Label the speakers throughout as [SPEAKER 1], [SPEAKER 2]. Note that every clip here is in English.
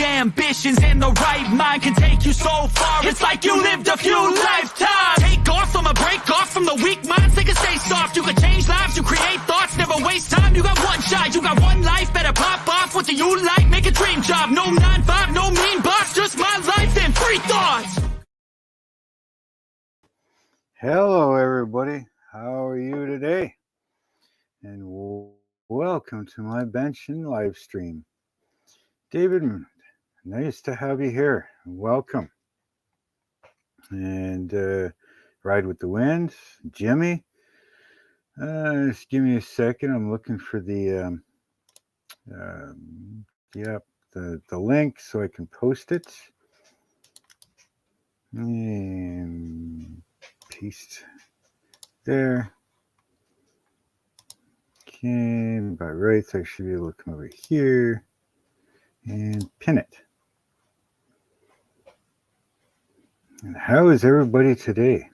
[SPEAKER 1] ambitions and the right mind can take you so far. It's like you lived a few lifetimes. Take off from a break off from the weak minds. They can stay soft. You can change lives. You create thoughts. Never waste time. You got one shot. You got one life. Better pop off. What do you like? Make a dream job. No 9-5. No mean boss. Just my life and free thoughts.
[SPEAKER 2] Hello, everybody. How are you today? And welcome to my bench and live stream. David, nice to have you here. Welcome. And Ride with the Wind, Jimmy. Just give me a second. I'm looking for the link so I can post it. And paste there. Okay, about right, so I should be able to come over here and pin it. And how is everybody today?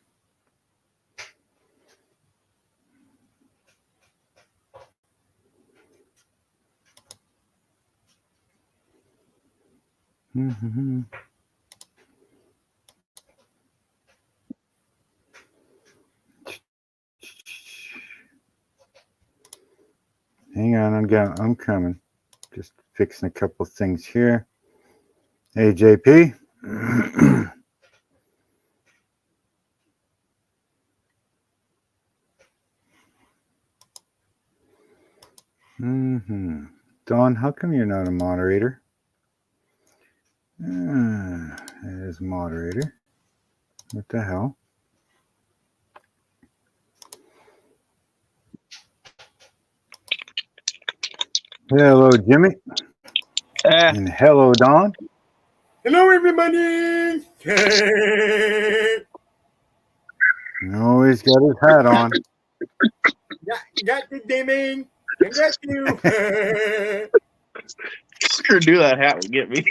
[SPEAKER 2] Mm-hmm. Hang on, I'm coming. Just fixing a couple things here. Hey, JP. Dawn, how come you're not a moderator? As moderator. What the hell? Hello, Jimmy. And hello, Dawn.
[SPEAKER 3] Hello, everybody.
[SPEAKER 2] Always got his hat on.
[SPEAKER 3] Got the dimming. I got you.
[SPEAKER 4] Sure, do that hat would get me.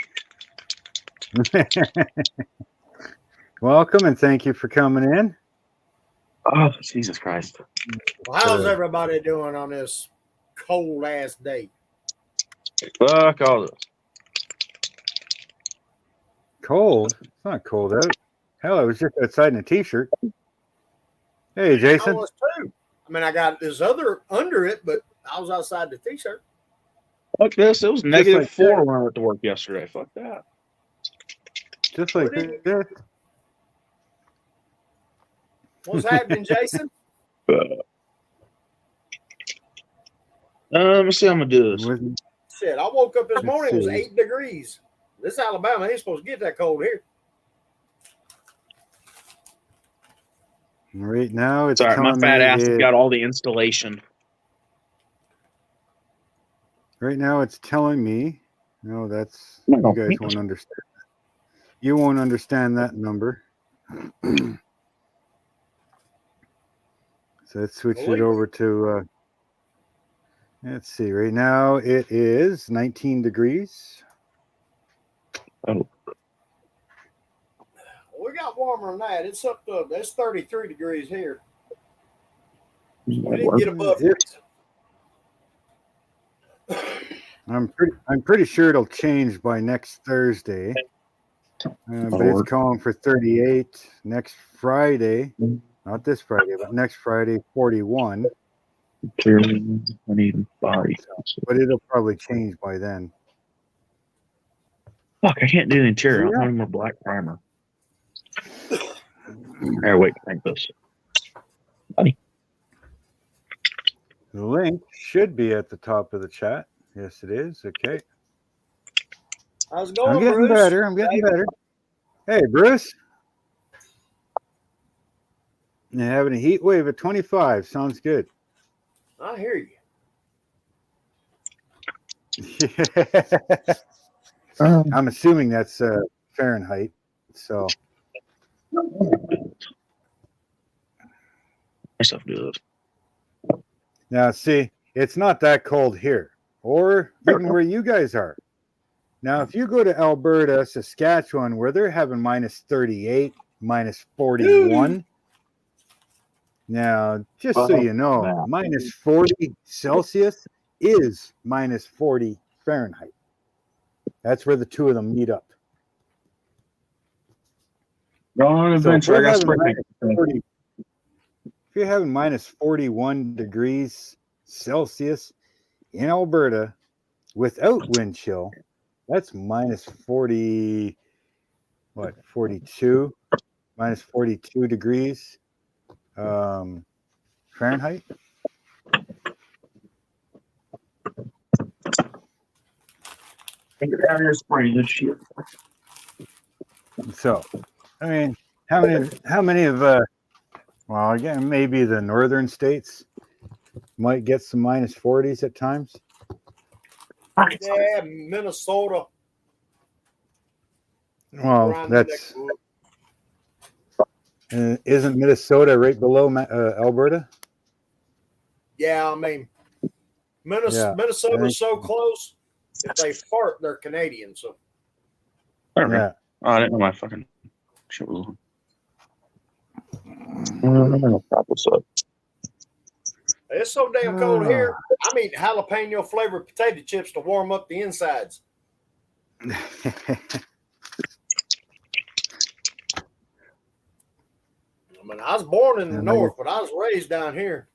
[SPEAKER 2] Welcome and thank you for coming in.
[SPEAKER 4] Oh, Jesus Christ.
[SPEAKER 3] Well, how's everybody doing on this cold ass day?
[SPEAKER 4] Fuck all this.
[SPEAKER 2] Cold? It's not cold out. Hell, I was just outside in a t-shirt. Hey, Jason.
[SPEAKER 3] I was too. I mean, I got this other under it, but I was outside the t-shirt.
[SPEAKER 4] Fuck this. It was -4 when I went to work yesterday. Fuck that.
[SPEAKER 2] Just like this.
[SPEAKER 3] What's happening, Jason?
[SPEAKER 4] Let me see how I'm going to do this.
[SPEAKER 3] Shit, I woke up this morning, it was 8 degrees. This Alabama ain't supposed to get that cold here.
[SPEAKER 2] Right now, it's
[SPEAKER 4] sorry, my fat ass has got all the installation.
[SPEAKER 2] Right now, it's telling me. No, that's you guys won't understand. You won't understand that number. So let's switch it over to. Let's see. Right now, it is 19 degrees.
[SPEAKER 4] Oh.
[SPEAKER 3] We got warmer than that. It's up to it's 33 degrees here. We didn't get above it.
[SPEAKER 2] I'm pretty sure it'll change by next Thursday. But it's calling for 38 next Friday. Not this Friday, but next Friday, 41. But it'll probably change by then.
[SPEAKER 4] Fuck, I can't do the interior. I don't have any more black primer. Here, wait, take this. Buddy.
[SPEAKER 2] The link should be at the top of the chat. Yes, it is. Okay.
[SPEAKER 3] How's it going,
[SPEAKER 2] I'm getting
[SPEAKER 3] Bruce?
[SPEAKER 2] better. I'm getting better. Hey, Bruce. You're having a heat wave at 25. Sounds good.
[SPEAKER 3] I hear you.
[SPEAKER 2] I'm assuming that's Fahrenheit. So.
[SPEAKER 4] Myself do this.
[SPEAKER 2] Now, see, it's not that cold here, or even where you guys are. Now, if you go to Alberta, Saskatchewan, where they're having -38, -41. Now, just so you know, -40 Celsius is -40 Fahrenheit. That's where the two of them meet up.
[SPEAKER 4] Go on an adventure. I got spray paint.
[SPEAKER 2] If you're having minus 41 degrees Celsius in Alberta without wind chill, that's minus 40, 42? Minus 42 degrees Fahrenheit.
[SPEAKER 4] You're having your spray this shit.
[SPEAKER 2] So, I mean, how many of well, again, maybe the northern states might get some minus 40s at times.
[SPEAKER 3] Yeah, Minnesota.
[SPEAKER 2] Well,
[SPEAKER 3] around the
[SPEAKER 2] that's
[SPEAKER 3] neck.
[SPEAKER 2] isn't Minnesota right below Alberta?
[SPEAKER 3] Yeah, I mean, Minnesota's so close. If they fart, they're Canadian. So
[SPEAKER 2] Yeah.
[SPEAKER 4] Oh, I didn't know my fucking shit was on. What's up?
[SPEAKER 3] it's so damn cold here. I'm eating jalapeno flavored potato chips to warm up the insides. I mean, I was born in the north, but I was raised down here.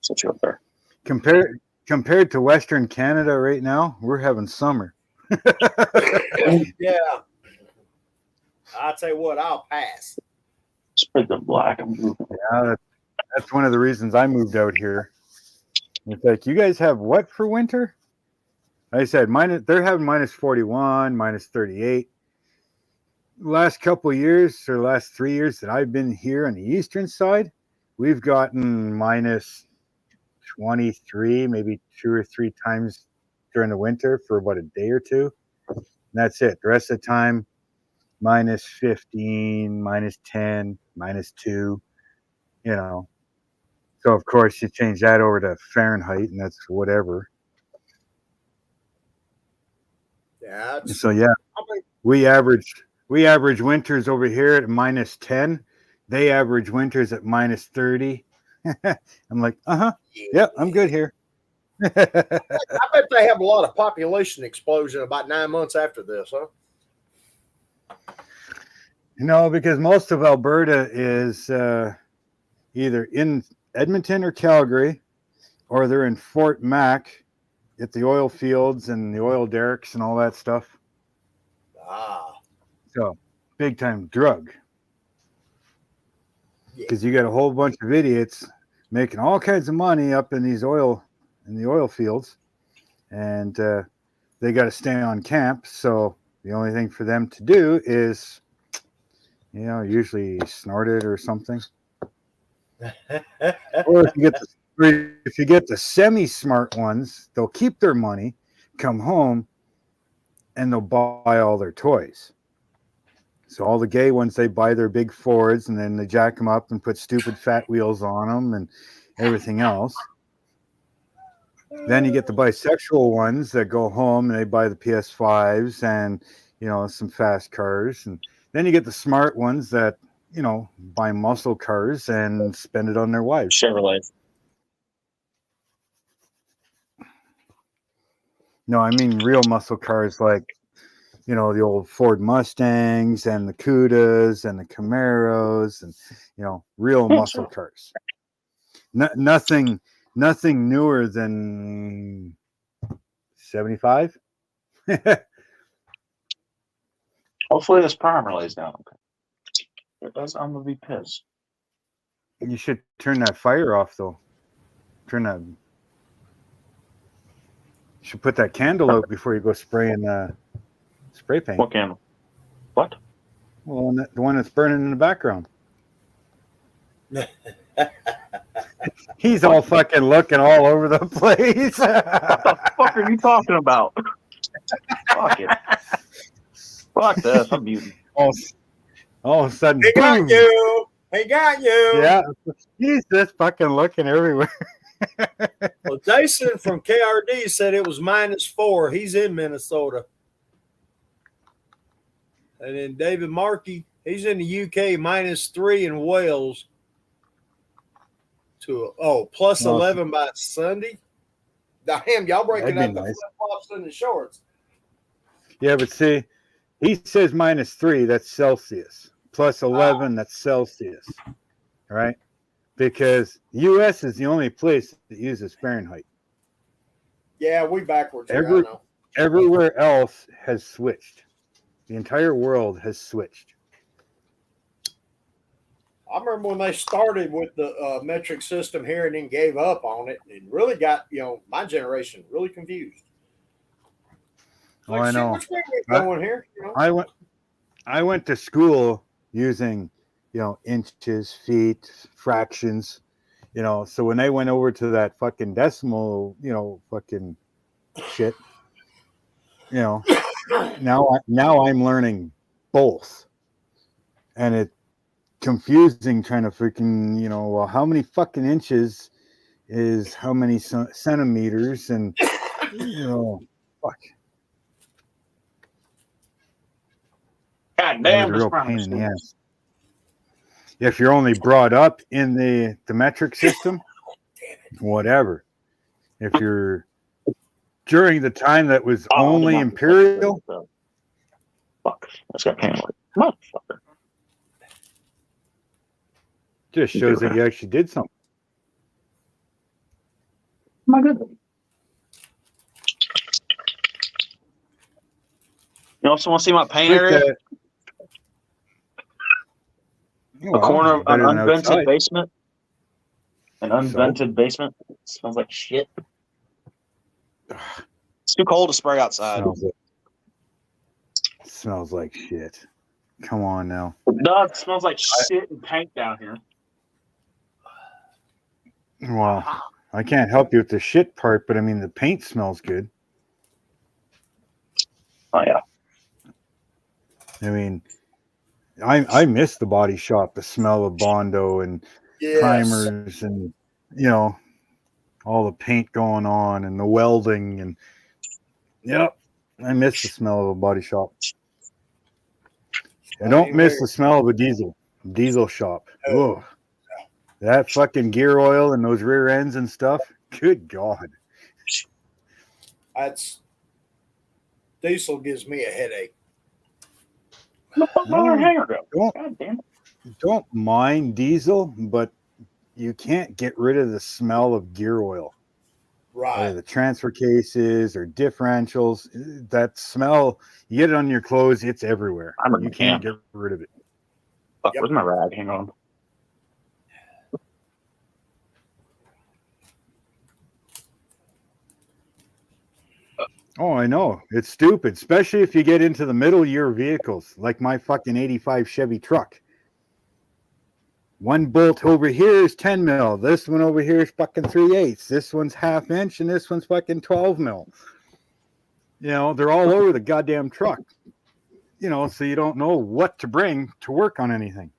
[SPEAKER 4] Set you up there.
[SPEAKER 2] Compared to Western Canada right now, we're having summer.
[SPEAKER 3] Yeah. I'll tell you what, I'll pass.
[SPEAKER 4] Spread the black.
[SPEAKER 2] Yeah, that's one of the reasons I moved out here. It's like, you guys have what for winter? I said, they're having minus 41, minus 38. Last couple of years, or last 3 years that I've been here on the eastern side, we've gotten minus 23, maybe 2 or 3 times during the winter for about a day or two. And that's it. The rest of the time, minus 15, minus 10, minus 2, you know. So, of course, you change that over to Fahrenheit, and that's whatever.
[SPEAKER 3] Yeah.
[SPEAKER 2] So, yeah, we average winters over here at minus 10. They average winters at minus 30. I'm like, yeah, I'm good here.
[SPEAKER 3] I bet they have a lot of population explosion about 9 months after this, huh?
[SPEAKER 2] No, because most of Alberta is either in Edmonton or Calgary, or they're in Fort Mac at the oil fields and the oil derricks and all that stuff. So, big time drug. Because you got a whole bunch of idiots making all kinds of money up in the oil fields, and they got to stay on camp. So the only thing for them to do is, usually snort it or something. Or if you get the semi-smart ones, they'll keep their money, come home, and they'll buy all their toys. So all the gay ones, they buy their big Fords, and then they jack them up and put stupid fat wheels on them and everything else. Then you get the bisexual ones that go home and they buy the PS5s and, some fast cars. And then you get the smart ones that, buy muscle cars and spend it on their wives.
[SPEAKER 4] Chevrolet.
[SPEAKER 2] No, I mean real muscle cars like, the old Ford Mustangs and the Cudas and the Camaros and, real muscle cars. Nothing newer than 75.
[SPEAKER 4] Hopefully this primer lays down okay. If it does, I'm going to be pissed.
[SPEAKER 2] You should turn that fire off, though. You should put that candle out before you go spraying spray paint.
[SPEAKER 4] What candle? What?
[SPEAKER 2] Well, the one that's burning in the background. He's all fucking looking all over the place.
[SPEAKER 4] What the fuck are you talking about? Fuck it. Fuck this. I'm muting.
[SPEAKER 2] All of a sudden,
[SPEAKER 3] He got
[SPEAKER 2] boom.
[SPEAKER 3] you. He got you.
[SPEAKER 2] Yeah, he's just fucking looking everywhere.
[SPEAKER 3] Well, Jason from KRD said it was -4. He's in Minnesota. And then David Markey, he's in the UK, -3 in Wales. +11 by Sunday. Damn, y'all breaking
[SPEAKER 2] That'd
[SPEAKER 3] up
[SPEAKER 2] be
[SPEAKER 3] the
[SPEAKER 2] nice.
[SPEAKER 3] flip flops and the shorts.
[SPEAKER 2] Yeah, but see, he says -3, that's Celsius. Plus 11, that's Celsius. Right? Because U.S. is the only place that uses Fahrenheit.
[SPEAKER 3] Yeah, we backwards here. I know.
[SPEAKER 2] Everywhere else has switched. The entire world has switched.
[SPEAKER 3] I remember when they started with the metric system here and then gave up on it. It really got, my generation really confused.
[SPEAKER 2] Oh, I know.
[SPEAKER 3] Which way we're going here?
[SPEAKER 2] I went to school using, inches, feet, fractions, so when they went over to that fucking decimal, fucking shit, now I'm learning both. And it's confusing trying to freaking, well, how many fucking inches is how many centimeters, and fuck.
[SPEAKER 4] God
[SPEAKER 2] That
[SPEAKER 4] damn,
[SPEAKER 2] was a real pain in the ass. If you're only brought up in the metric system, whatever. If you're during the time that was only imperial,
[SPEAKER 4] fuck, that's got pain. Motherfucker.
[SPEAKER 2] Just shows that you actually did something.
[SPEAKER 4] My goodness. You also want to see my pain area? A corner of an unvented basement. An unvented basement. It smells like shit. It's too cold to spray outside.
[SPEAKER 2] Smells like shit. Come on now.
[SPEAKER 4] No, it smells like shit and paint down here.
[SPEAKER 2] Well, I can't help you with the shit part, but I mean the paint smells good.
[SPEAKER 4] Oh yeah.
[SPEAKER 2] I mean, I miss the body shop, the smell of Bondo and primers and all the paint going on and the welding and I miss the smell of a body shop. I don't miss the smell of a diesel shop. Ugh. That fucking gear oil and those rear ends and stuff. Good God.
[SPEAKER 3] Diesel gives me a headache.
[SPEAKER 2] Don't mind diesel, but you can't get rid of the smell of gear oil.
[SPEAKER 3] Right.
[SPEAKER 2] Or the transfer cases or differentials. That smell, you get it on your clothes, it's everywhere. You can't get rid of it.
[SPEAKER 4] Fuck, where's my rag? Hang on.
[SPEAKER 2] Oh, I know. It's stupid, especially if you get into the middle year vehicles, like my fucking 85 Chevy truck. One bolt over here is 10 mil. This one over here is fucking 3/8. This one's 1/2 inch, and this one's fucking 12 mil. They're all over the goddamn truck. So you don't know what to bring to work on anything.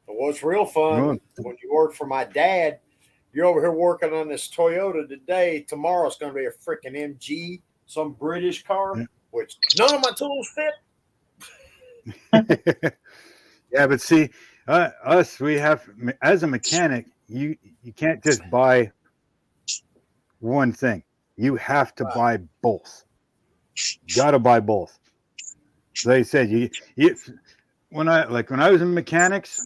[SPEAKER 3] But what's real fun when you work for my dad, you're over here working on this Toyota today. Tomorrow's going to be a freaking MG, some British car, which none of my tools fit.
[SPEAKER 2] Yeah, but see, us, we have, as a mechanic, you can't just buy one thing. You have to buy both. Got to buy both. They said when I was in mechanics,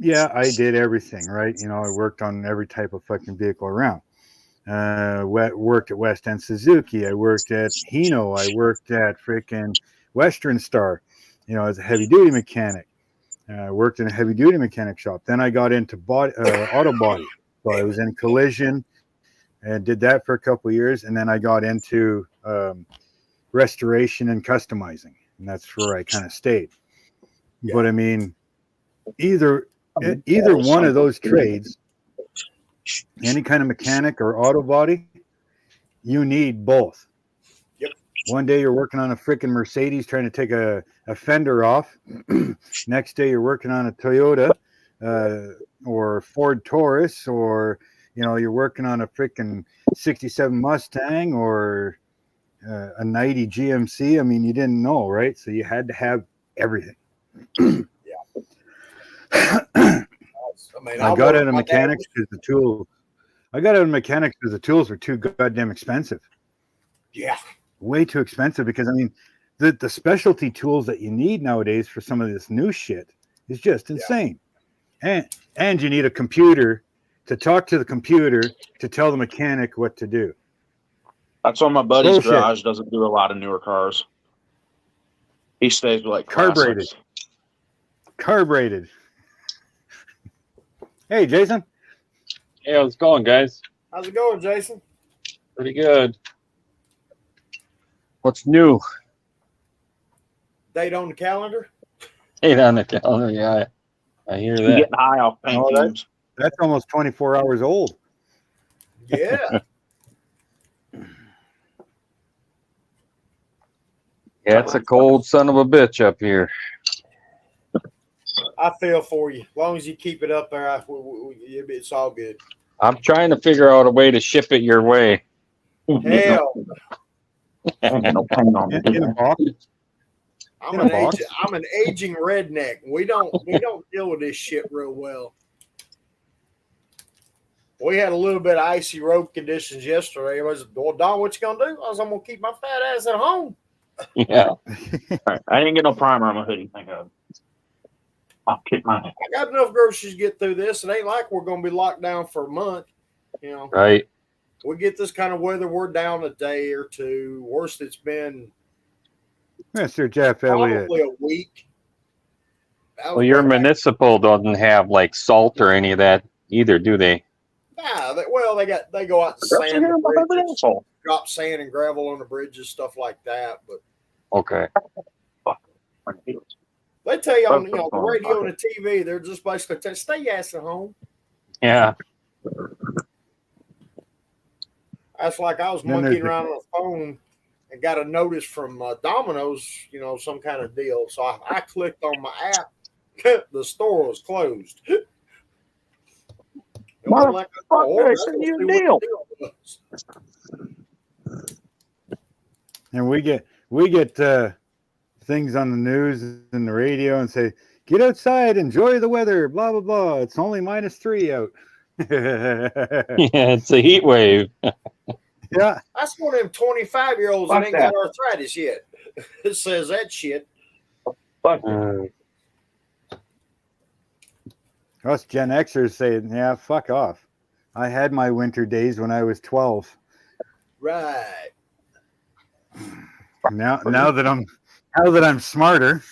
[SPEAKER 2] I did everything, right? I worked on every type of fucking vehicle around. Worked at West End Suzuki. I worked at Hino. I worked at freaking Western Star, as a heavy duty mechanic. I worked in a heavy duty mechanic shop. Then I got into auto body. So I was in collision and did that for a couple of years. And then I got into restoration and customizing. And that's where I kind of stayed. Yeah. But I mean, either one of those trades, any kind of mechanic or auto body, you need both.
[SPEAKER 3] Yep.
[SPEAKER 2] One day you're working on a freaking Mercedes trying to take a fender off. Next day you're working on a Toyota or Ford Taurus, or you're working on a freaking 67 Mustang or a 90 GMC. I mean, you didn't know, right? So you had to have everything. I got into mechanics because the tool I got out of mechanics because the tools were too goddamn expensive.
[SPEAKER 3] Yeah.
[SPEAKER 2] Way too expensive because, I mean, the specialty tools that you need nowadays for some of this new shit is just insane. And you need a computer to talk to the computer to tell the mechanic what to do.
[SPEAKER 4] That's why my buddy's
[SPEAKER 2] Bullshit.
[SPEAKER 4] garage doesn't do a lot of newer cars. He stays with like classics.
[SPEAKER 2] Carbureted. Hey, Jason.
[SPEAKER 5] Hey, how's it going, guys?
[SPEAKER 3] How's it going, Jason?
[SPEAKER 5] Pretty good. What's new?
[SPEAKER 3] Date on the calendar?
[SPEAKER 5] Hey, on the calendar, yeah. I hear
[SPEAKER 4] You
[SPEAKER 5] that.
[SPEAKER 4] getting high off paint
[SPEAKER 2] Oh,
[SPEAKER 4] fumes.
[SPEAKER 2] That's almost 24 hours old.
[SPEAKER 3] Yeah.
[SPEAKER 5] Yeah, it's a cold son of a bitch up here.
[SPEAKER 3] I feel for you. As long as you keep it up there, it's all good.
[SPEAKER 5] I'm trying to figure out a way to ship it your way.
[SPEAKER 3] Hell,
[SPEAKER 4] No paint on it.
[SPEAKER 2] In a box.
[SPEAKER 3] I'm
[SPEAKER 2] In a box?
[SPEAKER 3] an aging redneck. We don't deal with this shit real well. We had a little bit of icy road conditions yesterday. I was, well, Don, what you gonna do? I was, I'm gonna keep my fat ass at home.
[SPEAKER 5] Yeah.
[SPEAKER 4] All right. I didn't get no primer on my hoodie. Thank God. I'll kick my head.
[SPEAKER 3] I got enough groceries to get through this. It ain't like we're gonna be locked down for a month. You know,
[SPEAKER 5] Right.
[SPEAKER 3] we get this kind of weather, we're down a day or two. Worst it's been
[SPEAKER 2] Mr. Jeff Elliott.
[SPEAKER 3] probably a week.
[SPEAKER 5] Well, your municipal doesn't have like salt or any of that either, do they?
[SPEAKER 3] Nah, they go out and sand the bridges, drop sand and gravel on the bridges, stuff like that. But
[SPEAKER 5] Okay.
[SPEAKER 3] they tell you on the radio and the TV, they're just basically telling, stay your ass at home.
[SPEAKER 5] Yeah.
[SPEAKER 3] That's like I was
[SPEAKER 2] Then
[SPEAKER 3] monkeying
[SPEAKER 2] there's
[SPEAKER 3] around on the phone and got a notice from Domino's, some kind of deal. So I clicked on my app. The store was closed.
[SPEAKER 4] Motherfucker, I sent you a deal.
[SPEAKER 2] And we get things on the news and the radio and say, get outside, enjoy the weather, blah, blah, blah. It's only -3 out.
[SPEAKER 5] Yeah, it's a heat wave.
[SPEAKER 2] Yeah.
[SPEAKER 3] That's one of them 25-year-olds that ain't got arthritis yet. It says that shit.
[SPEAKER 4] Fuck.
[SPEAKER 2] Us Gen Xers say, yeah, fuck off. I had my winter days when I was 12.
[SPEAKER 3] Right.
[SPEAKER 2] Now that I'm smarter.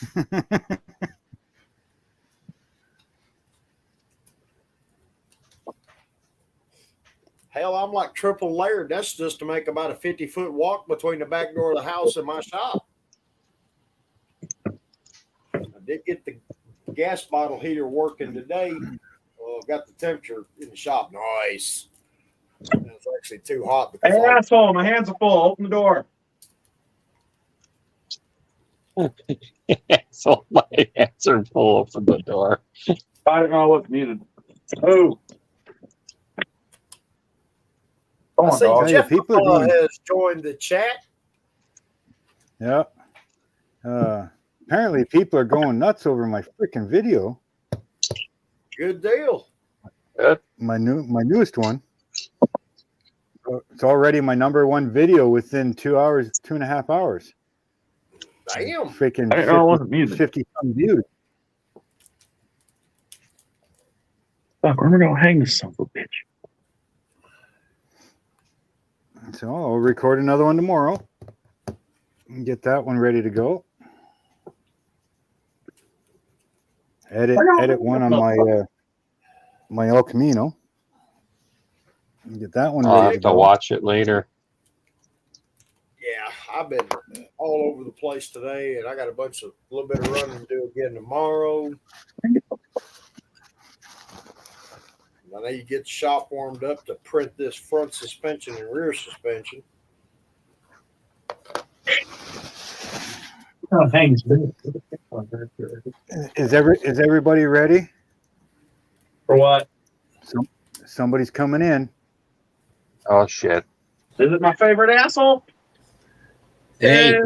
[SPEAKER 3] Hell, I'm like triple layered. That's just to make about a 50-foot walk between the back door of the house and my shop. I did get the gas bottle heater working today. Got the temperature in the shop nice. It's actually too hot.
[SPEAKER 4] Hey, asshole, my hands are full. Open the door.
[SPEAKER 5] So my hands are full. Open the door.
[SPEAKER 4] I don't know what's needed. Oh.
[SPEAKER 3] I see
[SPEAKER 2] dog.
[SPEAKER 3] Jeff
[SPEAKER 2] People are doing-
[SPEAKER 3] has joined the chat.
[SPEAKER 2] Yeah. Apparently people are going nuts over my freaking video.
[SPEAKER 3] Good deal.
[SPEAKER 2] My newest one. It's already my #1 video within 2.5 hours.
[SPEAKER 3] Damn.
[SPEAKER 2] Freaking
[SPEAKER 4] I didn't know it wasn't muted.
[SPEAKER 2] 50 some views.
[SPEAKER 4] Fuck, where am I gonna hang this son of a bitch?
[SPEAKER 2] So I'll record another one tomorrow and get that one ready to go. Edit one on my El Camino. And get that one
[SPEAKER 5] I'll
[SPEAKER 2] ready
[SPEAKER 5] have to watch it later.
[SPEAKER 3] Yeah, I've been all over the place today, and I got a little bit of running to do again tomorrow. I know you get the shop warmed up to print this front suspension and rear suspension.
[SPEAKER 4] Oh, thanks.
[SPEAKER 2] Is everybody ready?
[SPEAKER 4] For what?
[SPEAKER 2] Somebody's coming in.
[SPEAKER 5] Oh shit.
[SPEAKER 4] Is it my favorite asshole?
[SPEAKER 6] Hey,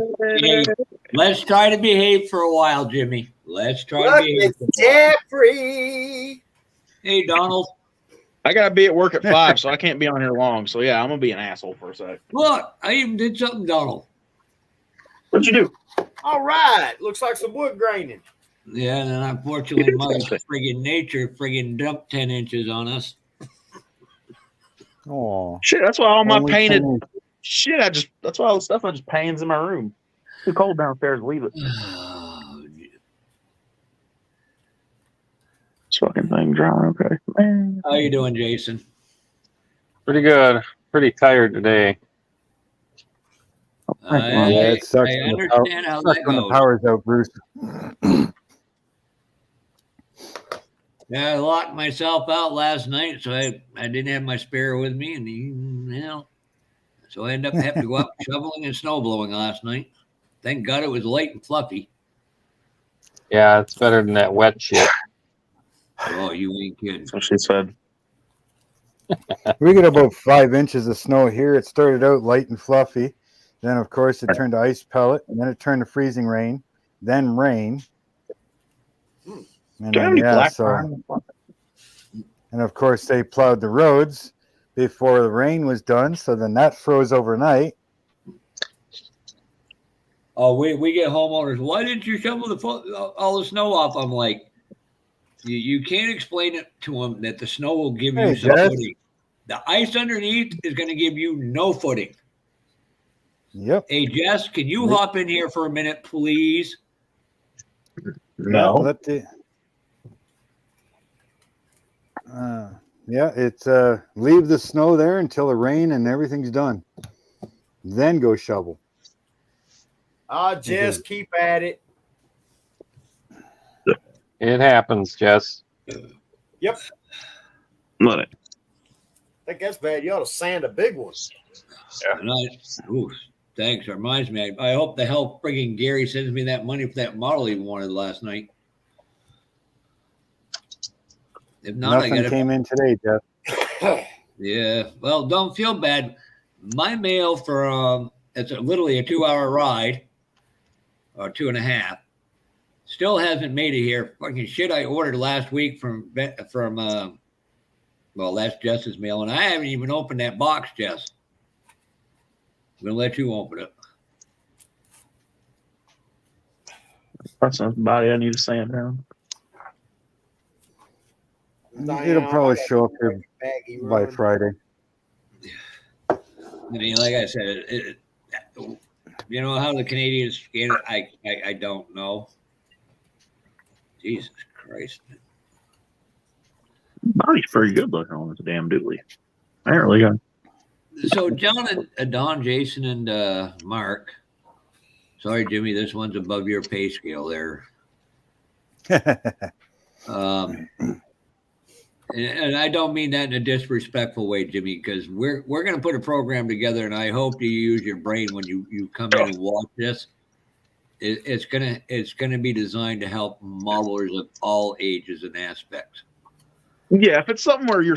[SPEAKER 6] let's try to behave for a while, Jimmy. Let's try to
[SPEAKER 3] Look,
[SPEAKER 6] behave.
[SPEAKER 3] it's Jeffrey.
[SPEAKER 6] Hey, Donald.
[SPEAKER 4] I gotta be at work at 5, so I can't be on here long. So yeah, I'm gonna be an asshole for a sec.
[SPEAKER 6] Look, I even did something, Donald.
[SPEAKER 4] What'd you do?
[SPEAKER 3] All right. Looks like some wood graining.
[SPEAKER 6] Yeah, and then unfortunately, Mother friggin' Nature friggin' dumped 10 inches on us.
[SPEAKER 2] Oh,
[SPEAKER 4] Shit, that's why all my
[SPEAKER 2] only
[SPEAKER 4] painted
[SPEAKER 2] 10
[SPEAKER 4] shit. That's why all the stuff I just paints in my room. Too cold downstairs. Leave it. This fucking thing dry. Okay, man.
[SPEAKER 6] How you doing, Jason?
[SPEAKER 5] Pretty good. Pretty tired today.
[SPEAKER 2] Yeah, it sucks
[SPEAKER 6] I
[SPEAKER 2] when
[SPEAKER 6] understand how
[SPEAKER 2] sucks
[SPEAKER 6] that
[SPEAKER 2] when the
[SPEAKER 6] goes.
[SPEAKER 2] power's out, Bruce.
[SPEAKER 6] Yeah, I locked myself out last night, so I didn't have my spare with me, and so I ended up having to go out shoveling and snow blowing last night. Thank God it was light and fluffy.
[SPEAKER 5] Yeah, it's better than that wet shit.
[SPEAKER 6] Oh, you ain't kidding.
[SPEAKER 4] That's what she said.
[SPEAKER 2] We get about 5 inches of snow here. It started out light and fluffy. Then, of course, it turned to ice pellet. And then it turned to freezing rain. Then rain. And
[SPEAKER 4] Do you have any black
[SPEAKER 2] so,
[SPEAKER 4] iron?
[SPEAKER 2] and of course, they plowed the roads before the rain was done. So then that froze overnight.
[SPEAKER 6] Oh, we get homeowners. Why didn't you shovel all the snow off? I'm like, you can't explain it to them that the snow will give you some footing. The ice underneath is going to give you no footing.
[SPEAKER 2] Yep.
[SPEAKER 6] Hey, Jess, can you hop in here for a minute, please?
[SPEAKER 4] No.
[SPEAKER 2] Let the, it's leave the snow there until the rain and everything's done. Then go shovel.
[SPEAKER 3] Just keep at it.
[SPEAKER 5] It happens, Jess.
[SPEAKER 3] Yep.
[SPEAKER 4] Let it.
[SPEAKER 3] I think that's bad. You ought to sand a big one.
[SPEAKER 6] Thanks. It reminds me. I hope the hell frigging Gary sends me that money for that model he wanted last night. If not,
[SPEAKER 2] Nothing came in today, Jeff.
[SPEAKER 6] Yeah. Well, don't feel bad. My mail for it's literally a 2-hour ride, or 2.5. Still hasn't made it here. Fucking shit! I ordered last week from well, that's Jess's mail, and I haven't even opened that box, Jess. I'm gonna let you open it.
[SPEAKER 4] That's somebody I need to sand down.
[SPEAKER 2] It'll probably show up here by Friday.
[SPEAKER 6] I mean, like I said, you know how the Canadians scan it? I don't know. Jesus Christ.
[SPEAKER 4] Body's pretty good looking on this damn dooley. I ain't really got.
[SPEAKER 6] So John and Don, Jason, and Mark. Sorry, Jimmy, this one's above your pay scale there. And I don't mean that in a disrespectful way, Jimmy, because we're going to put a program together, and I hope you use your brain when you come in and watch this. It's gonna be designed to help modelers of all ages and aspects.
[SPEAKER 4] Yeah, if it's something where you're,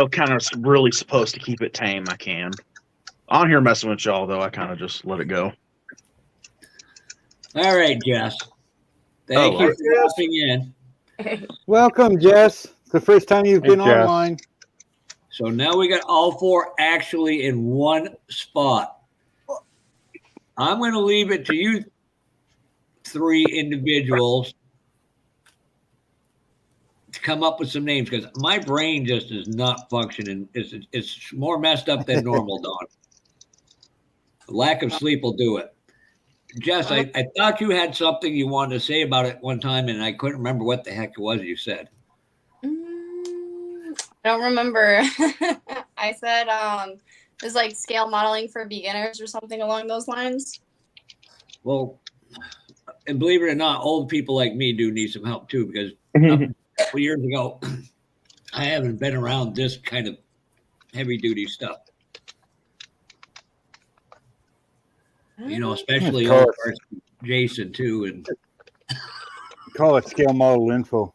[SPEAKER 4] kind of really supposed to keep it tame, I can. On here messing with y'all though, I kind of just let it go.
[SPEAKER 6] All right, Jess. Thank you for dropping in.
[SPEAKER 2] Welcome, Jess. It's the first time you've been
[SPEAKER 5] Jess.
[SPEAKER 2] online.
[SPEAKER 6] So now we got all four actually in one spot. I'm going to leave it to you three individuals to come up with some names because my brain just is not functioning. It's more messed up than normal, Dawn. Lack of sleep will do it. Jess, I thought you had something you wanted to say about it one time, and I couldn't remember what the heck it was you said.
[SPEAKER 7] I don't remember. I said it was like scale modeling for beginners or something along those lines.
[SPEAKER 6] Well, and believe it or not, old people like me do need some help too, because a couple years ago, I haven't been around this kind of heavy duty stuff. Especially old person Jason too, and
[SPEAKER 2] call it scale model info.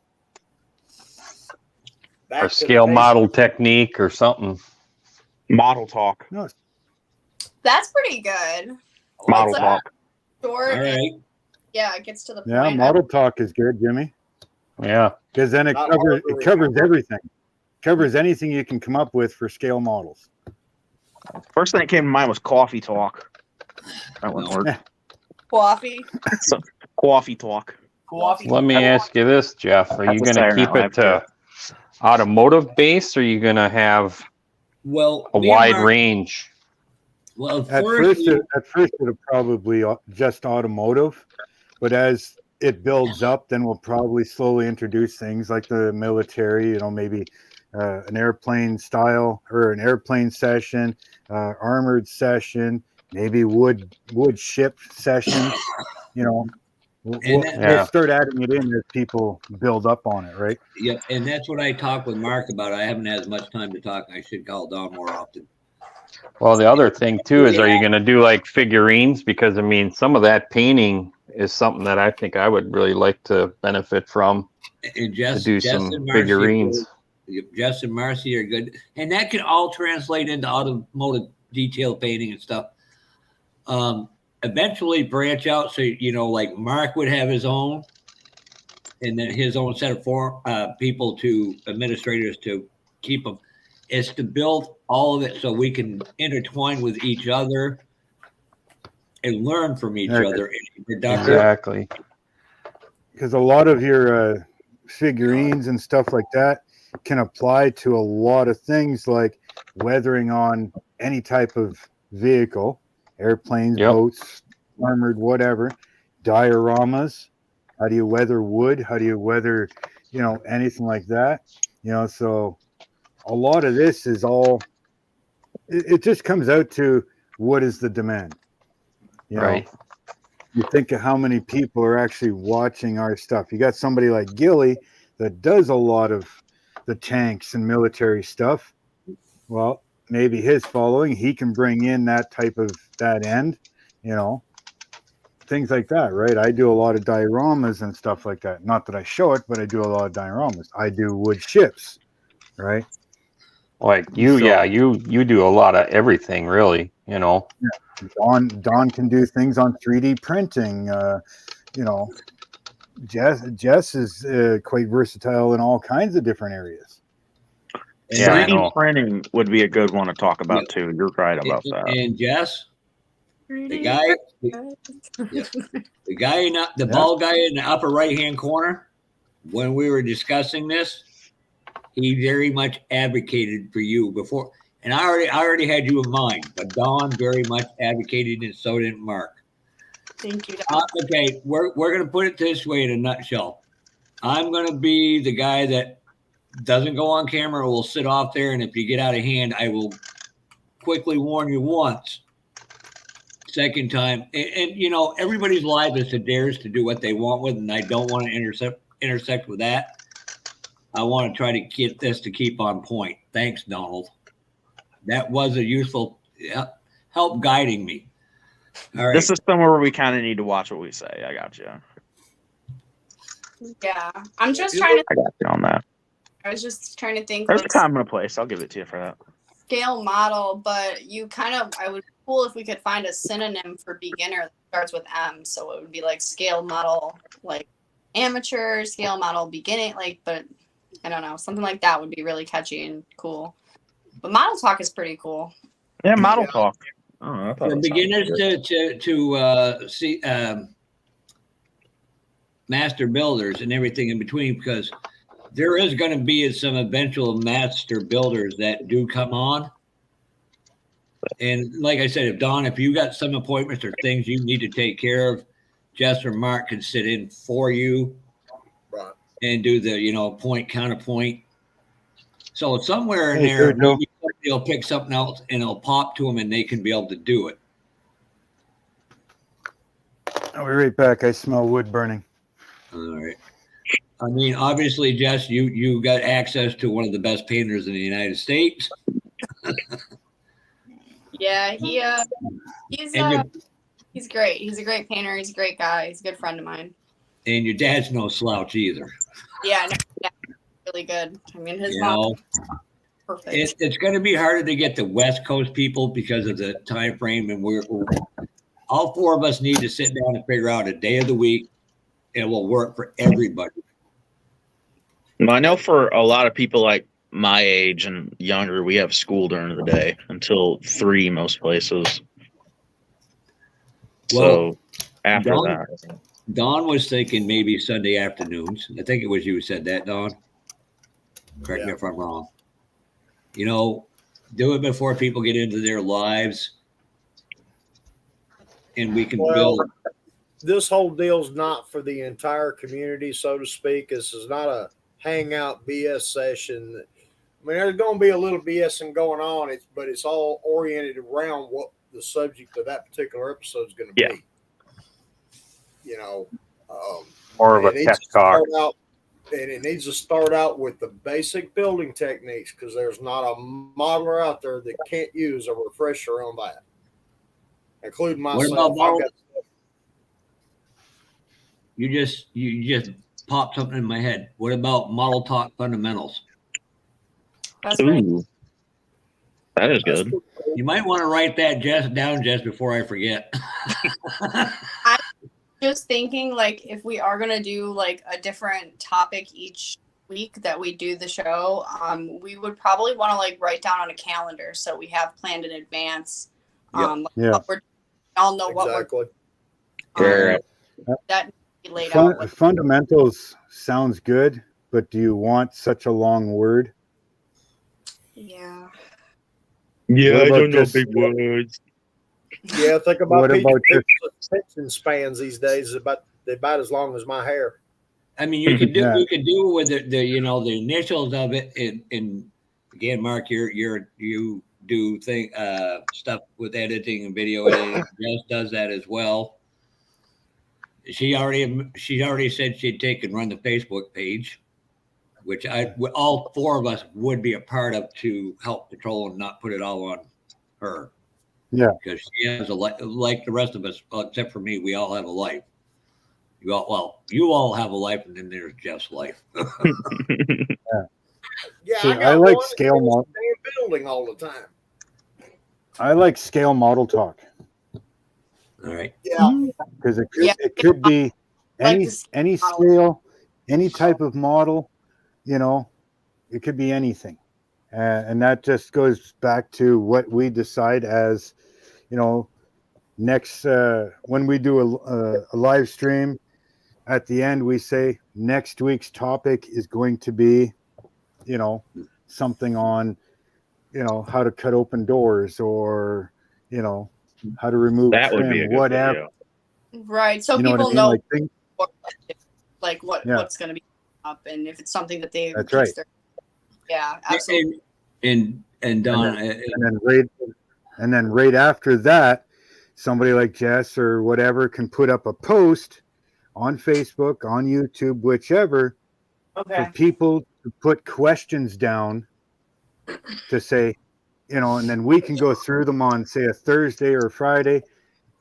[SPEAKER 5] Or scale model technique or something.
[SPEAKER 4] Model talk.
[SPEAKER 2] No.
[SPEAKER 7] That's pretty good.
[SPEAKER 4] Model talk.
[SPEAKER 7] Short.
[SPEAKER 6] All right.
[SPEAKER 7] Yeah, it gets to the point.
[SPEAKER 2] Yeah, model talk is good, Jimmy.
[SPEAKER 5] Yeah.
[SPEAKER 2] Because then it covers everything. covers anything you can come up with for scale models.
[SPEAKER 4] First thing that came to mind was coffee talk. That one worked.
[SPEAKER 7] Coffee.
[SPEAKER 4] So, coffee talk.
[SPEAKER 8] Coffee.
[SPEAKER 5] Let me ask you this, Jeff. Are you
[SPEAKER 4] That's a
[SPEAKER 5] going to
[SPEAKER 4] Saturday
[SPEAKER 5] keep
[SPEAKER 4] Night
[SPEAKER 5] it to automotive base, or are you going to have
[SPEAKER 6] Well,
[SPEAKER 5] a
[SPEAKER 6] me and
[SPEAKER 5] wide
[SPEAKER 6] Mark-
[SPEAKER 5] range?
[SPEAKER 6] Well,
[SPEAKER 2] At first, it'll probably just automotive, but as it builds up, then we'll probably slowly introduce things like the military, you know, maybe an airplane style or an airplane session, armored session, maybe wood ship sessions, you know. We'll start adding it in as people build up on it, right?
[SPEAKER 6] yeah, and that's what I talked with Mark about. I haven't had as much time to talk. I should call Don more often.
[SPEAKER 5] Well, the other thing too is, are you going to do like figurines? Because I mean, some of that painting is something that I think I would really like to benefit from.
[SPEAKER 6] And Jess,
[SPEAKER 5] to do
[SPEAKER 6] Jess
[SPEAKER 5] some
[SPEAKER 6] and Marcy
[SPEAKER 5] figurines.
[SPEAKER 6] Jess and Marcy are good, and that can all translate into automotive detail painting and stuff. Eventually branch out, so you know, like Mark would have his own, and then his own set of people to administrators to keep them. Is to build all of it so we can intertwine with each other and learn from each other.
[SPEAKER 5] Exactly.
[SPEAKER 2] Because a lot of your figurines and stuff like that can apply to a lot of things, like weathering on any type of vehicle, airplanes, boats, armored, whatever, dioramas. How do you weather wood? How do you weather, you know, anything like that? You know, so a lot of this is all, it just comes out to what is the demand. You know, you think of how many people are actually watching our stuff. You got somebody like Gilly that does a lot of the tanks and military stuff. Well, maybe his following, he can bring in that type of that end, you know, things like that, right? I do a lot of dioramas and stuff like that. Not that I show it, but I do a lot of dioramas. I do wood ships, right?
[SPEAKER 5] Like you, you do a lot of everything, really, you know.
[SPEAKER 2] Yeah. Don can do things on 3D printing. You know, Jess is quite versatile in all kinds of different areas.
[SPEAKER 4] Yeah, 3D printing would be a good one to talk about too. You're right about that.
[SPEAKER 6] And Jess, the guy in the bald guy in the upper right hand corner, when we were discussing this, he very much advocated for you before, and I already had you in mind. But Don very much advocated, and so did Mark.
[SPEAKER 7] Thank you, Don.
[SPEAKER 6] Okay, we're gonna put it this way in a nutshell. I'm gonna be the guy that doesn't go on camera, will sit off there, and if you get out of hand, I will quickly warn you once. Second time, and you know, everybody's life is theirs to do what they want with, and I don't want to intersect with that. I want to try to get this to keep on point. Thanks, Donald. That was a useful help guiding me. All right.
[SPEAKER 4] This is somewhere where we kind of need to watch what we say. I got you.
[SPEAKER 7] Yeah, I'm just trying to.
[SPEAKER 4] I got you on that.
[SPEAKER 7] I was just trying to think.
[SPEAKER 4] There's
[SPEAKER 7] like,
[SPEAKER 4] a time and a place. I'll give it to you for that.
[SPEAKER 7] Scale model, but you kind of. I would be cool if we could find a synonym for beginner that starts with M. So it would be like scale model, like amateur, scale model, beginning, like, but. I don't know. Something like that would be really catchy and cool. But model talk is pretty cool.
[SPEAKER 4] Yeah, model talk. Oh,
[SPEAKER 6] For beginners to see master builders and everything in between, because there is going to be some eventual master builders that do come on. And like I said, if you got some appointments or things you need to take care of, Jess or Mark can sit in for you. Right. And do the, you know, point, counterpoint. So somewhere in there, maybe they'll pick something else and it'll pop to them and they can be able to do it.
[SPEAKER 2] I'll be right back. I smell wood burning.
[SPEAKER 6] All right. I mean, obviously, Jess, you got access to one of the best painters in the United States.
[SPEAKER 7] Yeah, he's great. He's a great painter. He's a great guy. He's a good friend of mine.
[SPEAKER 6] And your dad's no slouch either.
[SPEAKER 7] Yeah, no, really good. I mean, his mom, perfect.
[SPEAKER 6] It's going to be harder to get the West Coast people because of the time frame, and we're all four of us need to sit down and figure out a day of the week, and it will work for everybody.
[SPEAKER 4] I know for a lot of people, like my age and younger, we have school during the day until 3 most places.
[SPEAKER 6] Well,
[SPEAKER 4] So after
[SPEAKER 6] Dawn,
[SPEAKER 4] that,
[SPEAKER 6] Dawn was thinking maybe Sunday afternoons. I think it was you who said that, Dawn. Correct me
[SPEAKER 3] Yeah.
[SPEAKER 6] if I'm wrong. You know, do it before people get into their lives, and we can
[SPEAKER 3] Well,
[SPEAKER 6] build.
[SPEAKER 3] this whole deal's not for the entire community, so to speak. This is not a hangout BS session. I mean, there's going to be a little BSing going on, but it's all oriented around what the subject of that particular episode is going to
[SPEAKER 4] Yeah.
[SPEAKER 3] be. You know,
[SPEAKER 5] More of
[SPEAKER 3] and
[SPEAKER 5] a
[SPEAKER 3] it
[SPEAKER 5] tech
[SPEAKER 3] needs to
[SPEAKER 5] talk.
[SPEAKER 3] start out, and it needs to start out with the basic building techniques because there's not a modeler out there that can't use a refresher on that, including
[SPEAKER 6] What
[SPEAKER 3] myself.
[SPEAKER 6] about
[SPEAKER 3] I've
[SPEAKER 6] model?
[SPEAKER 3] got
[SPEAKER 6] You just popped something in my head. What about model talk fundamentals?
[SPEAKER 7] That's great.
[SPEAKER 4] ooh, that is
[SPEAKER 3] that's
[SPEAKER 4] good.
[SPEAKER 6] You might want to write that down, Jess, before I forget.
[SPEAKER 7] Just thinking, like, if we are gonna do like a different topic each week that we do the show, we would probably want to like write down on a calendar so we have planned in advance.
[SPEAKER 6] Yep.
[SPEAKER 7] Like,
[SPEAKER 2] Yeah.
[SPEAKER 7] what we're all know what
[SPEAKER 3] exactly.
[SPEAKER 7] we're
[SPEAKER 4] Right.
[SPEAKER 7] that needs to be laid out. Like,
[SPEAKER 2] Fundamentals sounds good, but do you want such a long word?
[SPEAKER 7] yeah.
[SPEAKER 4] Yeah,
[SPEAKER 2] What
[SPEAKER 4] I
[SPEAKER 2] about
[SPEAKER 4] don't know
[SPEAKER 2] just-
[SPEAKER 4] big words.
[SPEAKER 3] Yeah, think about
[SPEAKER 2] What about
[SPEAKER 3] people's attention spans these days is about as long as my hair.
[SPEAKER 6] I mean, you could do
[SPEAKER 2] Yeah.
[SPEAKER 6] you could do with the the initials of it, and again, Mark, you do stuff with editing and video editing. Jess does that as well. She already said she'd take and run the Facebook page, which all 4 of us would be a part of to help patrol and not put it all on her.
[SPEAKER 2] Yeah.
[SPEAKER 6] Because she has a life like the rest of us, except for me. We all have a life. You all have a life, and then there's Jeff's life.
[SPEAKER 3] Yeah,
[SPEAKER 2] See,
[SPEAKER 3] I got
[SPEAKER 2] I like
[SPEAKER 3] one
[SPEAKER 2] scale
[SPEAKER 3] in this
[SPEAKER 2] model.
[SPEAKER 3] damn building all the time.
[SPEAKER 2] I like scale model talk
[SPEAKER 6] All right.
[SPEAKER 3] Yeah,
[SPEAKER 2] because
[SPEAKER 7] Yeah.
[SPEAKER 2] it could be
[SPEAKER 7] Like
[SPEAKER 2] any
[SPEAKER 7] the scale
[SPEAKER 2] any
[SPEAKER 7] model.
[SPEAKER 2] scale, any type of model. You know, it could be anything, and that just goes back to what we decide as, you know, next when we do a live stream. At the end, we say next week's topic is going to be, you know, something on, you know, how to cut open doors or, you know, how to remove
[SPEAKER 4] That would be a
[SPEAKER 2] trim,
[SPEAKER 4] good
[SPEAKER 2] whatever.
[SPEAKER 4] video.
[SPEAKER 7] Right. So
[SPEAKER 2] You know what I
[SPEAKER 7] people
[SPEAKER 2] mean?
[SPEAKER 7] know
[SPEAKER 2] Like things, Yeah.
[SPEAKER 7] what's gonna be up, and if it's something that they
[SPEAKER 2] That's
[SPEAKER 7] piques
[SPEAKER 2] right.
[SPEAKER 7] their- yeah, absolutely.
[SPEAKER 6] And Don,
[SPEAKER 2] and then right after that, somebody like Jess or whatever can put up a post on Facebook, on YouTube, whichever, for people to put questions down to say, you know, and then we can go through them on, say, a Thursday or Friday.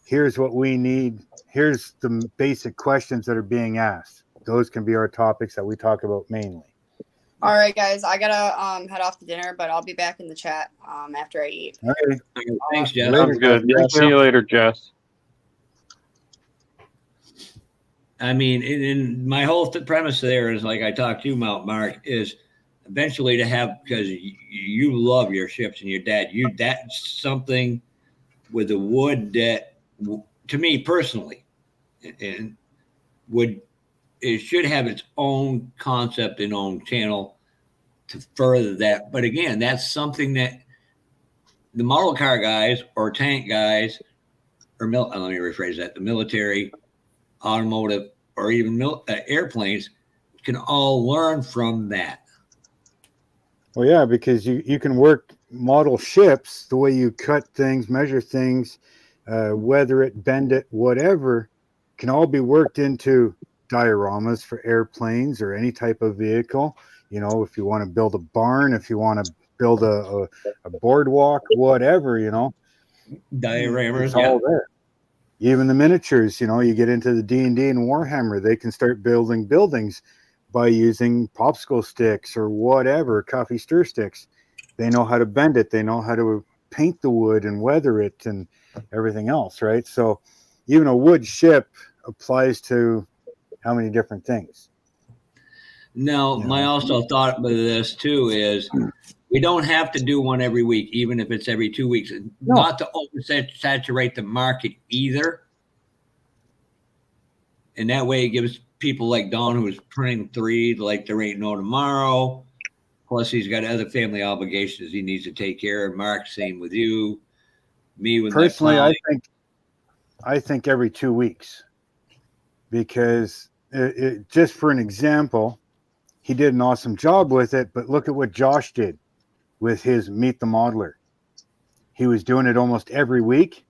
[SPEAKER 2] Here's what we need. Here's the basic questions that are being asked. Those can be our topics that we talk about mainly.
[SPEAKER 7] All right, guys, I gotta head off to dinner, but I'll be back in the chat after I eat.
[SPEAKER 2] All right.
[SPEAKER 6] thanks, Jeff.
[SPEAKER 2] Later.
[SPEAKER 5] Sounds good.
[SPEAKER 4] Yeah,
[SPEAKER 5] See you later, Jess.
[SPEAKER 6] I mean, in my whole premise there is like I talked to you about, Mark, is eventually to have, because you love your ships and your dad, that's something with the wood that, to me personally, and it should have its own concept and own channel to further that. But again, that's something that the model car guys or tank guys, or let me rephrase that, the military, automotive, or even airplanes can all learn from that.
[SPEAKER 2] Well, yeah, because you can work model ships the way you cut things, measure things, weather it, bend it, whatever, can all be worked into dioramas for airplanes or any type of vehicle. You know, if you want to build a barn, if you want to build a boardwalk, whatever, you know,
[SPEAKER 6] Dioramas,
[SPEAKER 2] it's all there. Even the miniatures, you know, you get into the D&D and Warhammer, they can start building buildings by using popsicle sticks or whatever, coffee stir sticks. They know how to bend it. They know how to paint the wood and weather it and everything else, right? So even a wood ship applies to how many different things?
[SPEAKER 6] Now,
[SPEAKER 2] You
[SPEAKER 6] my
[SPEAKER 2] know.
[SPEAKER 6] also thought with this too is we don't have to do one every week, even if it's every 2 weeks.
[SPEAKER 2] No.
[SPEAKER 6] Not to oversaturate the market either. And that way it gives people like Don, who's printing 3, like there ain't no tomorrow. Plus, he's got other family obligations he needs to take care of. Mark, same with you. Me with
[SPEAKER 2] Personally,
[SPEAKER 6] my
[SPEAKER 2] I think every 2 weeks, because just for an example, he did an awesome job with it. But look at what Josh did with his Meet the Modeler. He was doing it almost every week.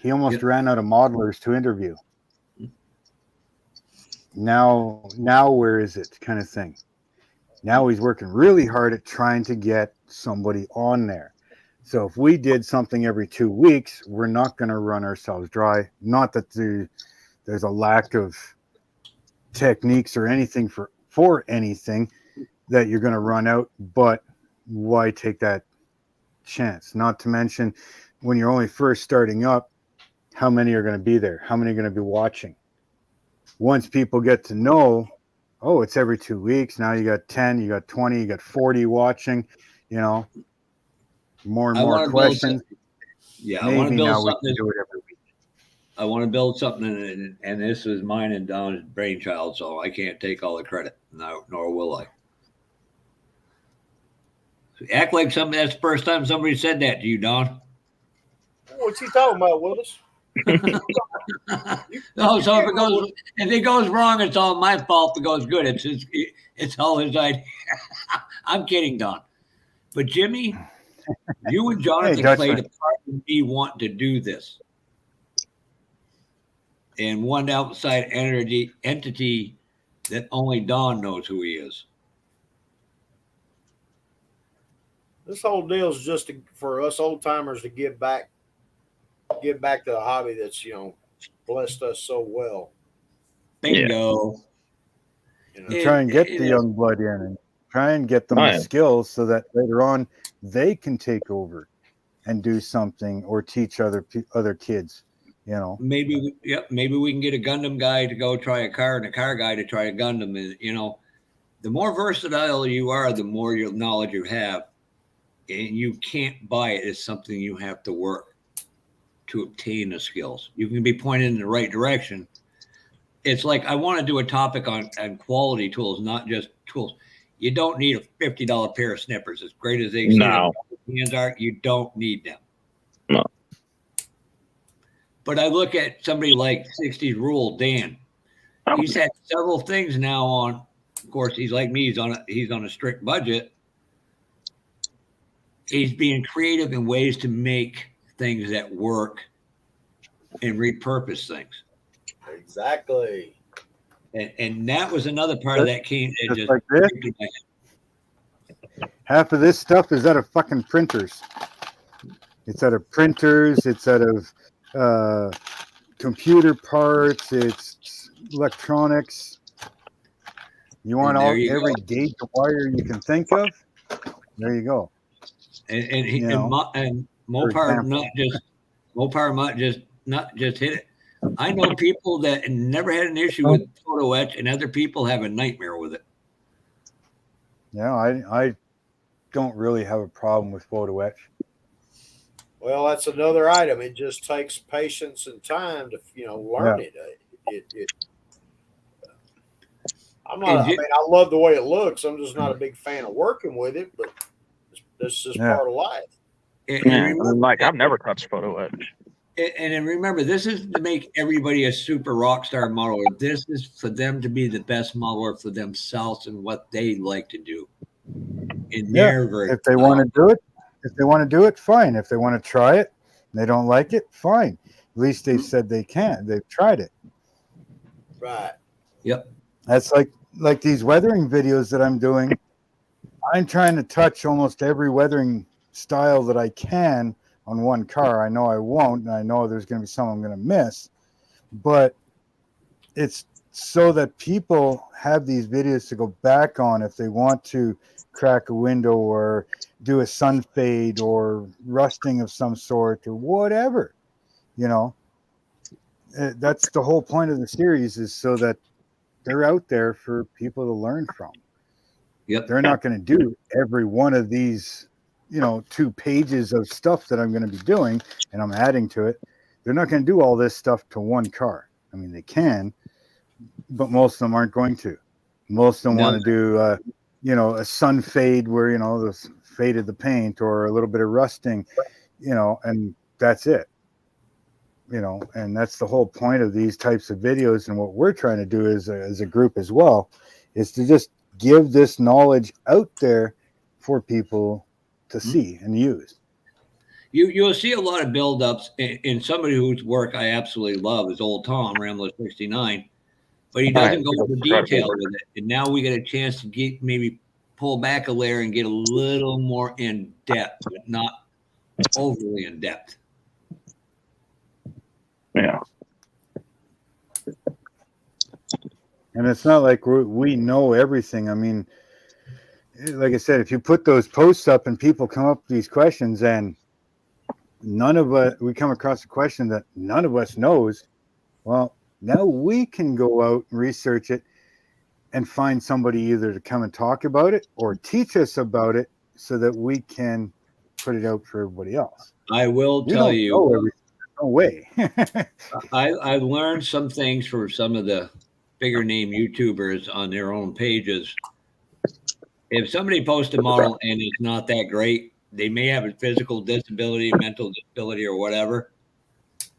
[SPEAKER 2] He almost ran out of modelers to interview. Now where is it, kind of thing. Now he's working really hard at trying to get somebody on there. So if we did something every 2 weeks, we're not going to run ourselves dry. Not that there's a lack of techniques or anything for anything that you're going to run out, but why take that chance? Not to mention, when you're only first starting up, how many are going to be there? How many are going to be watching? Once people get to know, oh, it's every 2 weeks. Now you got 10, you got 20, you got 40 watching, more and more questions.
[SPEAKER 6] I want to
[SPEAKER 2] Maybe
[SPEAKER 6] build
[SPEAKER 2] now we
[SPEAKER 6] something.
[SPEAKER 2] can do it every week.
[SPEAKER 6] I want to build something, and this is mine and Don's brainchild, so I can't take all the credit. No, nor will I. Act like that's the first time somebody said that to you, Don.
[SPEAKER 3] What's he talking about, Willis?
[SPEAKER 6] No, so if it goes wrong, it's all my fault. If it goes good, it's all his idea. I'm kidding, Don. But Jimmy, you and Jonathan played a part in me wanting to do this. And one outside entity that only Don knows who he is.
[SPEAKER 3] This whole deal is just for us old timers to give back to a hobby that's blessed us so well.
[SPEAKER 6] Bingo.
[SPEAKER 2] Try and get the young blood in, and try and get them the skills so that later on they can take over and do something or teach other kids.
[SPEAKER 6] Maybe we can get a Gundam guy to go try a car and a car guy to try a Gundam. And the more versatile you are, the more your knowledge you have, and you can't buy it. It's something you have to work to obtain the skills. You can be pointed in the right direction. It's like I want to do a topic on quality tools, not just tools. You don't need a $50 pair of snippers. As great as they say hands are, you don't need them.
[SPEAKER 5] No.
[SPEAKER 6] But I look at somebody like 60s Rule Dan. He's had several things now on. Of course, he's like me. He's on a strict budget. He's being creative in ways to make things that work and repurpose things.
[SPEAKER 3] Exactly.
[SPEAKER 6] And that was another part of that came.
[SPEAKER 2] Just like this. Half of this stuff is out of fucking printers. It's out of printers. It's out of computer parts. It's electronics. You want every gauge of wire you can think of? There you go.
[SPEAKER 6] And Mopar not just hit it. I know people that never had an issue with photo etch, and other people have a nightmare with it.
[SPEAKER 2] Yeah, I don't really have a problem with photo etch.
[SPEAKER 3] Well, that's another item. It just takes patience and time to learn it. I'm not. I mean, I love the way it looks. I'm just not a big fan of working with it, but this is part of life.
[SPEAKER 5] I've never touched photo etch.
[SPEAKER 6] And remember, this is to make everybody a super rock star modeler. This is for them to be the best modeler for themselves and what they like to do.
[SPEAKER 2] If they want to do it, fine. If they want to try it and they don't like it, fine. At least they've said they can. They've tried it.
[SPEAKER 3] Right.
[SPEAKER 6] Yep.
[SPEAKER 2] That's like these weathering videos that I'm doing. I'm trying to touch almost every weathering style that I can on one car. I know I won't, and I know there's going to be some I'm going to miss, but it's so that people have these videos to go back on if they want to crack a window or do a sun fade or rusting of some sort or whatever. That's the whole point of the series, is so that they're out there for people to learn from.
[SPEAKER 6] Yep.
[SPEAKER 2] They're not going to do every one of these, 2 pages of stuff that I'm going to be doing and I'm adding to it. They're not going to do all this stuff to one car. I mean, they can, but most of them aren't going to. Most of them want to do, a sun fade where, the fade of the paint or a little bit of rusting, and that's it. And that's the whole point of these types of videos. And what we're trying to do as a group as well is to just give this knowledge out there for people to see and use.
[SPEAKER 6] You'll see a lot of buildups in somebody whose work I absolutely love is old Tom Rambler 69, but he doesn't go into detail with it. And now we get a chance to maybe pull back a layer and get a little more in depth, but not overly in depth.
[SPEAKER 4] Yeah.
[SPEAKER 2] And it's not like we know everything. I mean, like I said, if you put those posts up and people come up with these questions and we come across a question that none of us knows, well, now we can go out and research it and find somebody either to come and talk about it or teach us about it so that we can put it out for everybody else.
[SPEAKER 6] I will tell you.
[SPEAKER 2] No way.
[SPEAKER 6] I learned some things from some of the bigger name YouTubers on their own pages. If somebody posts a model and it's not that great, they may have a physical disability, mental disability, or whatever.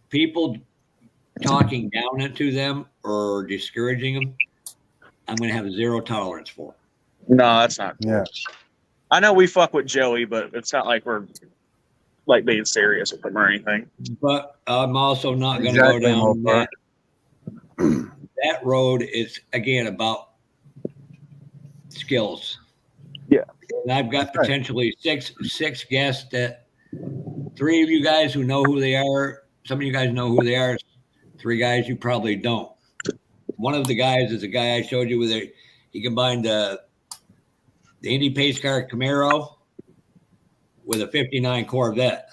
[SPEAKER 6] People talking down to them or discouraging them, I'm going to have zero tolerance for.
[SPEAKER 4] No, that's not cool.
[SPEAKER 2] Yeah.
[SPEAKER 4] I know we fuck with Joey, but it's not like we're like being serious with him or anything.
[SPEAKER 6] But I'm also not going to go down that road. Is again about skills.
[SPEAKER 4] Yeah.
[SPEAKER 6] And I've got potentially six guests that 3 of you guys who know who they are. Some of you guys know who they are. 3 guys you probably don't. One of the guys is a guy I showed you with he combined the Indy pace car Camaro with a 59 Corvette.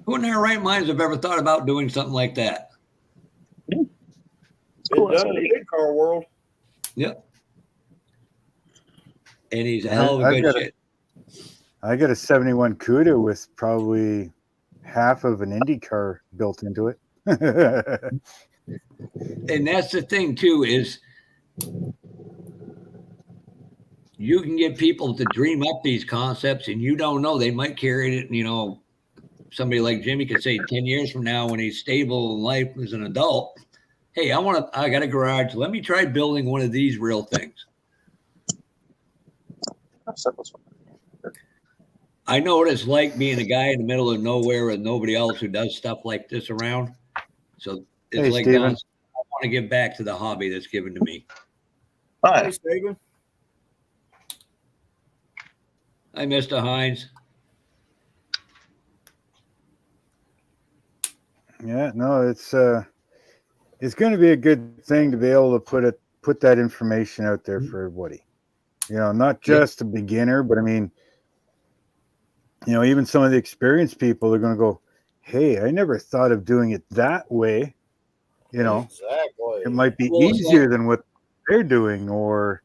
[SPEAKER 6] Who in their right minds have ever thought about doing something like that?
[SPEAKER 3] It's done in the big car world.
[SPEAKER 6] Yep. And he's a hell of a good shit.
[SPEAKER 2] I got a 71 Cuda with probably half of an Indy car built into it.
[SPEAKER 6] And that's the thing too, is you can get people to dream up these concepts and you don't know, they might carry it. Somebody like Jimmy could say 10 years from now when he's stable in life as an adult, hey, I got a garage. Let me try building one of these real things. I know what it's like being a guy in the middle of nowhere with nobody else who does stuff like this around. So it's like, Don, I want to give back to the hobby that's given to me.
[SPEAKER 3] Hi, Steven.
[SPEAKER 6] Hi, Mr. Hines.
[SPEAKER 2] Yeah, no, it's going to be a good thing to be able to put that information out there for everybody. Not just a beginner, but I mean, even some of the experienced people are going to go, hey, I never thought of doing it that way.
[SPEAKER 3] Exactly.
[SPEAKER 2] It might be easier than what they're doing, or,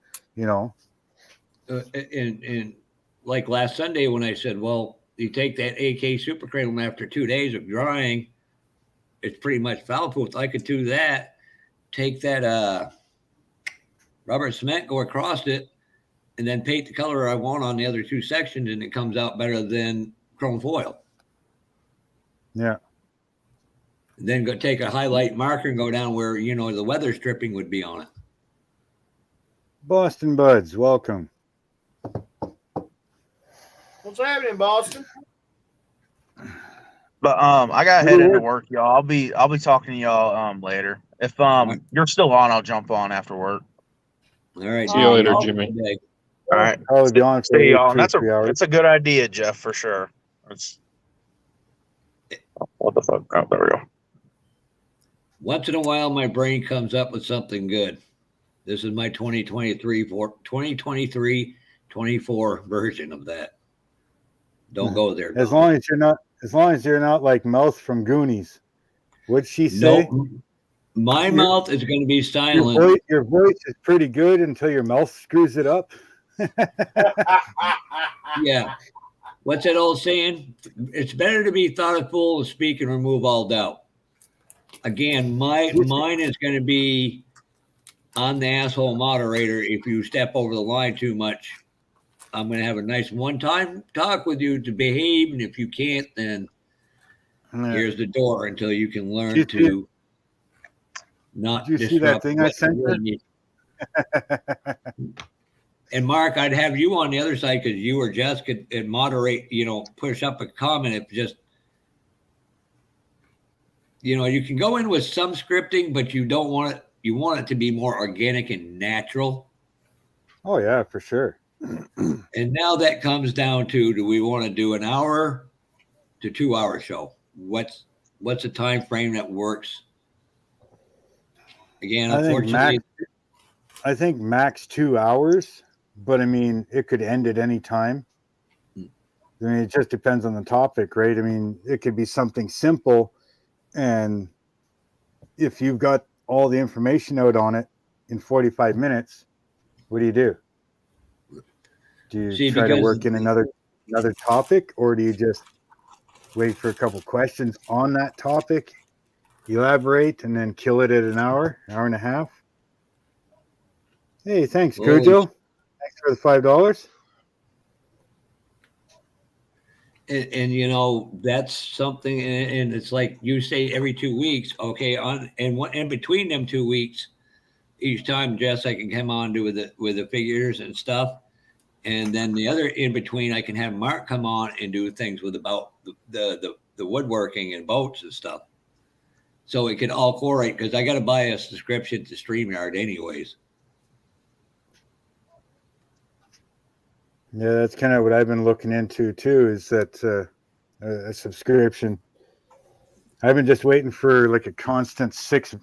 [SPEAKER 6] And like last Sunday when I said, well, you take that AK Super Cradle and after 2 days of drying, it's pretty much foul proof. I could do that, take that rubber cement, go across it, and then paint the color I want on the other 2 sections, and it comes out better than chrome foil.
[SPEAKER 2] Yeah.
[SPEAKER 6] And then go take a highlight marker and go down where, the weather stripping would be on it.
[SPEAKER 2] Boston Buds, welcome.
[SPEAKER 3] What's happening, Boston?
[SPEAKER 4] But I gotta head into work, y'all. I'll be talking to y'all later. If you're still on, I'll jump on after work.
[SPEAKER 6] All right.
[SPEAKER 5] See you later, Jimmy.
[SPEAKER 4] All right. Stay y'all. That's a good idea, Jeff, for sure. What the fuck? Oh, there we go.
[SPEAKER 6] Once in a while, my brain comes up with something good. This is my 2023-24 version of that. Don't go there.
[SPEAKER 2] As long as you're not like Mouth from Goonies. What'd she say?
[SPEAKER 6] My mouth is going to be silent.
[SPEAKER 2] Your voice is pretty good until your mouth screws it up.
[SPEAKER 6] Yeah. What's that old saying? It's better to be thought a fool than speak and remove all doubt. Again, mine is going to be on the asshole moderator. If you step over the line too much, I'm going to have a nice one-time talk with you to behave, and if you can't, then here's the door until you can learn to not
[SPEAKER 2] Did you see that thing I sent you?
[SPEAKER 6] And Mark, I'd have you on the other side because you or Jess could moderate, push up a comment if just, you can go in with some scripting, but you don't want it. You want it to be more organic and natural.
[SPEAKER 2] Oh yeah, for sure.
[SPEAKER 6] And now that comes down to, do we want to do an hour to 2 hour show? What's a time frame that works? Again, unfortunately,
[SPEAKER 2] I think max 2 hours, but I mean, it could end at any time. I mean, it just depends on the topic, right? I mean, it could be something simple, and if you've got all the information out on it in 45 minutes, what do? Do you try to work in another topic, or do you just wait for a couple questions on that topic, elaborate, and then kill it at an hour and a half? Hey, thanks, Cujo. Thanks for the $5.
[SPEAKER 6] And that's something, and it's like you say every 2 weeks, okay, in between them 2 weeks, each time, Jess, I can come on with the figures and stuff. And then the other in between, I can have Mark come on and do things about the woodworking and boats and stuff. So it can all correlate, because I got to buy a subscription to StreamYard anyways.
[SPEAKER 2] Yeah, that's kind of what I've been looking into too, is that a subscription. I've been just waiting for like a constant six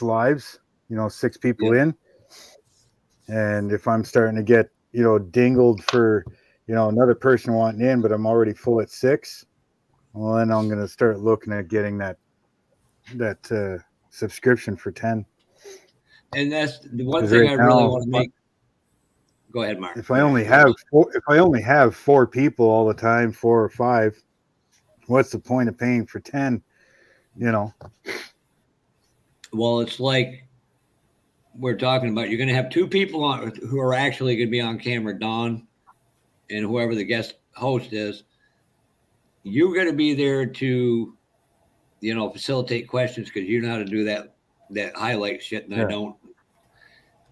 [SPEAKER 2] lives, 6 people in. And if I'm starting to get, dingled for, another person wanting in, but I'm already full at 6, well, then I'm going to start looking at getting that subscription for 10.
[SPEAKER 6] And that's the one thing I really want to make. Go ahead, Mark.
[SPEAKER 2] If I only have 4 people all the time, 4 or 5, what's the point of paying for 10?
[SPEAKER 6] Well, it's like we're talking about. You're going to have 2 people on who are actually going to be on camera, Don, and whoever the guest host is. You're going to be there to, facilitate questions, because you know how to do that highlight shit, and I don't.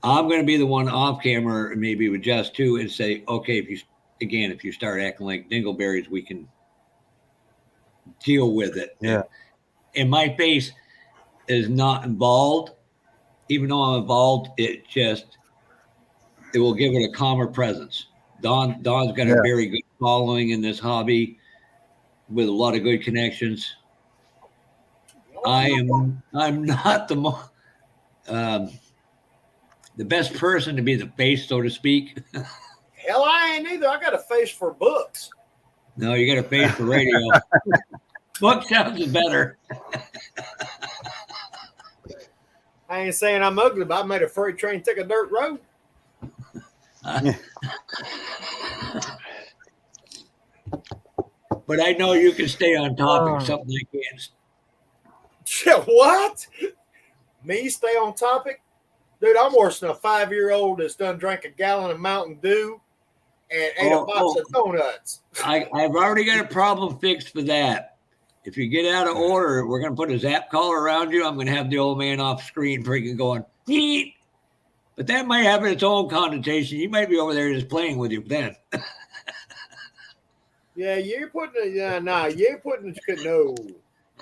[SPEAKER 6] I'm going to be the one off camera, maybe with Jess too, and say, okay, if you start acting like dingleberries, we can deal with it.
[SPEAKER 2] Yeah.
[SPEAKER 6] And my face is not involved. Even though I'm involved, it will give it a calmer presence. Don's got a very good following in this hobby with a lot of good connections. I'm not the best person to be the face, so to speak.
[SPEAKER 3] Hell, I ain't either. I got a face for books.
[SPEAKER 6] No, you got a face for radio. Book sounds better.
[SPEAKER 3] I ain't saying I'm ugly, but I made a freight train take a dirt road.
[SPEAKER 6] But I know you can stay on topic, something I can't.
[SPEAKER 3] What? Me stay on topic? Dude, I'm worse than a 5-year-old that's done drank a gallon of Mountain Dew and ate a box of donuts.
[SPEAKER 6] I've already got a problem fixed for that. If you get out of order, we're going to put a zap collar around you. I'm going to have the old man off screen freaking going, Eat. But that might have its own connotation. You might be over there just playing with you then.
[SPEAKER 3] Yeah, you're putting it. You ain't putting it. No,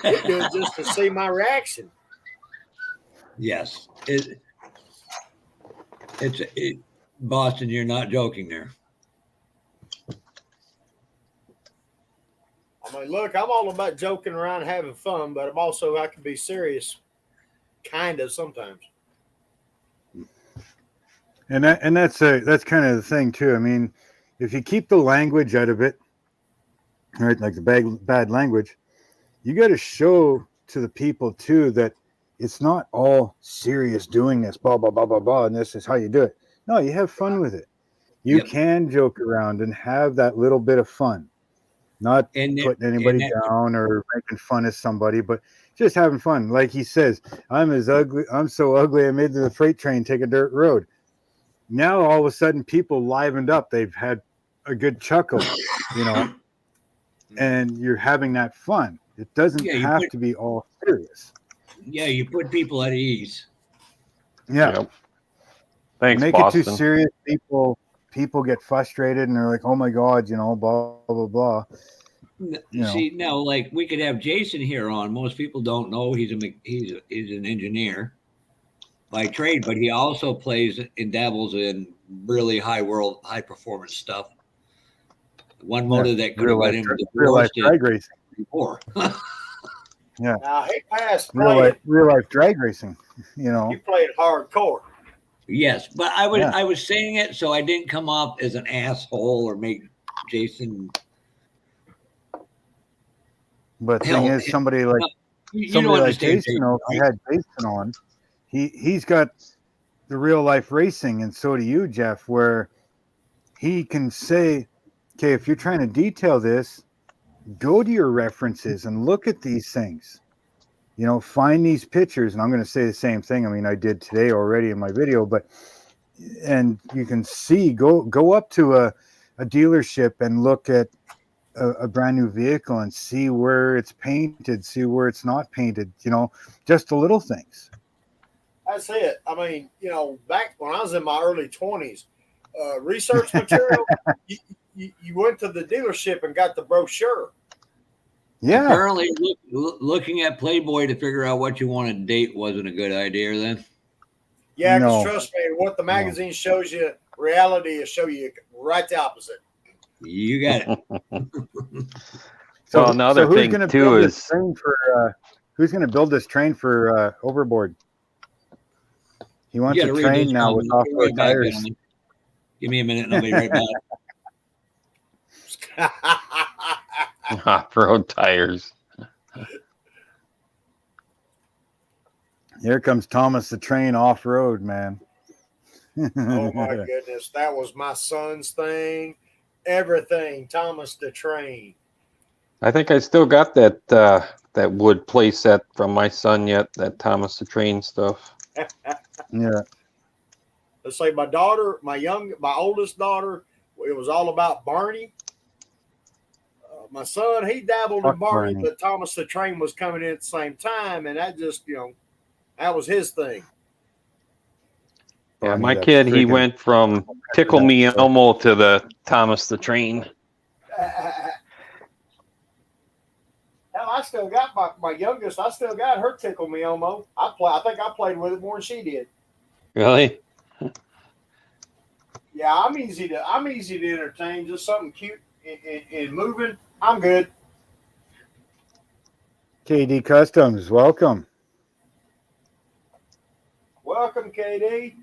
[SPEAKER 3] you do it just to see my reaction.
[SPEAKER 6] Yes, Boston. You're not joking there.
[SPEAKER 3] I mean, look, I'm all about joking around and having fun, but I can be serious, kind of sometimes.
[SPEAKER 2] And that's kind of the thing too. I mean, if you keep the language out of it, right, like the bad language, you got to show to the people too that it's not all serious doing this, blah, blah, blah, blah, blah, and this is how you do it. No, you have fun with it. You
[SPEAKER 6] Yep.
[SPEAKER 2] can joke around and have that little bit of fun, not
[SPEAKER 6] And
[SPEAKER 2] putting anybody down or making fun of somebody, but just having fun. Like he says, I'm so ugly I made the freight train take a dirt road. Now all of a sudden people livened up. They've had a good chuckle, you know, and you're having that fun. It doesn't have to be all serious.
[SPEAKER 6] Yeah, you put people at ease.
[SPEAKER 2] Yeah.
[SPEAKER 5] Yep. Thanks,
[SPEAKER 2] Make
[SPEAKER 5] Boston.
[SPEAKER 2] it too serious, people get frustrated and they're like, oh my God, you know, blah, blah, blah.
[SPEAKER 6] See, now, like, we could have Jason here on. Most people don't know he's an engineer by trade, but he also plays and dabbles in really high performance stuff. One motor that could have got him
[SPEAKER 2] real life drag racing
[SPEAKER 6] before.
[SPEAKER 2] Yeah.
[SPEAKER 3] Now he passed
[SPEAKER 2] real life drag racing. You know,
[SPEAKER 3] he played hardcore.
[SPEAKER 6] Yes, but I was saying it so I didn't come off as an asshole or make Jason.
[SPEAKER 2] But the thing is, somebody like Jason, if you had Jason on, he's got the real life racing, and so do you, Jeff, where he can say, okay, if you're trying to detail this, go to your references and look at these things. You know, find these pictures, and I'm going to say the same thing. I mean, I did today already in my video, and you can see, go up to a dealership and look at a brand new vehicle and see where it's painted, see where it's not painted, you know, just the little things.
[SPEAKER 3] That's it. I mean, you know, back when I was in my early 20s, research material, you went to the dealership and got the brochure.
[SPEAKER 2] Yeah.
[SPEAKER 6] Apparently, looking at Playboy to figure out what you want to date wasn't a good idea then.
[SPEAKER 3] Yeah, because trust me, what the magazine shows you, reality will show you right the opposite.
[SPEAKER 6] You got it.
[SPEAKER 5] So another thing too is
[SPEAKER 2] who's going to build this train for Overboard? He wants a train now with off-road tires.
[SPEAKER 6] Give me a minute and I'll be right back.
[SPEAKER 5] Off-road tires.
[SPEAKER 2] Here comes Thomas the Train off-road, man.
[SPEAKER 3] Oh my goodness, that was my son's thing. Everything, Thomas the Train.
[SPEAKER 5] I think I still got that wood play set from my son yet, that Thomas the Train stuff.
[SPEAKER 2] Yeah.
[SPEAKER 3] Let's say my oldest daughter, it was all about Barney. My son, he dabbled in Barney, but Thomas the Train was coming in at the same time, and that just, you know, that was his thing.
[SPEAKER 5] Yeah, my kid, he went from Tickle Me Elmo to the Thomas the Train.
[SPEAKER 3] Hell, I still got my youngest. I still got her Tickle Me Elmo. I think I played with it more than she did.
[SPEAKER 5] Really?
[SPEAKER 3] Yeah, I'm easy to entertain. Just something cute and moving. I'm good.
[SPEAKER 2] KD Customs, welcome.
[SPEAKER 3] Welcome, KD.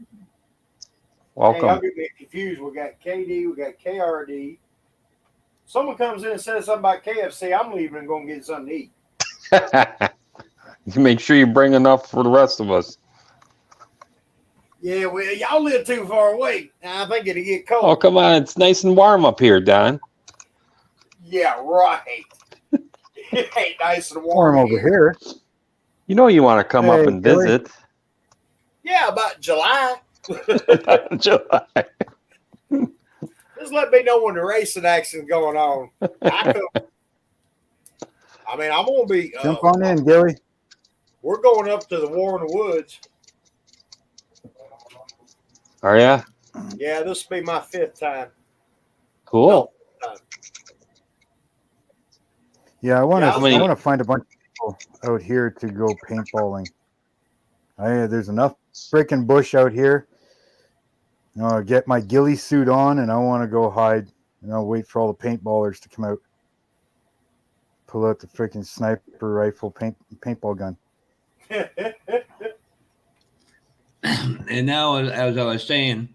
[SPEAKER 5] Welcome.
[SPEAKER 3] Hey, I'm getting confused. We got KD, we got KRD. Someone comes in and says something about KFC, I'm leaving and going to get something to eat.
[SPEAKER 5] You make sure you bring enough for the rest of us.
[SPEAKER 3] Yeah, well, y'all live too far away. I think it'll get cold.
[SPEAKER 5] Oh, come on. It's nice and warm up here, Don.
[SPEAKER 3] Yeah, right. It ain't nice and
[SPEAKER 2] Warm over here.
[SPEAKER 5] You know you want to come up and visit.
[SPEAKER 3] Yeah, about July.
[SPEAKER 5] July.
[SPEAKER 3] Just let me know when the racing action's going on. I'm going to be.
[SPEAKER 2] Jump on in, Gilly.
[SPEAKER 3] We're going up to the War in the Woods.
[SPEAKER 5] Are ya?
[SPEAKER 3] Yeah, this will be my 5th time.
[SPEAKER 5] Cool.
[SPEAKER 2] Yeah, I want to find a bunch of people out here to go paintballing. There's enough freaking bush out here. I'll get my ghillie suit on, and I want to go hide, and I'll wait for all the paintballers to come out. Pull out the freaking sniper rifle paintball gun.
[SPEAKER 6] And now, as I was saying,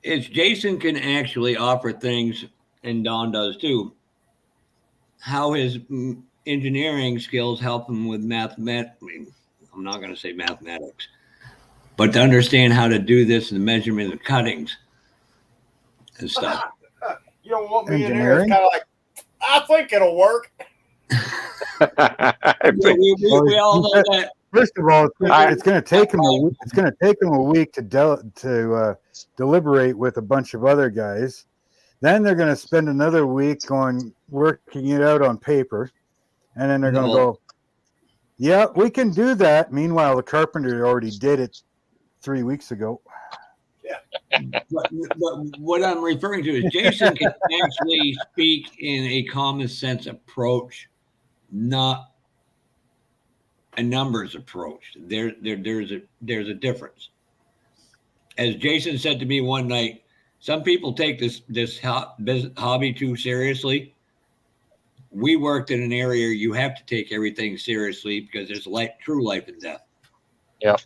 [SPEAKER 6] it's Jason can actually offer things, and Don does too. How his engineering skills help him with mathematics, I'm not going to say mathematics, but to understand how to do this and the measurement of cuttings and stuff.
[SPEAKER 3] You don't want me in there. It's
[SPEAKER 2] Engineering?
[SPEAKER 3] kind of like, I think it'll work.
[SPEAKER 6] We all know that.
[SPEAKER 2] First of all, it's going to take them. It's going to take them a week to deliberate with a bunch of other guys. Then they're going to spend another week working it out on paper, and then they're going to go, "Yeah, we can do that." Meanwhile, the carpenter already did it 3 weeks ago.
[SPEAKER 6] But what I'm referring to is Jason can actually speak in a common sense approach, not a numbers approach. There's a difference. As Jason said to me one night, some people take this hobby too seriously. We worked in an area you have to take everything seriously because there's true life and death.
[SPEAKER 5] Yeah.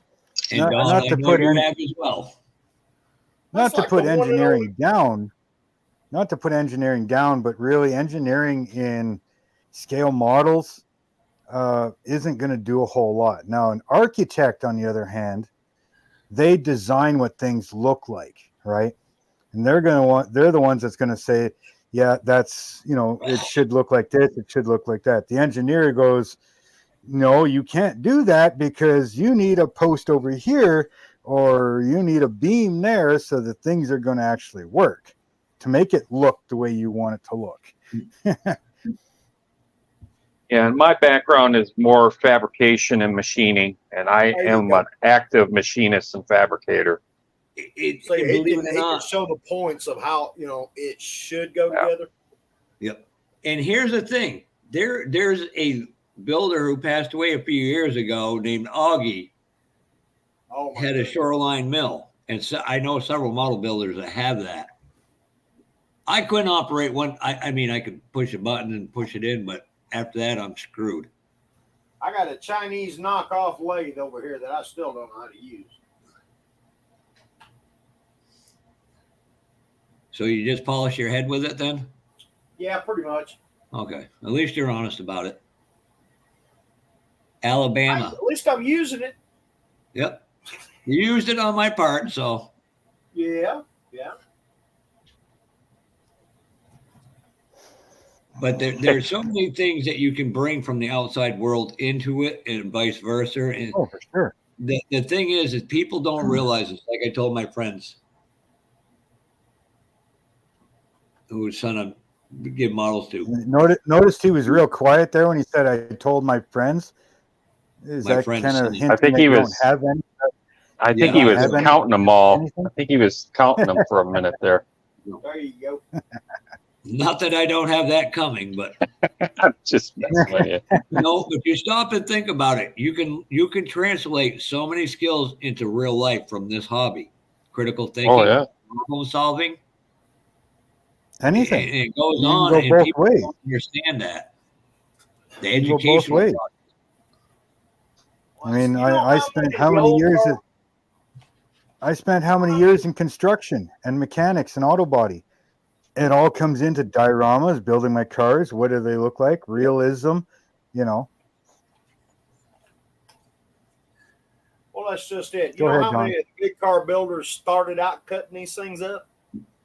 [SPEAKER 6] And
[SPEAKER 2] Not
[SPEAKER 6] Don,
[SPEAKER 2] to
[SPEAKER 6] I know
[SPEAKER 2] put
[SPEAKER 6] you
[SPEAKER 2] in-
[SPEAKER 6] have as well.
[SPEAKER 2] Not to
[SPEAKER 3] like
[SPEAKER 2] put
[SPEAKER 3] the one and
[SPEAKER 2] engineering down, but really engineering in scale models isn't going to do a whole lot. Now, an architect, on the other hand, they design what things look like, right? And they're the ones that's going to say, yeah, that's, it should look like this, it should look like that. The engineer goes, no, you can't do that because you need a post over here or you need a beam there so that things are going to actually work to make it look the way you want it to look.
[SPEAKER 5] Yeah, and my background is more fabrication and machining, and I am an active machinist and fabricator.
[SPEAKER 3] So
[SPEAKER 6] Believe
[SPEAKER 3] he
[SPEAKER 6] it or
[SPEAKER 3] can
[SPEAKER 6] not,
[SPEAKER 3] show the points of how it should go together.
[SPEAKER 6] Yep. And here's the thing: there's a builder who passed away a few years ago named Augie.
[SPEAKER 3] Oh my
[SPEAKER 6] Had a
[SPEAKER 3] goodness.
[SPEAKER 6] shoreline mill, and so I know several model builders that have that. I couldn't operate one. I mean, I could push a button and push it in, but after that, I'm screwed.
[SPEAKER 3] I got a Chinese knockoff lathe over here that I still don't know how to use.
[SPEAKER 6] So you just polish your head with it then?
[SPEAKER 3] Yeah, pretty much.
[SPEAKER 6] Okay. At least you're honest about it. Alabama.
[SPEAKER 3] At least I'm using it.
[SPEAKER 6] Yep. You used it on my part, so.
[SPEAKER 3] Yeah.
[SPEAKER 6] But there's so many things that you can bring from the outside world into it and vice versa. And
[SPEAKER 2] Oh, for sure.
[SPEAKER 6] the thing is people don't realize this. Like I told my friends who was trying to give models to.
[SPEAKER 2] Noticed he was real quiet there when he said, "I told my friends." Is
[SPEAKER 6] My
[SPEAKER 2] that
[SPEAKER 6] friends
[SPEAKER 2] kind of
[SPEAKER 6] said-
[SPEAKER 2] hinting
[SPEAKER 5] I think
[SPEAKER 2] that
[SPEAKER 5] he
[SPEAKER 2] you
[SPEAKER 5] was-
[SPEAKER 2] don't have any?
[SPEAKER 5] I think
[SPEAKER 6] Yeah,
[SPEAKER 5] he was
[SPEAKER 2] have any-
[SPEAKER 5] counting them all.
[SPEAKER 2] anything?
[SPEAKER 5] I think he was counting them for a minute there.
[SPEAKER 3] There you go.
[SPEAKER 6] Not that I don't have that coming, but
[SPEAKER 5] I'm just messing with you.
[SPEAKER 6] if you stop and think about it, you can translate so many skills into real life from this hobby. Critical thinking,
[SPEAKER 5] Oh yeah.
[SPEAKER 6] problem solving.
[SPEAKER 2] Anything.
[SPEAKER 6] And it goes
[SPEAKER 2] You can
[SPEAKER 6] on,
[SPEAKER 2] go
[SPEAKER 6] and
[SPEAKER 2] both
[SPEAKER 6] people
[SPEAKER 2] ways.
[SPEAKER 6] don't understand that. The
[SPEAKER 2] You can go both
[SPEAKER 6] educational
[SPEAKER 2] ways.
[SPEAKER 6] process.
[SPEAKER 2] I mean,
[SPEAKER 3] You know
[SPEAKER 2] I spent how many years? I spent how many years in construction and mechanics and auto body? It all comes into dioramas, building my cars. What do they look like? Realism,
[SPEAKER 3] Well, that's just it. You
[SPEAKER 2] Go
[SPEAKER 3] know
[SPEAKER 2] ahead,
[SPEAKER 3] how many of the big car builders started out cutting these things up?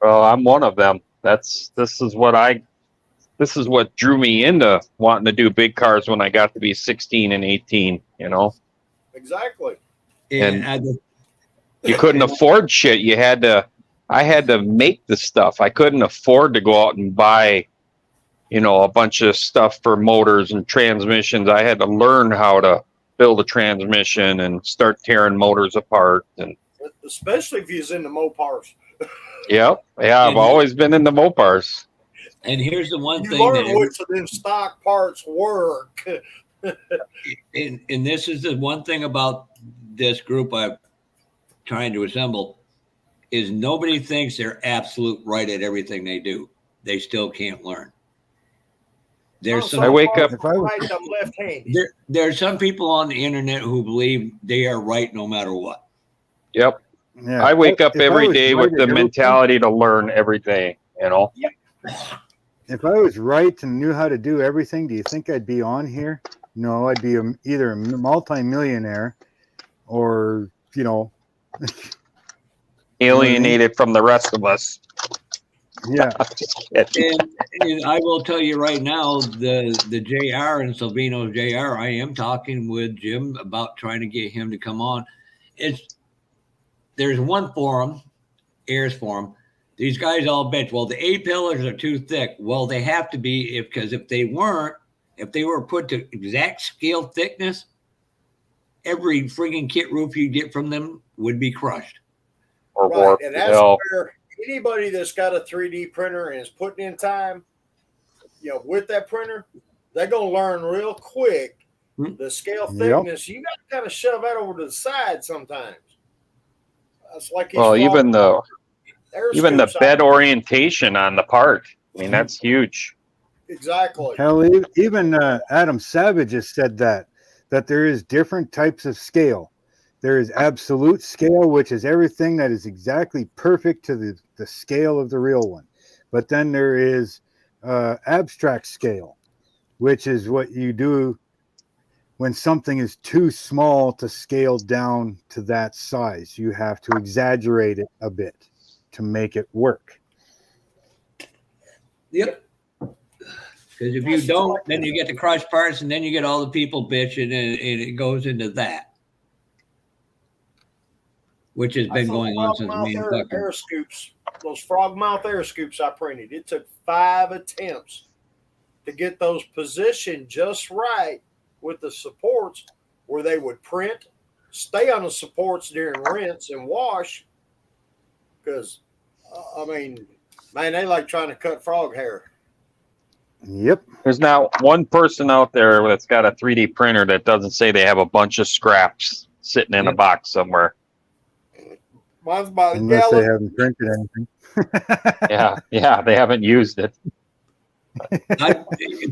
[SPEAKER 5] Well, I'm one of them. This is what drew me into wanting to do big cars when I got to be 16 and 18,
[SPEAKER 3] Exactly.
[SPEAKER 5] And you couldn't afford shit. I had to make the stuff. I couldn't afford to go out and buy, a bunch of stuff for motors and transmissions. I had to learn how to build a transmission and start tearing motors apart. And
[SPEAKER 3] Especially if you're in the Mopars.
[SPEAKER 5] yeah, I've always been in the Mopars.
[SPEAKER 6] And here's the one
[SPEAKER 3] You
[SPEAKER 6] thing
[SPEAKER 3] learn which of them stock parts work.
[SPEAKER 6] and this is the one thing about this group I'm trying to assemble is nobody thinks they're absolute right at everything they do. They still can't learn. There's some
[SPEAKER 5] I wake up.
[SPEAKER 2] If I was-
[SPEAKER 3] right, I'm left-handed.
[SPEAKER 6] there's some people on the internet who believe they are right no matter what.
[SPEAKER 5] Yep.
[SPEAKER 2] Yeah.
[SPEAKER 5] I wake up
[SPEAKER 2] If I
[SPEAKER 5] every
[SPEAKER 2] was
[SPEAKER 5] day
[SPEAKER 2] right
[SPEAKER 5] with
[SPEAKER 2] at
[SPEAKER 5] the
[SPEAKER 2] everything-
[SPEAKER 5] mentality to learn everything,
[SPEAKER 2] If I was right and knew how to do everything, do you think I'd be on here? No, I'd be either a multi-millionaire or, you know,
[SPEAKER 5] Alienated from the rest of us.
[SPEAKER 2] yeah.
[SPEAKER 6] And I will tell you right now, the JR and Salvino's JR, I am talking with Jim about trying to get him to come on. There's one forum, Ayers Forum. These guys all bitch. Well, the A pillars are too thick. Well, they have to be because if they weren't, if they were put to exact scale thickness, every frigging kit roof you get from them would be crushed.
[SPEAKER 5] Or
[SPEAKER 3] Right,
[SPEAKER 5] warped.
[SPEAKER 3] and that's where anybody that's got a 3D printer and is putting in time, you know, with that printer, they're gonna learn real quick the scale thickness. You got to kind of shove that over to the side sometimes. That's like
[SPEAKER 5] even the bed
[SPEAKER 3] out.
[SPEAKER 5] orientation on the part. I mean, that's huge.
[SPEAKER 3] Exactly.
[SPEAKER 2] Hell, even Adam Savage has said that there is different types of scale. There is absolute scale, which is everything that is exactly perfect to the scale of the real one. But then there is abstract scale, which is what you do when something is too small to scale down to that size. You have to exaggerate it a bit to make it work.
[SPEAKER 6] Yep. Because if you don't, then you get the crushed parts, and then you get all the people bitching, and it goes into that. Which has been going on since me and fucking
[SPEAKER 3] air scoops, those frog mouth air scoops I printed. It took 5 attempts to get those positioned just right with the supports where they would print, stay on the supports during rinse and wash. Because, I mean, man, they like trying to cut frog hair.
[SPEAKER 2] Yep.
[SPEAKER 5] There's not one person out there that's got a 3D printer that doesn't say they have a bunch of scraps sitting in a box somewhere.
[SPEAKER 3] Mine's about
[SPEAKER 2] Unless they haven't printed anything.
[SPEAKER 5] yeah, they haven't used it.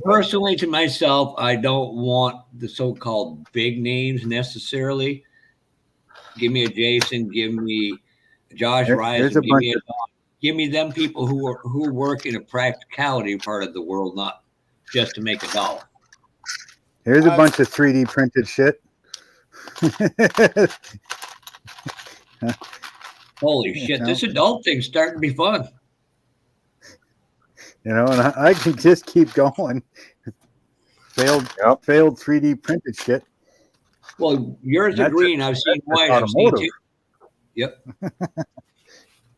[SPEAKER 6] Personally, to myself, I don't want the so-called big names necessarily. Give me a Jason, give me Josh Rice, give me them people who work in a practicality part of the world, not just to make a dollar.
[SPEAKER 2] Here's a bunch of 3D printed shit.
[SPEAKER 6] Holy shit, this adult thing's starting to be fun.
[SPEAKER 2] You know, and I can just keep going. Failed 3D printed shit.
[SPEAKER 6] Well, yours are green. I've seen white. I've seen two. Yep.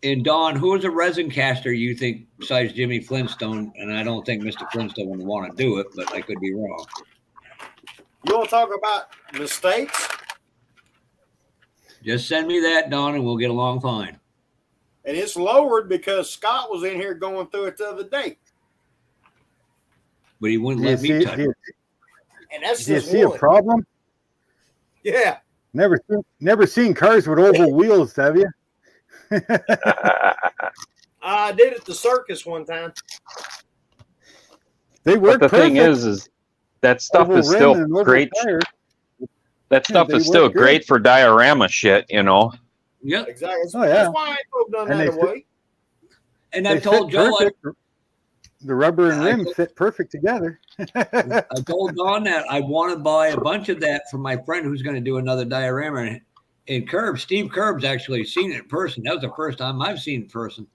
[SPEAKER 6] And Don, who is a resin caster you think besides Jimmy Flintstone? And I don't think Mr. Flintstone would want to do it, but I could be wrong.
[SPEAKER 3] You want to talk about mistakes?
[SPEAKER 6] Just send me that, Don, and we'll get along fine.
[SPEAKER 3] And it's lowered because Scott was in here going through it the other day.
[SPEAKER 6] But he wouldn't let me touch it.
[SPEAKER 3] And that's
[SPEAKER 2] do you
[SPEAKER 3] just
[SPEAKER 2] see
[SPEAKER 3] one.
[SPEAKER 2] A problem?
[SPEAKER 3] Yeah.
[SPEAKER 2] Never seen cars with oval wheels, have you?
[SPEAKER 3] I did at the circus one time.
[SPEAKER 2] They work.
[SPEAKER 5] But the thing is that stuff is still great. That stuff is still great for diorama shit, you know.
[SPEAKER 6] Yep.
[SPEAKER 3] Exactly.
[SPEAKER 2] Oh, yeah.
[SPEAKER 3] That's why I ain't done that away.
[SPEAKER 6] And I told Joe
[SPEAKER 2] the rubber and rim fit perfect together.
[SPEAKER 6] I told Don that I want to buy a bunch of that for my friend who's going to do another diorama. And Steve Curb's actually seen it in person. That was the first time I've seen it in person.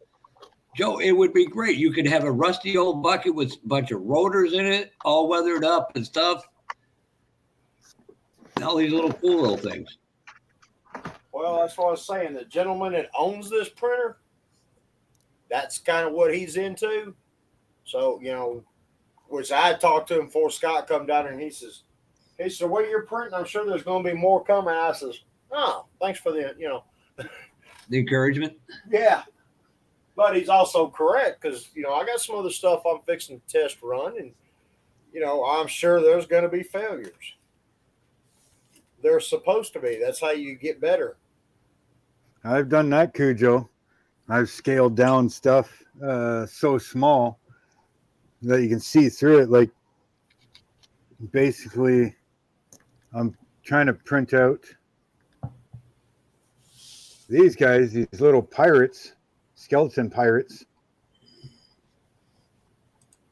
[SPEAKER 6] Joe, it would be great. You could have a rusty old bucket with a bunch of rotors in it, all weathered up and stuff. And all these little cool little things.
[SPEAKER 3] Well, that's what I was saying. The gentleman that owns this printer, that's kind of what he's into. So, you know, which I talked to him before Scott come down and he says, the way you're printing, I'm sure there's going to be more coming. I says, oh, thanks for the, you know.
[SPEAKER 6] The encouragement?
[SPEAKER 3] Yeah. But he's also correct because, you know, I got some other stuff I'm fixing to test run and, you know, I'm sure there's going to be failures. They're supposed to be. That's how you get better.
[SPEAKER 2] I've done that, Cujo. I've scaled down stuff so small that you can see through it. Like, basically, I'm trying to print out these guys, these little pirates, skeleton pirates.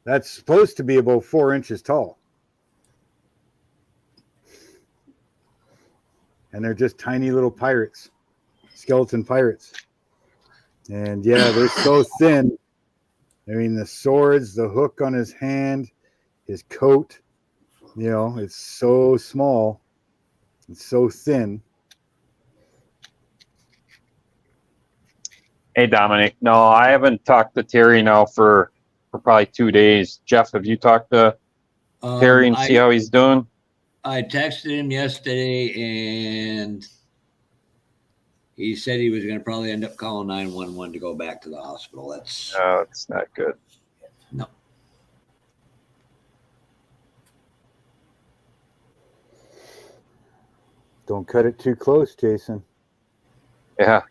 [SPEAKER 2] That's supposed to be about 4 inches tall. and they're just tiny little pirates, skeleton pirates. And yeah, they're so thin. I mean, the swords, the hook on his hand, his coat, you know, it's so small. It's so thin.
[SPEAKER 5] Hey, Dominic. No, I haven't talked to Terry now for probably 2 days. Jeff, have you talked to Terry and see how he's doing?
[SPEAKER 6] I texted him yesterday, and he said he was going to probably end up calling 911 to go back to the hospital.
[SPEAKER 5] No, it's not good.
[SPEAKER 6] No.
[SPEAKER 2] Don't cut it too close, Jason.
[SPEAKER 5] Yeah.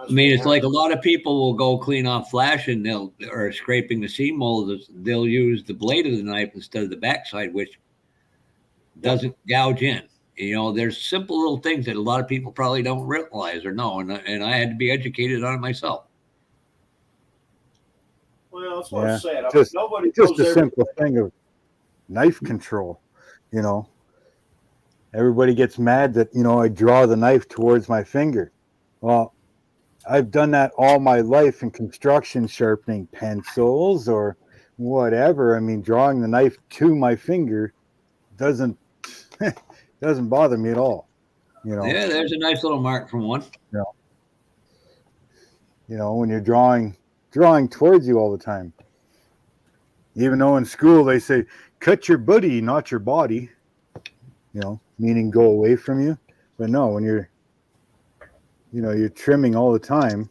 [SPEAKER 6] I mean, it's like a lot of people will go clean off flash and or scraping the seam mold. They'll use the blade of the knife instead of the backside, which doesn't gouge in. You know, there's simple little things that a lot of people probably don't realize or know, and I had to be educated on it myself.
[SPEAKER 3] Well, that's what I said.
[SPEAKER 2] Just,
[SPEAKER 3] nobody
[SPEAKER 2] just a simple thing of knife control. You know, everybody gets mad that, you know, I draw the knife towards my finger. Well, I've done that all my life in construction, sharpening pencils or whatever. I mean, drawing the knife to my finger doesn't bother me at all. You know.
[SPEAKER 6] Yeah, there's a nice little mark from one.
[SPEAKER 2] You know, when you're drawing towards you all the time. Even though in school they say cut your buddy, not your body. You know, meaning go away from you. But no, when you're trimming all the time.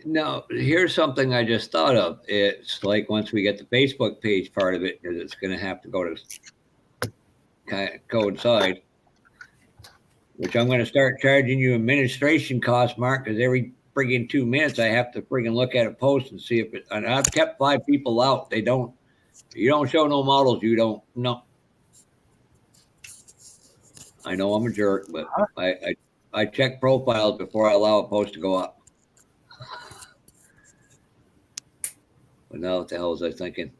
[SPEAKER 6] Now, here's something I just thought of. It's like once we get the Facebook page part of it, because it's going to have to go to kind of coincide, which I'm going to start charging you administration costs, Mark, because every friggin' 2 minutes I have to friggin' look at a post and see if it. And I've kept 5 people out. You don't show no models. You don't. No. I know I'm a jerk, but I check profiles before I allow a post to go up. But now what the hell was I thinking?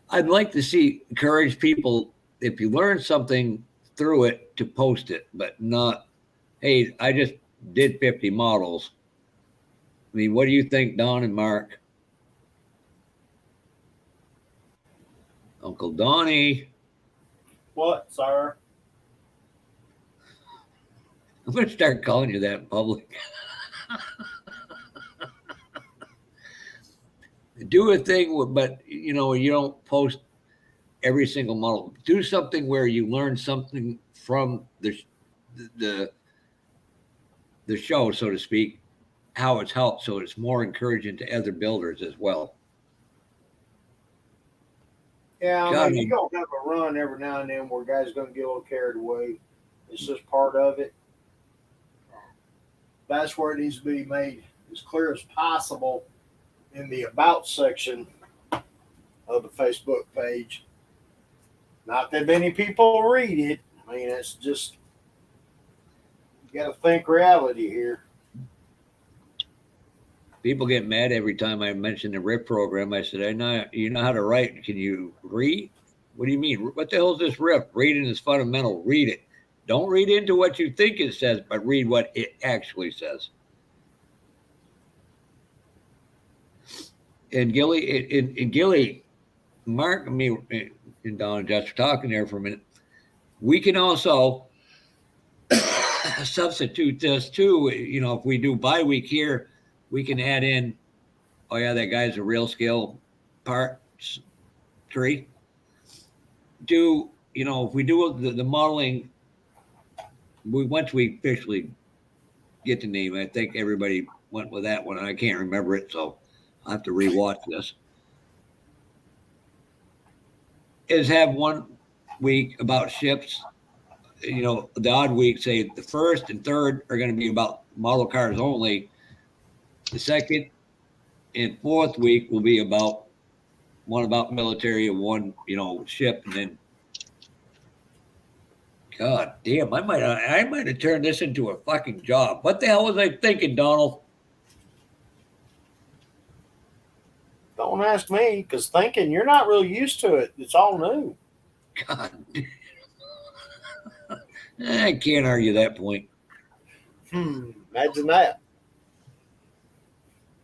[SPEAKER 6] I'd like to encourage people, if you learn something through it, to post it, but not, hey, I just did 50 models. I mean, what do you think, Don and Mark? Uncle Donnie.
[SPEAKER 3] What, sir?
[SPEAKER 6] I'm going to start calling you that in public. Do a thing, but you don't post every single model. Do something where you learn something from the show, so to speak, how it's helped, so it's more encouraging to other builders as well.
[SPEAKER 3] Yeah, I mean, you're going to have a run every now and then where guys are going to get a little carried away. It's just part of it. That's where it needs to be made as clear as possible in the About section of the Facebook page. Not that many people read it. I mean, it's just, you got to think reality here.
[SPEAKER 6] People get mad every time I mention the RIP program. I said, you know how to write. Can you read? What do you mean? What the hell is this RIP? Reading is fundamental. Read it. Don't read into what you think it says, but read what it actually says. And Gilly, Mark, and me, and Don and Jess were talking there for a minute. We can also substitute this too. You know, if we do bi-week here, we can add in, oh yeah, that guy's a real scale parts tree. If we do the modeling, once we officially get the name, I think everybody went with that one. I can't remember it, so I'll have to rewatch this. Is have 1 week about ships. The odd week, say the first and third are going to be about model cars only. The second and fourth week will be one about military and one, ship, and then. God damn, I might have turned this into a fucking job. What the hell was I thinking, Donald?
[SPEAKER 3] Don't ask me, because thinking you're not really used to it. It's all new.
[SPEAKER 6] God. I can't argue that point.
[SPEAKER 3] Imagine that.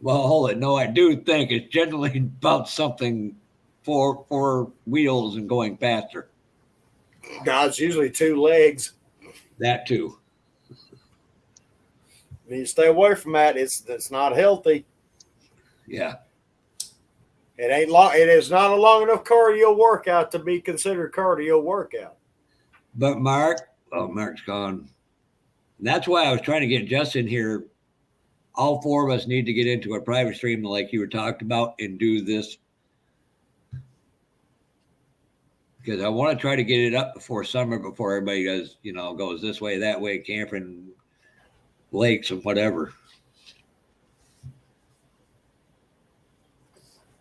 [SPEAKER 6] Well, hold it. No, I do think it's generally about something for wheels and going faster.
[SPEAKER 3] No, it's usually 2 legs.
[SPEAKER 6] That too.
[SPEAKER 3] You need to stay away from that. It's not healthy.
[SPEAKER 6] Yeah.
[SPEAKER 3] It ain't long. It is not a long enough cardio workout to be considered cardio workout.
[SPEAKER 6] But Mark's gone. That's why I was trying to get Justin here. All 4 of us need to get into a private stream like you were talking about and do this. Because I want to try to get it up before summer, before everybody goes, goes this way, that way, camping, lakes, and whatever.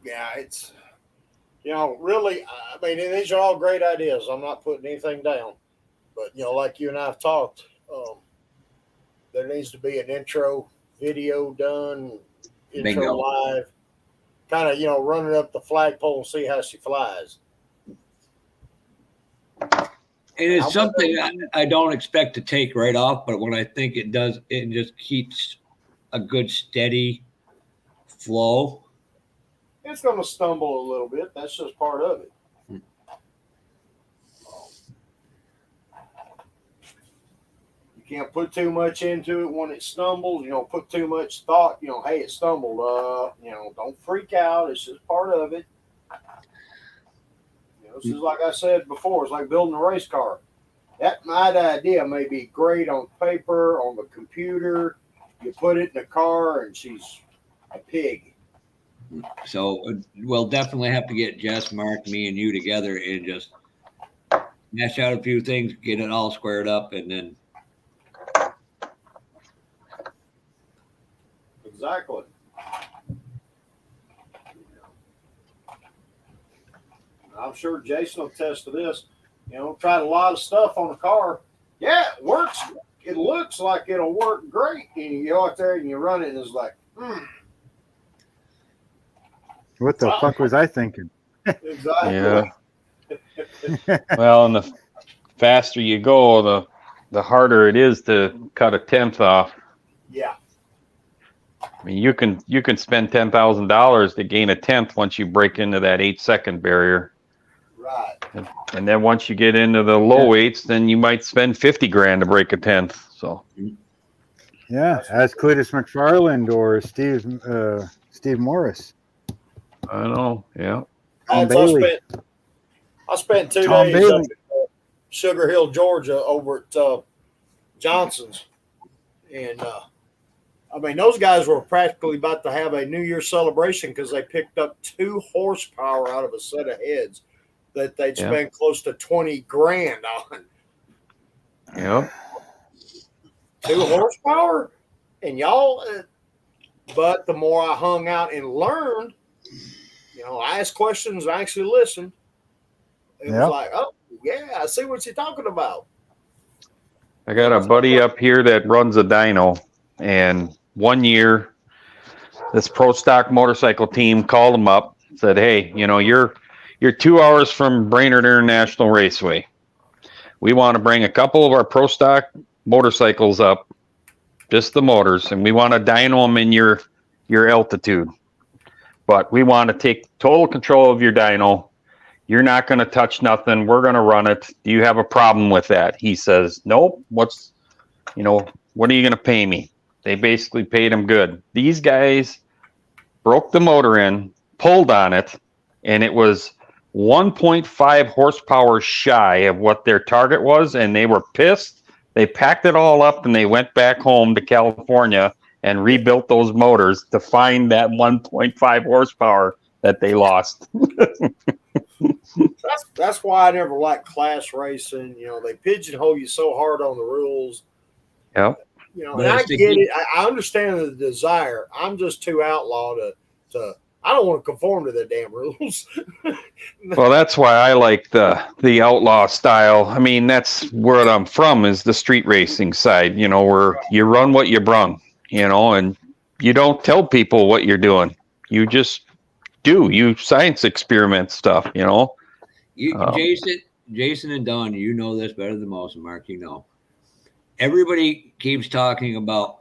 [SPEAKER 3] Yeah, it's, really, I mean, these are all great ideas. I'm not putting anything down. But, like you and I have talked, there needs to be an intro video done, intro
[SPEAKER 6] Bingo.
[SPEAKER 3] live, kind of, running up the flagpole and see how she flies.
[SPEAKER 6] And it's something I don't expect to take right off, but when I think it does, it just keeps a good, steady flow.
[SPEAKER 3] It's going to stumble a little bit. That's just part of it. You can't put too much into it when it stumbles. Put too much thought. Hey, it stumbled. Don't freak out. It's just part of it. This is like I said before. It's like building a race car. That idea may be great on paper, on the computer. You put it in the car, and she's a pig.
[SPEAKER 6] So we'll definitely have to get Jess, Mark, me, and you together and just mash out a few things, get it all squared up, and then.
[SPEAKER 3] Exactly. I'm sure Jason will attest to this. Tried a lot of stuff on the car. Yeah, it works. It looks like it'll work great. And you go out there and you run it, and it's like,
[SPEAKER 2] What the fuck was I thinking?
[SPEAKER 3] Exactly.
[SPEAKER 5] Yeah. Well, and the faster you go, the harder it is to cut a 10th off.
[SPEAKER 3] Yeah.
[SPEAKER 5] I mean, you can spend $10,000 to gain a 10th once you break into that 8-second barrier.
[SPEAKER 3] Right.
[SPEAKER 5] And then once you get into the low eights, then you might spend $50,000 to break a 10th. So.
[SPEAKER 2] Yeah, ask Cletus McFarland or Steve Morris.
[SPEAKER 5] I know. Yeah.
[SPEAKER 2] Tom Bailey.
[SPEAKER 3] I spent 2
[SPEAKER 2] Tom
[SPEAKER 3] days
[SPEAKER 2] Bailey.
[SPEAKER 3] up in Sugar Hill, Georgia, over at Johnson's, and those guys were practically about to have a New Year's celebration because they picked up 2 horsepower out of a set of heads that they'd spend close to $20,000 on.
[SPEAKER 5] Yep.
[SPEAKER 3] 2 horsepower, and y'all. But the more I hung out and learned, I asked questions, I actually listened. It was like, oh yeah, I see what you're talking about.
[SPEAKER 5] I got a buddy up here that runs a dyno, and one year this pro stock motorcycle team called him up, said, hey, you're 2 hours from Brainerd International Raceway. We want to bring a couple of our pro stock motorcycles up, just the motors, and we want to dyno them in your altitude. But we want to take total control of your dyno. You're not going to touch nothing. We're going to run it. Do you have a problem with that? He says, nope. What are you going to pay me? They basically paid him good. These guys broke the motor in, pulled on it, and it was 1.5 horsepower shy of what their target was, and they were pissed. They packed it all up, and they went back home to California and rebuilt those motors to find that 1.5 horsepower that they lost.
[SPEAKER 3] That's why I never liked class racing. They pigeonhole you so hard on the rules.
[SPEAKER 5] Yeah.
[SPEAKER 3] And I get it. I understand the desire. I'm just too outlaw to I don't want to conform to the damn rules.
[SPEAKER 5] Well, that's why I like the outlaw style. I mean, that's where I'm from, is the street racing side, where you run what you brung, and you don't tell people what you're doing. You just do. You science experiment stuff, you know.
[SPEAKER 6] Jason and Don, you know this better than most, and Mark, you know. Everybody keeps talking about,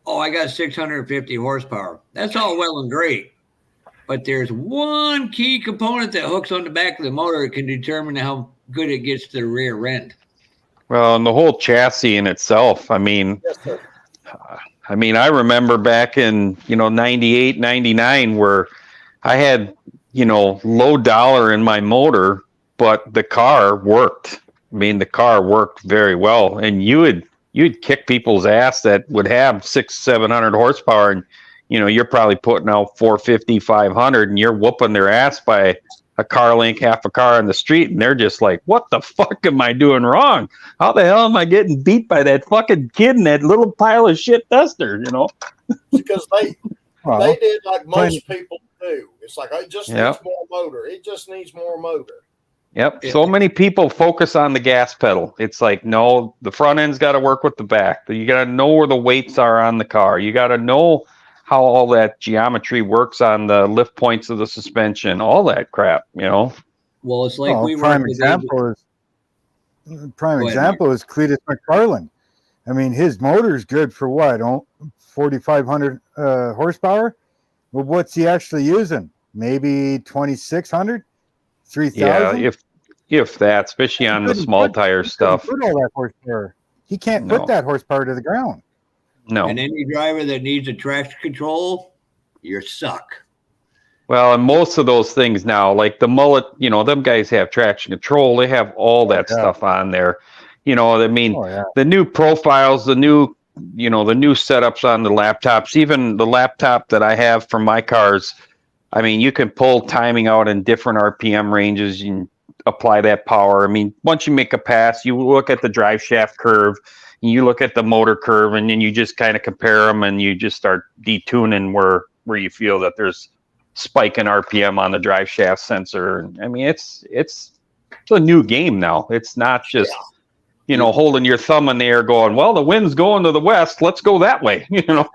[SPEAKER 6] oh, I got 650 horsepower. That's all well and great. But there's one key component that hooks on the back of the motor that can determine how good it gets to the rear end.
[SPEAKER 5] Well, and the whole chassis in itself. I mean,
[SPEAKER 3] Yes, sir.
[SPEAKER 5] I remember back in 98, 99, where I had low dollar in my motor, but the car worked. I mean, the car worked very well, and you'd kick people's ass that would have 600-700 horsepower, and you're probably putting out 450, 500, and you're whooping their ass by a car length, half a car on the street, and they're just like, what the fuck am I doing wrong? How the hell am I getting beat by that fucking kid in that little pile of shit duster,
[SPEAKER 3] Because they did like most people do. It's like, it just needs more motor. It just needs more motor.
[SPEAKER 5] Yep. So many people focus on the gas pedal. It's like, no, the front end's got to work with the back. You got to know where the weights are on the car. You got to know how all that geometry works on the lift points of the suspension, all that crap,
[SPEAKER 6] Well, it's like
[SPEAKER 2] prime example is Cletus McFarland. I mean, his motor's good for what? 4,500 horsepower. Well, what's he actually using? Maybe 2,600, 3,000.
[SPEAKER 5] Yeah, if that, especially on the small tire stuff.
[SPEAKER 2] Put all that horsepower. He can't put that horsepower to the ground.
[SPEAKER 5] No.
[SPEAKER 6] And any driver that needs a traction control, you suck.
[SPEAKER 5] Well, and most of those things now, like the mullet, them guys have traction control. They have all that stuff on there. The new profiles, the new setups on the laptops, even the laptop that I have for my cars. I mean, you can pull timing out in different RPM ranges and apply that power. I mean, once you make a pass, you look at the drive shaft curve, and you look at the motor curve, and then you just kind of compare them, and you just start detuning where you feel that there's spike in RPM on the drive shaft sensor. I mean, it's a new game now. It's not just holding your thumb in the air, going, well, the wind's going to the west. Let's go that way.
[SPEAKER 6] I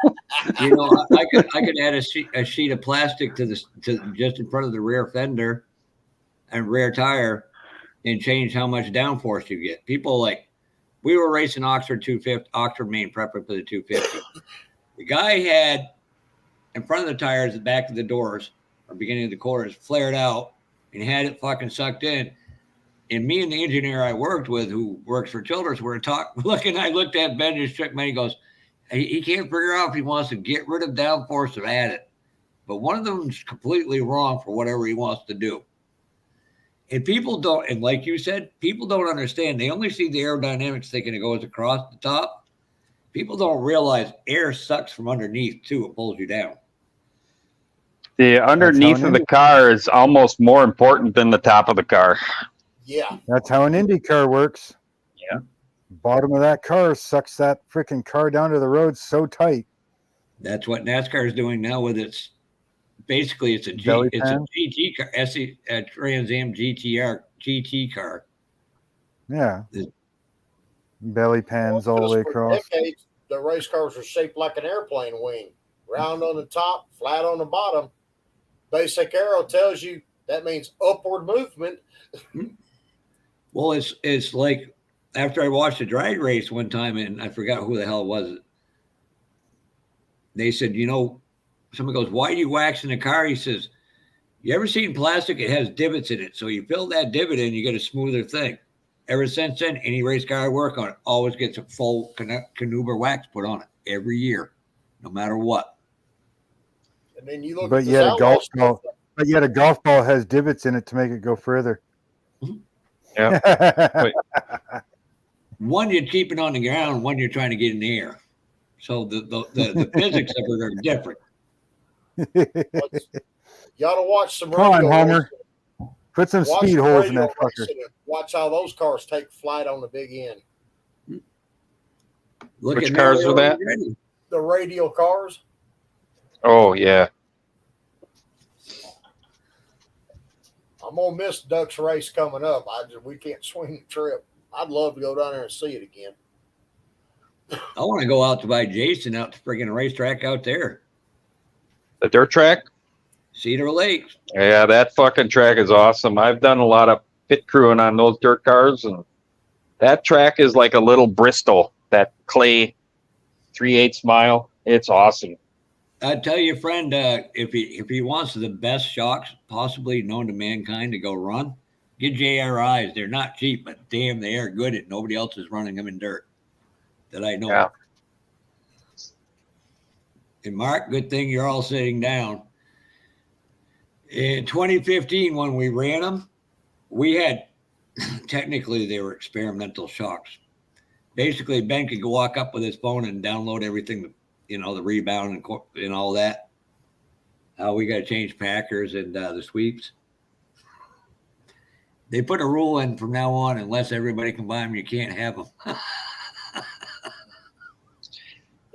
[SPEAKER 6] could add a sheet of plastic to just in front of the rear fender and rear tire, and change how much downforce you get. People we were racing Oxford 250, Oxford, Maine, prepping for the 250. The guy had in front of the tires, the back of the doors, or beginning of the quarters, flared out, and had it fucking sucked in. And me and the engineer I worked with, who works for Childers, were looking. I looked at Ben, just shook my head. He goes, he can't figure out if he wants to get rid of downforce or add it. But one of them is completely wrong for whatever he wants to do. And people don't, and like you said, people don't understand. They only see the aerodynamics thinking it goes across the top. People don't realize air sucks from underneath too. It pulls you down.
[SPEAKER 5] The underneath of the car is almost more important than the top of the car.
[SPEAKER 3] Yeah.
[SPEAKER 2] That's how an Indy car works.
[SPEAKER 5] Yeah.
[SPEAKER 2] Bottom of that car sucks that freaking car down to the road so tight.
[SPEAKER 6] That's what NASCAR is doing now with its. Basically, it's a GT car, Trans Am GT car.
[SPEAKER 2] Yeah. Belly pans all the way across.
[SPEAKER 3] For decades, the race cars are shaped like an airplane wing, round on the top, flat on the bottom. Basic aero tells you that means upward movement.
[SPEAKER 6] Well, it's like after I watched a drag race one time, and I forgot who the hell it was. They said, someone goes, why are you waxing the car? He says, you ever seen plastic? It has divots in it. So you fill that divot in, you get a smoother thing. Ever since then, any race car I work on always gets a full Canuber wax put on it every year, no matter what.
[SPEAKER 3] And then you look
[SPEAKER 2] but yet a golf ball has divots in it to make it go further.
[SPEAKER 5] Yeah.
[SPEAKER 6] One you're keeping on the ground, one you're trying to get in the air. So the physics of it are different.
[SPEAKER 3] You ought to watch some.
[SPEAKER 2] Come on, Homer. Put some speed holes in that fucker.
[SPEAKER 3] Watch how those cars take flight on the big end.
[SPEAKER 5] Which cars are that?
[SPEAKER 3] The radial cars.
[SPEAKER 5] Oh, yeah.
[SPEAKER 3] I'm gonna miss Duck's race coming up. We can't swing the trip. I'd love to go down there and see it again.
[SPEAKER 6] I want to go out to buy Jason out to friggin' racetrack out there.
[SPEAKER 5] The dirt track?
[SPEAKER 6] Cedar Lakes.
[SPEAKER 5] Yeah, that fucking track is awesome. I've done a lot of pit crewing on those dirt cars, and that track is like a little Bristol, that clay 3/8 mile. It's awesome.
[SPEAKER 6] I tell you, friend, if he wants the best shocks possibly known to mankind to go run, get JRIs. They're not cheap, but damn, they are good. And nobody else is running them in dirt that I know.
[SPEAKER 5] Yeah.
[SPEAKER 6] And Mark, good thing you're all sitting down. In 2015, when we ran them, we had technically they were experimental shocks. Basically, Ben could go walk up with his phone and download everything, the rebound and all that. We got to change packers and the sweeps. They put a rule in from now on, unless everybody can buy them, you can't have them.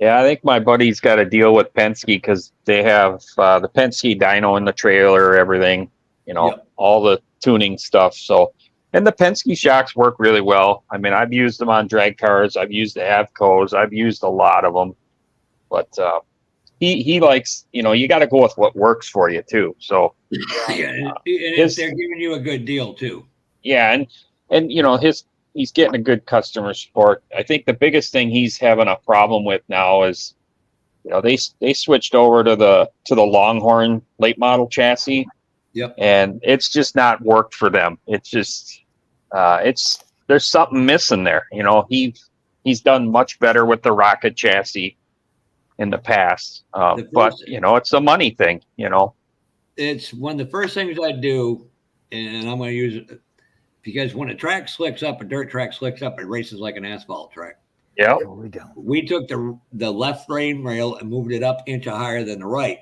[SPEAKER 5] Yeah, I think my buddy's got to deal with Penske because they have the Penske dyno in the trailer, everything,
[SPEAKER 6] Yep.
[SPEAKER 5] all the tuning stuff. So, and the Penske shocks work really well. I mean, I've used them on drag cars. I've used the Avcos. I've used a lot of them. But he likes, you got to go with what works for you too. So,
[SPEAKER 6] Yeah, and if they're giving you a good deal too.
[SPEAKER 5] yeah, and he's getting a good customer support. I think the biggest thing he's having a problem with now is, they switched over to the Longhorn late model chassis.
[SPEAKER 6] Yep.
[SPEAKER 5] And it's just not worked for them. It's just there's something missing there. He's done much better with the Rocket chassis in the past. But it's a money thing.
[SPEAKER 6] It's one of the first things I do, and I'm going to use it because when a track slicks up, a dirt track slicks up, it races like an asphalt track.
[SPEAKER 5] Yeah.
[SPEAKER 6] We took the left frame rail and moved it up inch higher than the right.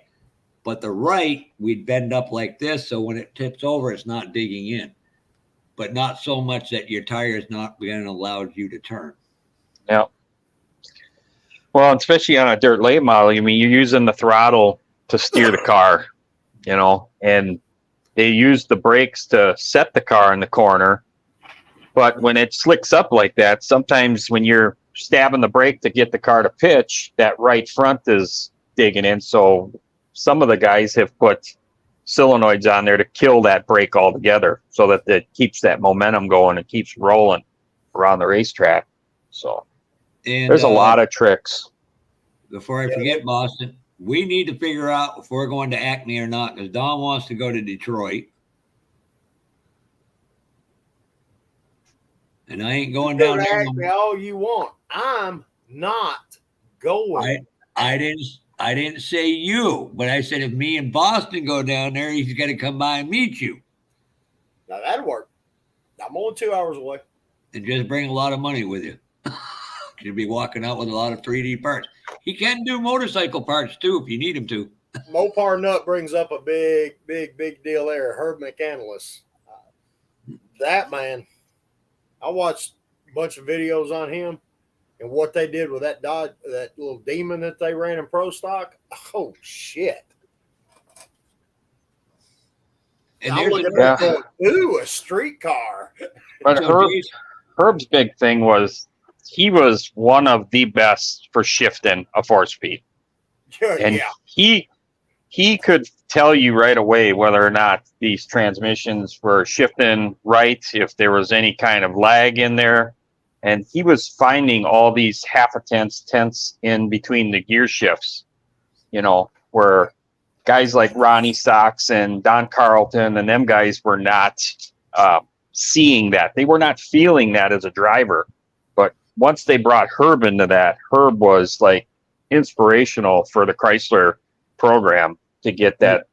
[SPEAKER 6] But the right, we'd bend up like this, so when it tips over, it's not digging in. But not so much that your tire is not going to allow you to turn.
[SPEAKER 5] Yeah. Well, especially on a dirt late model, you're using the throttle to steer the car, and they use the brakes to set the car in the corner. But when it slicks up like that, sometimes when you're stabbing the brake to get the car to pitch, that right front is digging in. So some of the guys have put solenoids on there to kill that brake altogether so that it keeps that momentum going and keeps rolling around the racetrack. So there's a lot of tricks.
[SPEAKER 6] Before I forget, Boston, we need to figure out if we're going to Acme or not, because Don wants to go to Detroit. And I ain't going down there.
[SPEAKER 3] Acme all you want. I'm not going.
[SPEAKER 6] I didn't say you, but I said if me and Boston go down there, he's got to come by and meet you.
[SPEAKER 3] Now that'll work. I'm only 2 hours away.
[SPEAKER 6] And just bring a lot of money with you. You'll be walking out with a lot of 3D parts. He can do motorcycle parts too if you need him to.
[SPEAKER 3] Mopar Nut brings up a big deal there. Herb McCandless. That man, I watched a bunch of videos on him and what they did with that Dodge, that little Demon that they ran in pro stock. Oh shit!
[SPEAKER 6] And
[SPEAKER 3] I'm looking at going, ooh, a street car.
[SPEAKER 5] But Herb's big thing was he was one of the best for shifting a 4-speed. And he could tell you right away whether or not these transmissions were shifting right, if there was any kind of lag in there. And he was finding all these tenths in between the gear shifts, where guys like Ronnie Socks and Don Carlton and them guys were not seeing that. They were not feeling that as a driver. But once they brought Herb into that, Herb was like inspirational for the Chrysler program to get the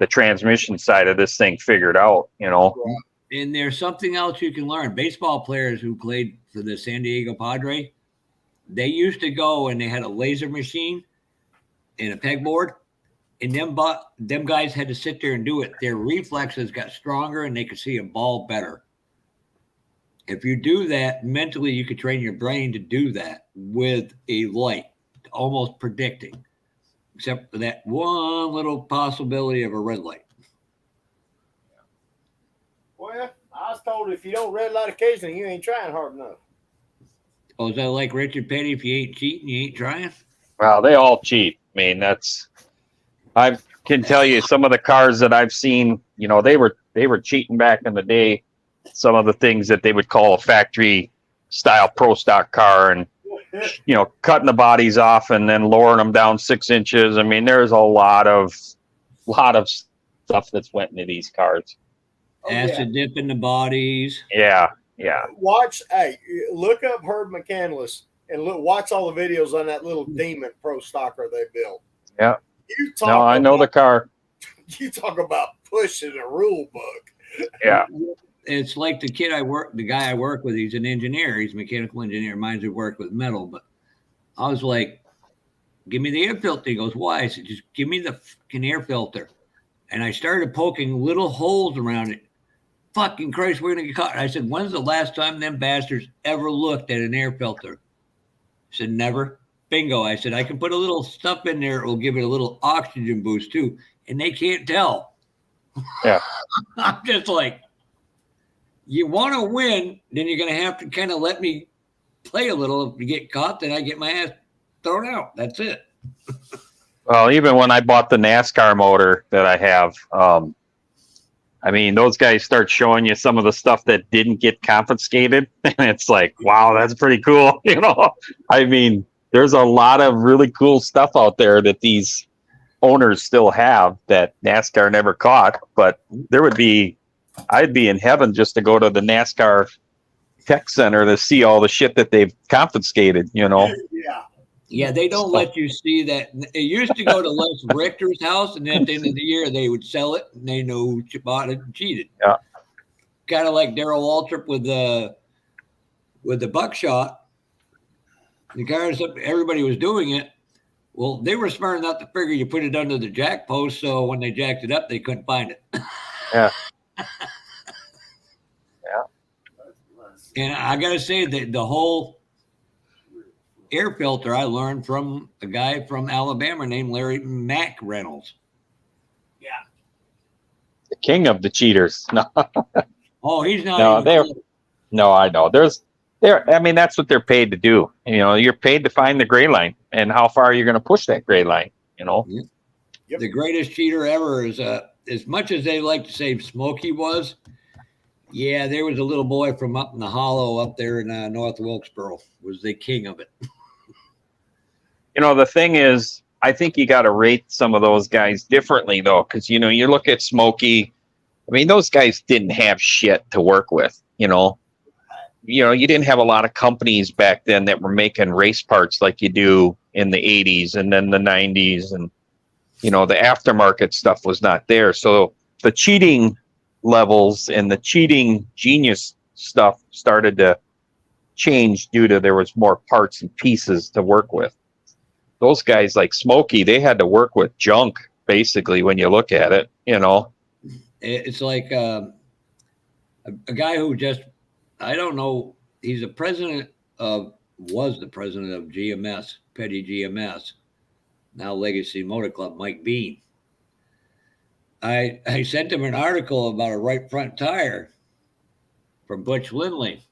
[SPEAKER 5] transmission side of this thing figured out,
[SPEAKER 6] And there's something else you can learn. Baseball players who played for the San Diego Padre, they used to go and they had a laser machine and a pegboard, and them guys had to sit there and do it. Their reflexes got stronger and they could see a ball better. If you do that mentally, you could train your brain to do that with a light, almost predicting, except for that one little possibility of a red light.
[SPEAKER 3] Well, I was told if you don't red light occasionally, you ain't trying hard enough.
[SPEAKER 6] Oh, is that like Richard Petty? If you ain't cheating, you ain't trying?
[SPEAKER 5] Well, they all cheat. I mean, I can tell you some of the cars that I've seen, you know, they were cheating back in the day. Some of the things that they would call a factory style pro stock car, and you know, cutting the bodies off and then lowering them down 6 inches. I mean, there's a lot of stuff that's went into these cars.
[SPEAKER 6] Acid dip in the bodies.
[SPEAKER 5] Yeah.
[SPEAKER 3] Hey, look up Herb McCandless and watch all the videos on that little Demon Pro Stocker they built.
[SPEAKER 5] Yeah.
[SPEAKER 3] I
[SPEAKER 5] know the car.
[SPEAKER 3] You talk about pushing a rule book.
[SPEAKER 5] Yeah.
[SPEAKER 6] It's like the guy I work with, he's an engineer. He's a mechanical engineer. Mine's who work with metal. But I was like, give me the air filter. He goes, why? I said, just give me the fucking air filter. And I started poking little holes around it. Fucking Christ, we're going to get caught. I said, when's the last time them bastards ever looked at an air filter? I said, never. Bingo. I said, I can put a little stuff in there. It will give it a little oxygen boost too. And they can't tell.
[SPEAKER 5] Yeah.
[SPEAKER 6] I'm just like, you want to win, then you're going to have to kind of let me play a little. If you get caught, then I get my ass thrown out. That's it.
[SPEAKER 5] Well, even when I bought the NASCAR motor that I have, I mean, those guys start showing you some of the stuff that didn't get confiscated, and it's like, wow, that's pretty cool. You know, I mean, there's a lot of really cool stuff out there that these owners still have that NASCAR never caught, but I'd be in heaven just to go to the NASCAR tech center to see all the shit that they've confiscated, you know?
[SPEAKER 6] Yeah, they don't let you see that. It used to go to Les Richter's house, and then at the end of the year, they would sell it, and they know who bought it and cheated.
[SPEAKER 5] Yeah.
[SPEAKER 6] Kind of like Darrell Waltrip with the buckshot. The cars, everybody was doing it. Well, they were smart enough to figure you put it under the jack post, so when they jacked it up, they couldn't find it.
[SPEAKER 5] Yeah.
[SPEAKER 6] And I got to say that the whole air filter I learned from a guy from Alabama named Larry Mack Reynolds. Yeah.
[SPEAKER 5] The king of the cheaters. No.
[SPEAKER 6] Oh, he's not.
[SPEAKER 5] No, I know. I mean, that's what they're paid to do. You know, you're paid to find the gray line and how far you're going to push that gray line, you know?
[SPEAKER 6] Yep. The greatest cheater ever is, as much as they like to say Smokey was, yeah, there was a little boy from up in the hollow up there in North Wilkesboro was the king of it.
[SPEAKER 5] You know, the thing is, I think you got to rate some of those guys differently, though, because, you know, you look at Smokey. I mean, those guys didn't have shit to work with, you know. You know, you didn't have a lot of companies back then that were making race parts like you do in the 80s and then the 90s. And, you know, the aftermarket stuff was not there. So the cheating levels and the cheating genius stuff started to change due to there was more parts and pieces to work with. Those guys like Smokey, they had to work with junk, basically, when you look at it, you know.
[SPEAKER 6] It's like a guy who just, I don't know, was the president of GMS, Petty GMS, now Legacy Motor Club, Mike Bean. I sent him an article about a right front tire from Butch Lindley.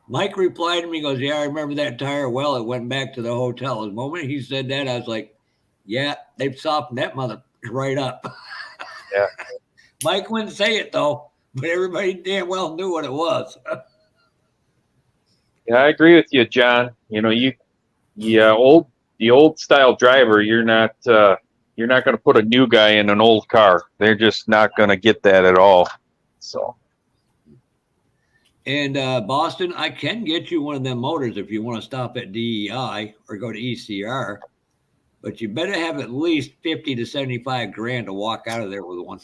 [SPEAKER 6] Mike replied to me, he goes, yeah, I remember that tire well. It went back to the hotel. The moment he said that, I was like, yeah, they've softened that mother right up.
[SPEAKER 5] Yeah. Mike
[SPEAKER 6] wouldn't say it, though, but everybody damn well knew what it was.
[SPEAKER 5] Yeah, I agree with you, John. You know, the old style driver, you're not going to put a new guy in an old car. They're just not going to get that at all. So.
[SPEAKER 6] And Boston, I can get you one of them motors if you want to stop at DEI or go to ECR, but you better have at least 50 to 75 grand to walk out of there with one.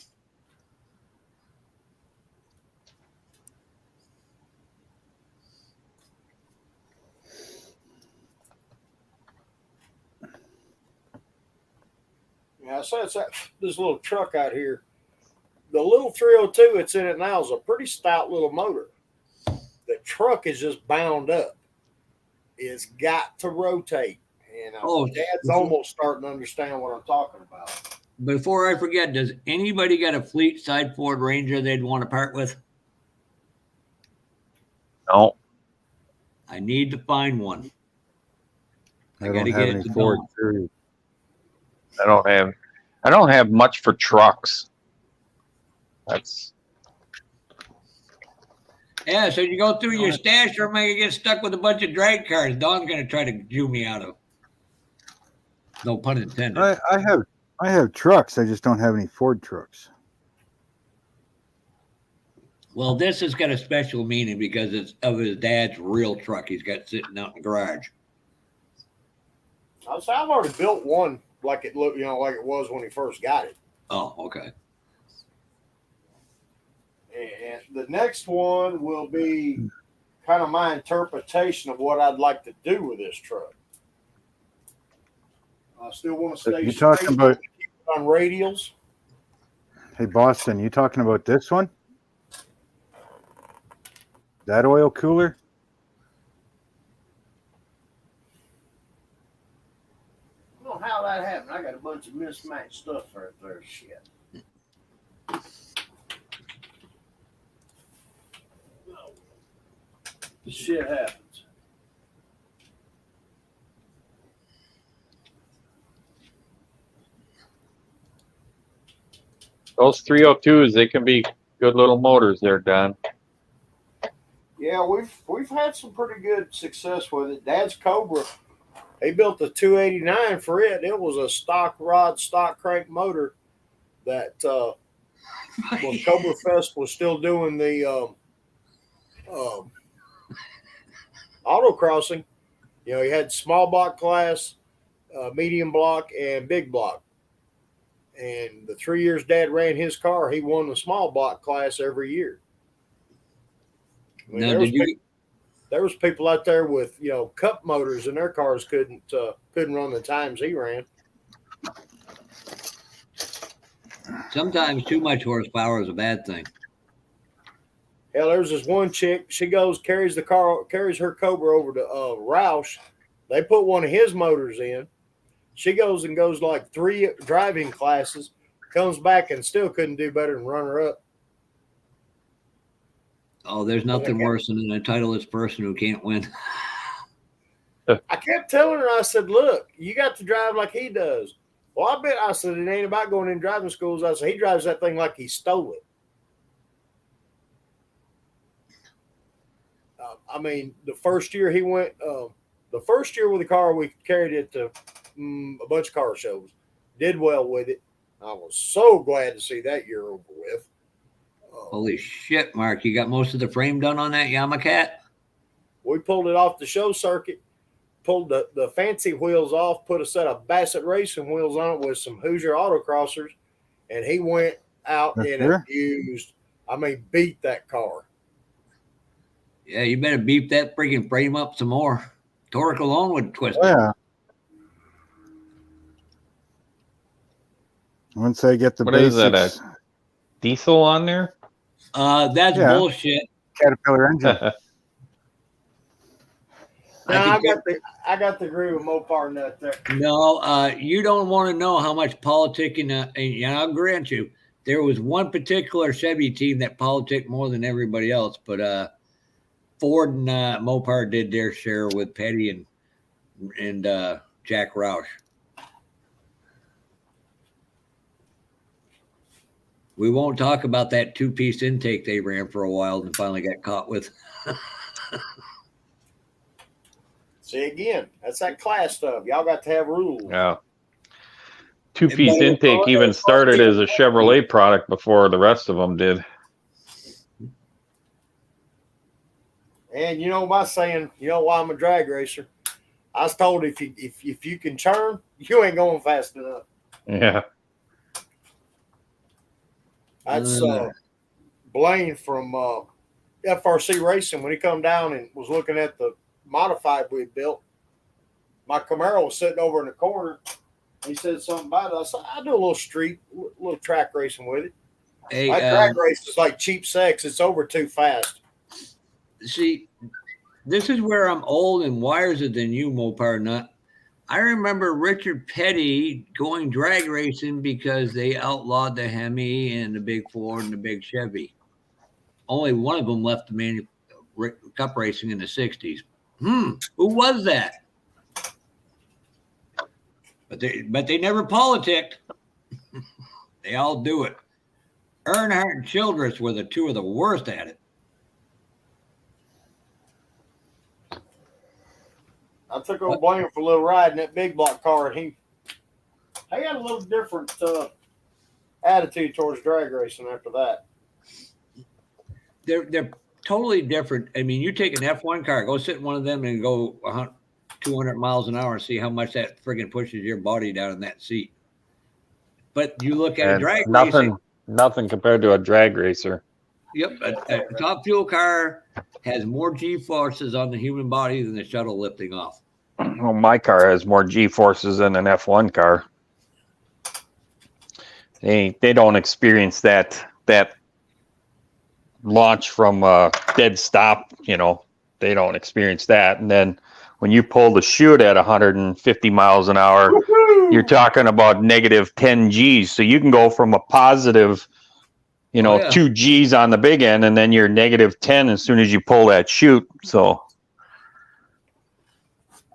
[SPEAKER 3] Yeah, so it's this little truck out here. The little 302 that's in it now is a pretty stout little motor. The truck is just bound up. It's got to rotate. And Dad's almost starting to understand what I'm talking about.
[SPEAKER 6] Before I forget, does anybody got a fleet side Ford Ranger they'd want to part with?
[SPEAKER 5] No.
[SPEAKER 6] I need to find one.
[SPEAKER 2] I don't have any Ford series.
[SPEAKER 5] I don't have much for trucks. That's
[SPEAKER 6] Yeah, so you go through your stash, or am I gonna get stuck with a bunch of drag cars? Don's gonna try to Jew me out of. No pun intended.
[SPEAKER 2] I have trucks. I just don't have any Ford trucks.
[SPEAKER 6] Well, this has got a special meaning because it's of his dad's real truck he's got sitting out in the garage.
[SPEAKER 3] I've already built one like it looked, like it was when he first got it.
[SPEAKER 6] Oh, okay.
[SPEAKER 3] And the next one will be kind of my interpretation of what I'd like to do with this truck. I still want to stay
[SPEAKER 2] You talking about
[SPEAKER 3] on radials.
[SPEAKER 2] Hey Boston, you talking about this one? That oil cooler?
[SPEAKER 3] I don't know how that happened. I got a bunch of mismatched stuff right there. Shit. Shit happens.
[SPEAKER 5] those 302s. They can be good little motors there, Don.
[SPEAKER 3] Yeah, we've had some pretty good success with it. Dad's Cobra, he built a 289 for it. It was a stock rod, stock crank motor that when Cobra Fest was still doing the autocrossing, he had small block class, medium block, and big block. And the 3 years Dad ran his car, he won the small block class every year. I mean, there was people out there with cup motors, and their cars couldn't run the times he ran.
[SPEAKER 6] Sometimes too much horsepower is a bad thing.
[SPEAKER 3] Hell, there's this one chick. She carries her Cobra over to Roush. They put one of his motors in. She goes like 3 driving classes, comes back and still couldn't do better than run her up.
[SPEAKER 6] Oh, there's nothing worse than an entitled person who can't win.
[SPEAKER 3] I kept telling her, I said, look, you got to drive like he does. Well, I said, it ain't about going in driving schools. I said, he drives that thing like he stole it. I mean, the first year he went, the first year with the car, we carried it to a bunch of car shows. Did well with it. I was so glad to see that year over with.
[SPEAKER 6] Holy shit, Mark. You got most of the frame done on that Yamacat?
[SPEAKER 3] We pulled it off the show circuit, pulled the fancy wheels off, put a set of Bassett racing wheels on it with some Hoosier autocrossers, and he went out and beat that car.
[SPEAKER 6] Yeah, you better beef that freaking frame up some more. Torque alone would twist it.
[SPEAKER 2] Yeah. Once I get the
[SPEAKER 5] What
[SPEAKER 2] basics.
[SPEAKER 5] is that, a diesel on there?
[SPEAKER 6] That's bullshit.
[SPEAKER 2] Caterpillar engine.
[SPEAKER 3] I got to agree with Mopar Nut there.
[SPEAKER 6] No, you don't want to know how much politicking, and I'll grant you, there was one particular Chevy team that politicked more than everybody else, but Ford and Mopar did their share with Petty and Jack Roush. We won't talk about that 2-piece intake they ran for a while and finally got caught with.
[SPEAKER 3] See, again, that's that class stuff. Y'all got to have rules.
[SPEAKER 5] Yeah. 2-piece intake even started as a Chevrolet product before the rest of them did.
[SPEAKER 3] And my saying, why I'm a drag racer? I was told if you can churn, you ain't going fast enough.
[SPEAKER 5] Yeah.
[SPEAKER 3] That's Blaine from FRC Racing when he come down and was looking at the modified we built. My Camaro was sitting over in the corner. He said something about it. I said, I do a little track racing with it.
[SPEAKER 6] Hey,
[SPEAKER 3] my track race is like cheap sex. It's over too fast.
[SPEAKER 6] See, this is where I'm old and wiser than you, Mopar Nut. I remember Richard Petty going drag racing because they outlawed the Hemi and the big Ford and the big Chevy. Only one of them left the cup racing in the 60s. Who was that? But but they never politicked. They all do it. Earnhardt and Childress were the two of the worst at it.
[SPEAKER 3] I took old Blaine for a little ride in that big block car, and he had a little different attitude towards drag racing after that.
[SPEAKER 6] They're totally different. I mean, you take an F1 car, go sit in one of them and go 200 miles an hour and see how much that friggin' pushes your body down in that seat. But you look at a drag racing.
[SPEAKER 5] Nothing compared to a drag racer.
[SPEAKER 6] Yep, a top fuel car has more G-forces on the human body than the shuttle lifting off.
[SPEAKER 5] Well, my car has more G-forces than an F1 car. They don't experience that launch from dead stop. You know, they don't experience that. And then when you pull the chute at 150 miles an hour, you're talking about negative 10 Gs. So you can go from a positive, 2 Gs on the big end, and then you're negative 10 as soon as you pull that chute. So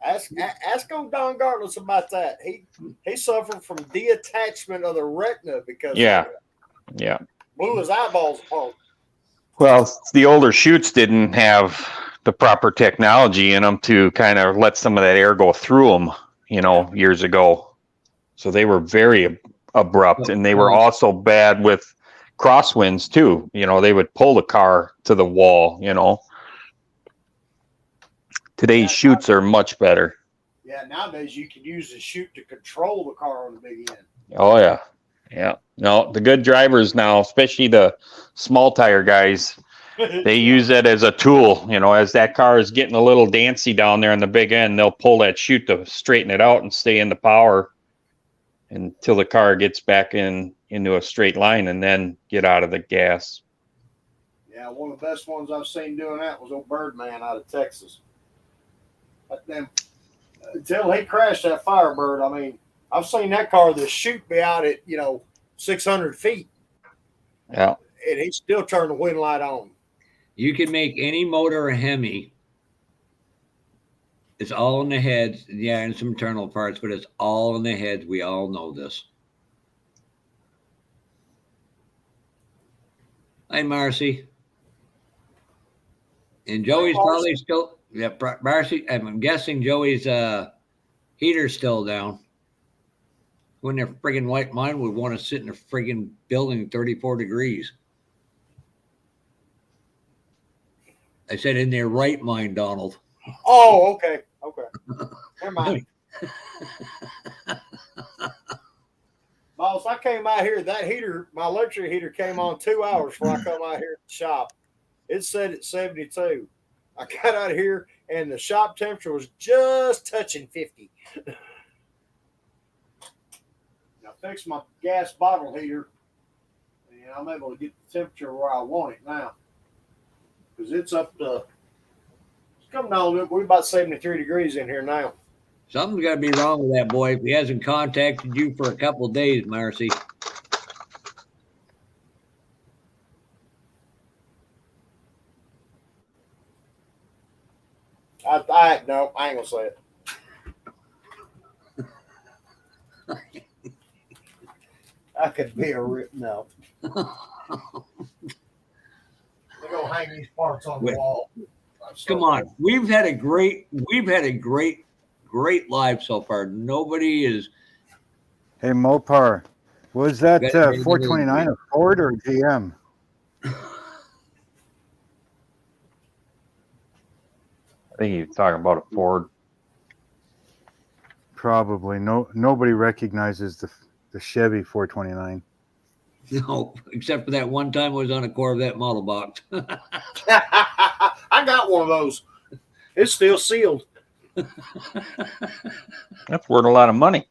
[SPEAKER 3] ask old Don Gartless about that. He suffered from detachment of the retina because blew his eyeballs apart.
[SPEAKER 5] Well, the older chutes didn't have the proper technology in them to kind of let some of that air go through them, years ago. So they were very abrupt, and they were also bad with crosswinds too. They would pull the car to the wall, Today's chutes are much better.
[SPEAKER 3] Yeah, nowadays you can use the chute to control the car on the big end.
[SPEAKER 5] Oh, yeah. Yeah. No, the good drivers now, especially the small tire guys, they use it as a tool. As that car is getting a little dancy down there on the big end, they'll pull that chute to straighten it out and stay in the power until the car gets back into a straight line and then get out of the gas.
[SPEAKER 3] Yeah, one of the best ones I've seen doing that was old Birdman out of Texas. But then, until he crashed that Firebird, I mean, I've seen that car, the chute be out at, 600 feet.
[SPEAKER 5] Yeah.
[SPEAKER 3] And he still turned the wind light on.
[SPEAKER 6] You can make any motor a Hemi. It's all in the heads. Yeah, and some internal parts, but it's all in the heads. We all know this. Hi, Marcy. And Joey's probably still... Yeah, Marcy, I'm guessing Joey's heater's still down. When their friggin' white mind would want to sit in a friggin' building 34 degrees. I said in their right mind, Donald.
[SPEAKER 3] Oh, okay. Never mind. Boss, I came out here, that heater, my electric heater came on 2 hours before I come out here at the shop. It said at 72. I got out of here and the shop temperature was just touching 50. Now fix my gas bottle heater and I'm able to get the temperature where I want it now. Because it's up to, it's coming down, we're about 73 degrees in here now.
[SPEAKER 6] Something's got to be wrong with that boy if he hasn't contacted you for a couple of days, Marcy.
[SPEAKER 3] No, I ain't gonna say it. I could be a rip. No. They're gonna hang these parts on the wall.
[SPEAKER 6] Come on, we've had a great live so far. Nobody is.
[SPEAKER 2] Hey, Mopar, was that 429 a Ford or GM?
[SPEAKER 5] I think he's talking about a Ford.
[SPEAKER 2] Probably. Nobody recognizes the Chevy 429.
[SPEAKER 6] No, except for that one time I was on a Corvette model box.
[SPEAKER 3] I got one of those. It's still sealed.
[SPEAKER 5] That's worth a lot of money.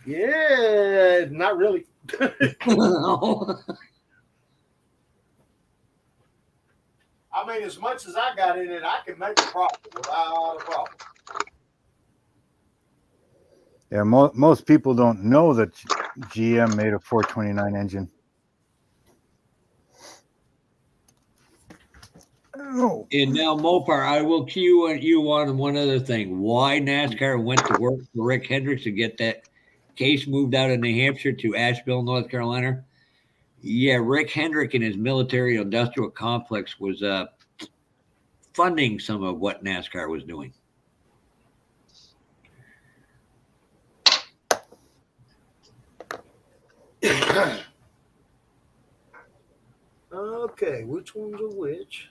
[SPEAKER 3] Yeah, not really.
[SPEAKER 6] No.
[SPEAKER 3] I mean, as much as I got in it, I can make a profit without a problem.
[SPEAKER 2] Yeah, most people don't know that GM made a 429 engine. Oh.
[SPEAKER 6] And now, Mopar, I will cue you on one other thing. Why NASCAR went to work for Rick Hendricks to get that Case moved out of New Hampshire to Asheville, North Carolina. Yeah, Rick Hendrick and his military industrial complex was funding some of what NASCAR was doing.
[SPEAKER 3] Okay, which one's a which?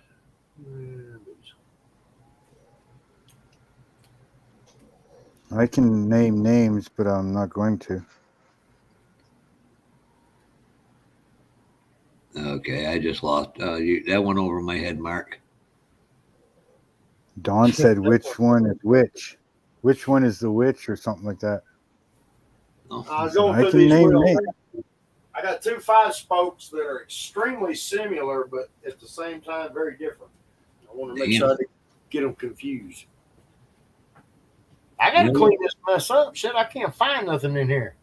[SPEAKER 2] I can name names, but I'm not going to.
[SPEAKER 6] Okay, I just lost that one over my head, Mark.
[SPEAKER 2] Don said which one is which. Which one is the which or something like that.
[SPEAKER 6] Oh.
[SPEAKER 3] I was going
[SPEAKER 2] I
[SPEAKER 3] through
[SPEAKER 2] can
[SPEAKER 3] these
[SPEAKER 2] name
[SPEAKER 3] wheels.
[SPEAKER 2] names.
[SPEAKER 3] I got 2 5-spokes that are extremely similar, but at the same time very different. I want to make sure I didn't get them confused. I got to clean this mess up. Shit, I can't find nothing in here.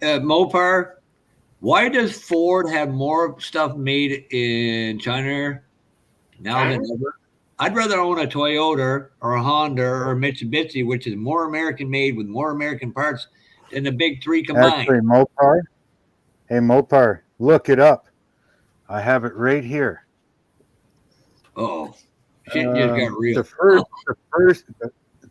[SPEAKER 6] Mopar, why does Ford have more stuff made in China now than ever? I'd rather own a Toyota or a Honda or a Mitsubishi, which is more American made with more American parts than the big three combined.
[SPEAKER 2] Actually, Mopar. Hey, Mopar, look it up. I have it right here.
[SPEAKER 6] Oh, shit just got real.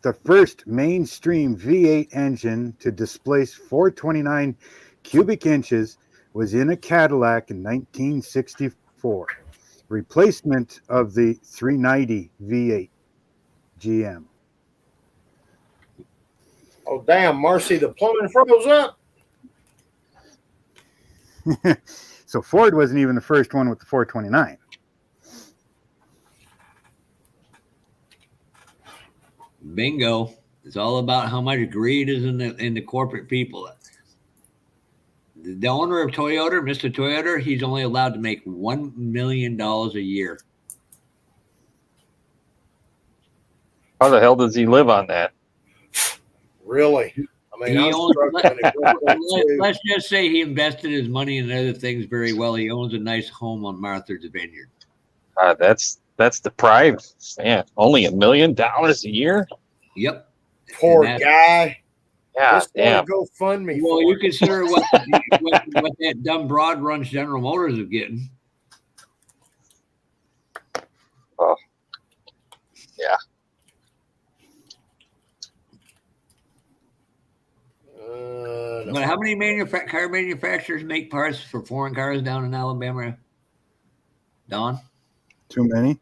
[SPEAKER 2] The first mainstream V8 engine to displace 429 cubic inches was in a Cadillac in 1964. Replacement of the 390 V8 GM.
[SPEAKER 3] Oh, damn, Marcy, the plumbing froze up.
[SPEAKER 2] So Ford wasn't even the first one with the 429.
[SPEAKER 6] Bingo. It's all about how much greed is in the corporate people. The owner of Toyota, Mr. Toyota, he's only allowed to make $1 million a year.
[SPEAKER 5] How the hell does he live on that?
[SPEAKER 3] Really? I mean,
[SPEAKER 6] let's just say he invested his money in other things very well. He owns a nice home on Martha's Vineyard.
[SPEAKER 5] That's deprived. Man, only $1 million a year?
[SPEAKER 6] Yep.
[SPEAKER 3] Poor guy.
[SPEAKER 5] Yeah, damn.
[SPEAKER 3] Go fund me.
[SPEAKER 6] Well, you consider what that dumb broad runs General Motors is getting.
[SPEAKER 5] Oh, yeah.
[SPEAKER 6] But how many car manufacturers make parts for foreign cars down in Alabama? Don?
[SPEAKER 2] Too many.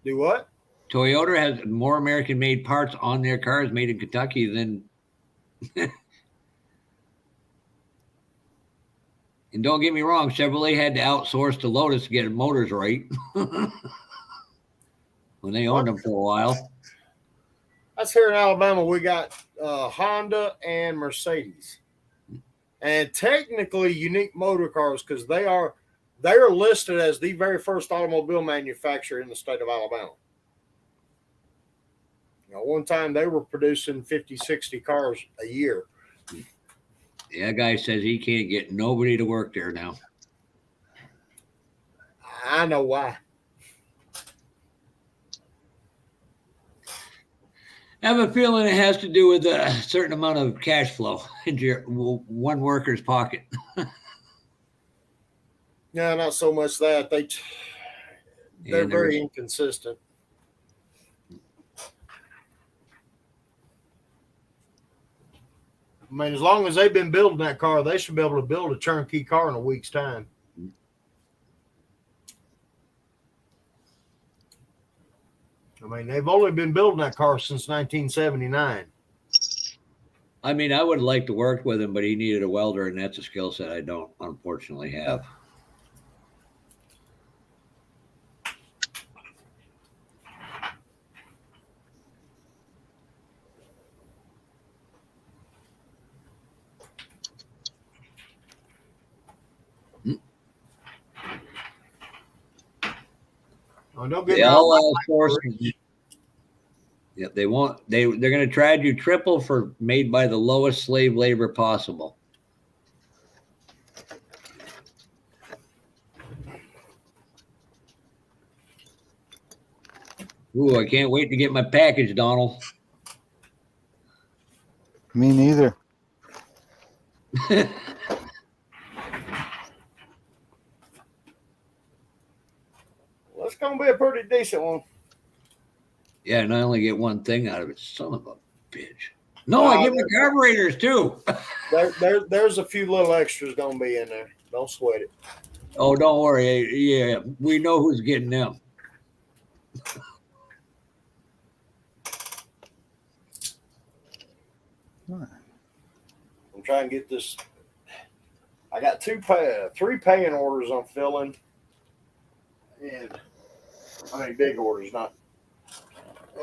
[SPEAKER 3] Do what?
[SPEAKER 6] Toyota has more American-made parts on their cars made in Kentucky than. And don't get me wrong, Chevrolet had to outsource to Lotus to get motors right when they owned them for a while.
[SPEAKER 3] That's here in Alabama. We got Honda and Mercedes, and technically Unique Motor Cars because they are listed as the very first automobile manufacturer in the state of Alabama. You know, one time they were producing 50, 60 cars a year.
[SPEAKER 6] Yeah, that guy says he can't get nobody to work there now.
[SPEAKER 3] I know why.
[SPEAKER 6] I have a feeling it has to do with a certain amount of cash flow into your one worker's pocket.
[SPEAKER 3] No, not so much that. They're very inconsistent. I mean, as long as they've been building that car, they should be able to build a turnkey car in a week's time. I mean, they've only been building that car since 1979.
[SPEAKER 6] I mean, I would like to work with him, but he needed a welder, and that's a skill set I don't unfortunately have.
[SPEAKER 3] Oh, don't get me wrong.
[SPEAKER 6] Yeah, they won't. They're going to charge you triple for made by the lowest slave labor possible. Ooh, I can't wait to get my package, Donald.
[SPEAKER 2] Me neither.
[SPEAKER 3] Well, it's gonna be a pretty decent one.
[SPEAKER 6] Yeah, and I only get one thing out of it. Son of a bitch. No, I get my carburetors too.
[SPEAKER 3] There's a few little extras gonna be in there. Don't sweat it.
[SPEAKER 6] Oh, don't worry. Yeah, we know who's getting them.
[SPEAKER 3] I'm trying to get this. I got three paying orders I'm filling, and I mean big orders, not